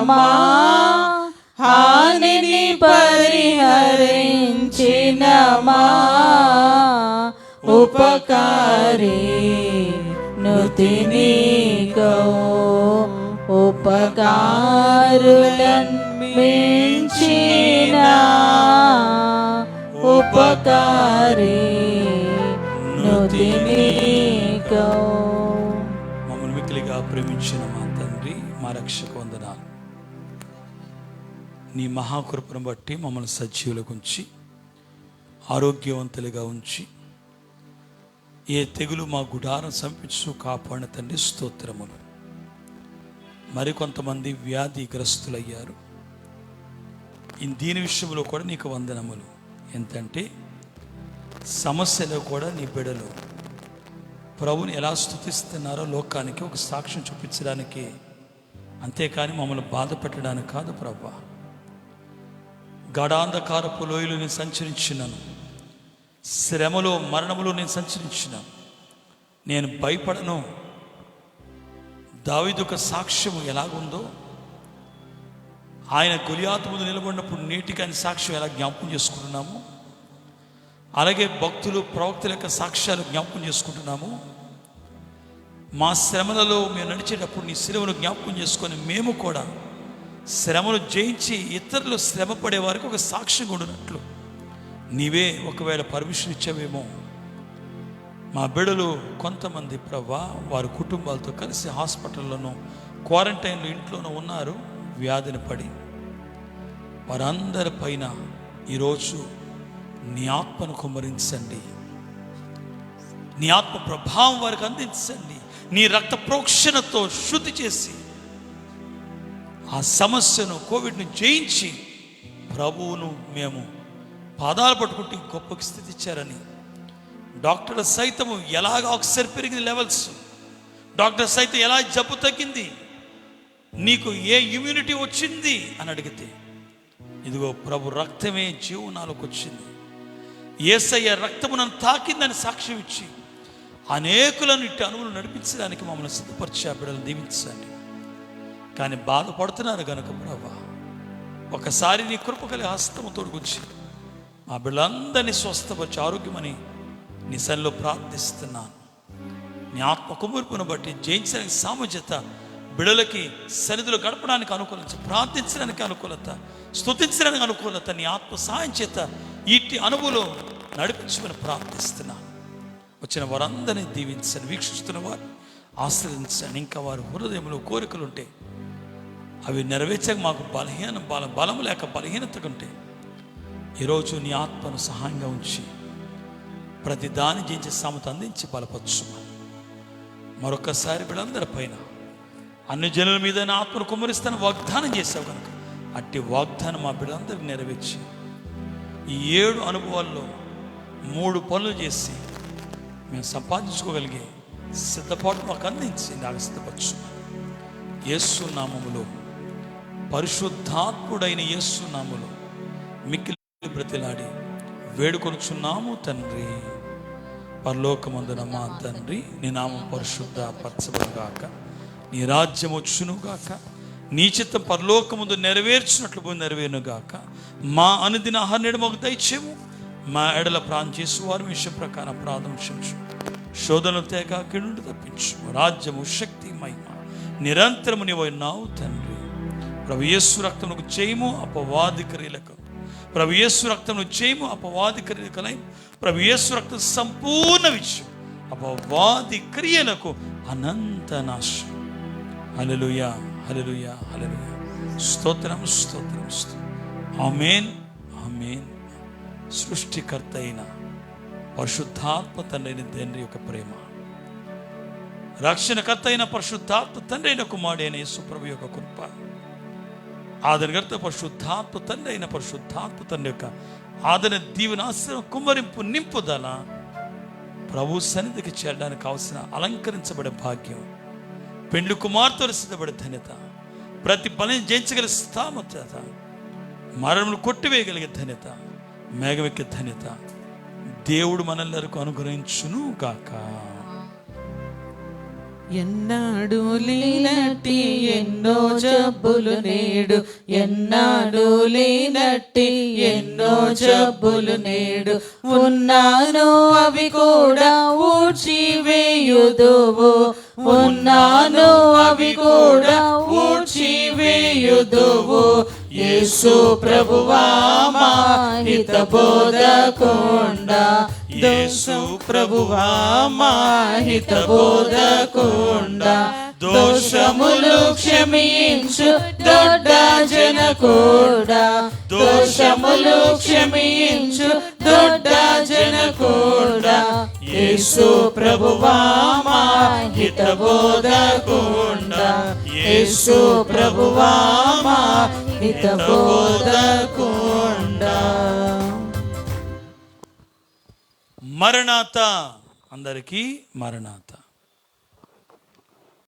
మా, హానిని పరిహరించిన మా ఉపకారి నుతినీకో, ఉపకారులన్ మించిన ఉపకారి నుతినీకో.
మమ్మల్ని మిక్కిలిగా ప్రేమించిన మా తండ్రి, మా రక్షక వందనాలు. నీ మహాకృపను బట్టి మమ్మల్ని సజీవులకు ఉంచి ఆరోగ్యవంతులుగా ఉంచి ఏ తెగులు మా గుడారం సంపించు కాపాడిన తండ్రి స్తోత్రములు. మరికొంతమంది వ్యాధిగ్రస్తులయ్యారు. దీని విషయంలో కూడా నీకు వందనములు. ఎంతంటే సమస్యలో కూడా నీ బిడ్డలు ప్రభుని ఎలా స్తుతిస్తున్నారో లోకానికి ఒక సాక్ష్యం చూపించడానికి, అంతేకాని మమ్మల్ని బాధ పెట్టడానికి కాదు ప్రభా. గాఢాంధకారపు లోయలు నేను సంచరించినాను, శ్రమలో మరణములో నేను సంచరించినాను, నేను భయపడను. దావీదు యొక్క సాక్ష్యము ఎలాగుందో, ఆయన గొలియాతు ముందు నిలబడినప్పుడు నేటికి ఆయన సాక్ష్యం ఎలా జ్ఞాపకం చేసుకుంటున్నాము, అలాగే భక్తులు ప్రవక్తల యొక్క సాక్ష్యాలు జ్ఞాపకం చేసుకుంటున్నాము. మా శ్రమలలో మేము నడిచేటప్పుడు నీ శిలువను జ్ఞాపకం చేసుకొని మేము కూడా శ్రమను జయించి ఇతరులు శ్రమ పడే వారికి ఒక సాక్ష్యం ఉండినట్లు నీవే ఒకవేళ పర్మిషన్ ఇచ్చావేమో. మా బిడ్డలు కొంతమంది ప్రభా వారి కుటుంబాలతో కలిసి హాస్పిటల్లోనూ క్వారంటైన్లో ఇంట్లోనూ ఉన్నారు, వ్యాధిని పడి. వారందరి పైన ఈరోజు నీ ఆత్మను కుమ్మరించండి, నీ ఆత్మ ప్రభావం వారికి అందించండి. నీ రక్త ప్రోక్షణతో శుద్ధి చేసి ఆ సమస్యను, కోవిడ్ను జయించి ప్రభువును మేము పాదాలు పట్టుకుంటే గొప్ప స్థితి ఇచ్చారని, డాక్టర్ల సైతము ఎలాగ ఆక్సిజన్ పెరిగింది లెవెల్స్, డాక్టర్ సైతం ఎలా జబ్బు తగ్గింది, నీకు ఏ ఇమ్యూనిటీ వచ్చింది అని అడిగితే, ఇదిగో ప్రభు రక్తమే జీవనాలకు వచ్చింది, యేసయ్య రక్తము నన్ను తాకిందని సాక్ష్యం ఇచ్చి అనేకులను ఇట్టి అనువులు నడిపించడానికి మమ్మల్ని సిద్ధపరిచి ఆ బిడ్డలను దీవించండి. కానీ బాధపడుతున్నారు కనుక ప్రభా ఒకసారి నీ కృప కలిగి హస్తము తొడుగుచ్చి మా బిడ్డలందరినీ స్వస్థపరిచి ఆరోగ్యమని నీ సన్నిధిలో ప్రార్థిస్తున్నాను. నీ ఆత్మ కుమర్పును బట్టి జయించడానికి సామర్థ్యత, బిడలకి సన్నిధిలో గడపడానికి అనుకూలత, ప్రార్థించడానికి అనుకూలత, స్తుతించడానికి అనుకూలత నీ ఆత్మ సహాయం చేత ఇట్టి అనుభవంలో నడిపించమని ప్రార్థిస్తున్నాను. వచ్చిన వారందరినీ దీవించండి, వీక్షిస్తున్న వారు ఆశ్రయించండి. ఇంకా వారి హృదయంలో కోరికలు ఉంటే అవి నెరవేర్చక మాకు బలము లేక బలహీనత ఉంటే ఈరోజు నీ ఆత్మను సహాయంగా ఉంచి ప్రతి దాని జయించే సామత అందించి బలపరచుమని మరొకసారి వీళ్ళందరి పైన అన్ని జనుల మీద నా ఆత్మను కుమ్మరిస్తాను వాగ్దానం చేసావు కనుక అట్టి వాగ్దానం మా బిడ్డలందరికీ నెరవేర్చి ఈ 7 అనుభవాల్లో 3 పనులు చేసి మేము సంపాదించుకోగలిగే సిద్ధపాటు మాకు అందించి నాకు సిద్ధపరచు. యేసు నామములో, పరిశుద్ధాత్ముడైన యేసు నామములో మిక్కిలి బ్రతిలాడి వేడుకొనుచున్నాము తండ్రి. పరలోకమందున మా తండ్రి, నీ నామం పరిశుద్ధ పరచబడుగాక, నీ రాజ్యం వచ్చునుగాక, నీ చిత్తం పరలోకముందు నెరవేర్చినట్లు పోయి నెరవేరునుగాక. మా అనుదిన ఆహార మాకు దయచేము, మా ఎడల ప్రాణం చేసి వారి విషయం ప్రకారం అపరాధం క్షమించు, శోధనలు తేక కిండు తప్పించు. రాజ్యము, శక్తి, మహిమ నిరంతరము నీవైనావు తండ్రి. ప్రభు యేసు రక్తమునకు చేయము అపవాది క్రియలకు, ప్రభు యేసు రక్తమును చేయము అపవాది క్రియలకలై, ప్రభు యేసు రక్తం సంపూర్ణ విషయం అపవాది క్రియలకు అనంత నాశం. హల్లెలూయా, హల్లెలూయా, హల్లెలూయా. స్తోత్రం, స్తోత్రం, స్తోత్రం. ఆమేన్, ఆమేన్. సృష్టికర్త అయిన పరిశుద్ధాత్మ తండ్రి అయిన తండ్రి యొక్క ప్రేమ, రక్షణకర్త అయిన పరిశుద్ధాత్మ తండ్రి అయిన కుమారుడైన యేసు ప్రభు యొక్క కృప, ఆదరణకర్త పరిశుద్ధాత్మ తండ్రి అయిన పరిశుద్ధాత్మ తండ్రి యొక్క ఆదరణ, దీవెన, ఆశ్రయం, కుమ్మరింపు, నింపుదల, ప్రభు సన్నిధికి చేరడానికి కావలసిన అలంకరించబడే భాగ్యం, పెండ్లి కుమార్తెలు సిద్ధపడే ధన్యత, ప్రతి పనిని జయించగల స్థామత, మరణమును కొట్టివేయగలిగే ధన్యత, మేఘమెక్కే ధన్యత దేవుడు మనల్లరకు అనుగ్రహించును గాక.
ఎన్నాడు లేనట్టి ఎన్నో జబ్బులు నేడు, ఎన్నాడు లేనట్టి ఎన్నో జబ్బులు నేడు, ఉన్నాను అవి కూడా ఊడ్చివేయుదువు, ఉన్నాను అవి కూడా ఊడ్చివేయుదువు. యేసు ప్రభువా మా హితబోధకుండా, యేసు ప్రభువా మా హితబోధకుండా, దోషములు క్షమించు దొడ్డ జనకుడా, దోషములు క్షమించు దొడ్డ జనకుడా, యేసు ప్రభువా మా హితబోధకుండా, యేసు ప్రభువా మా హితబోధకుండా.
మరణాత, అందరికీ మరణాత.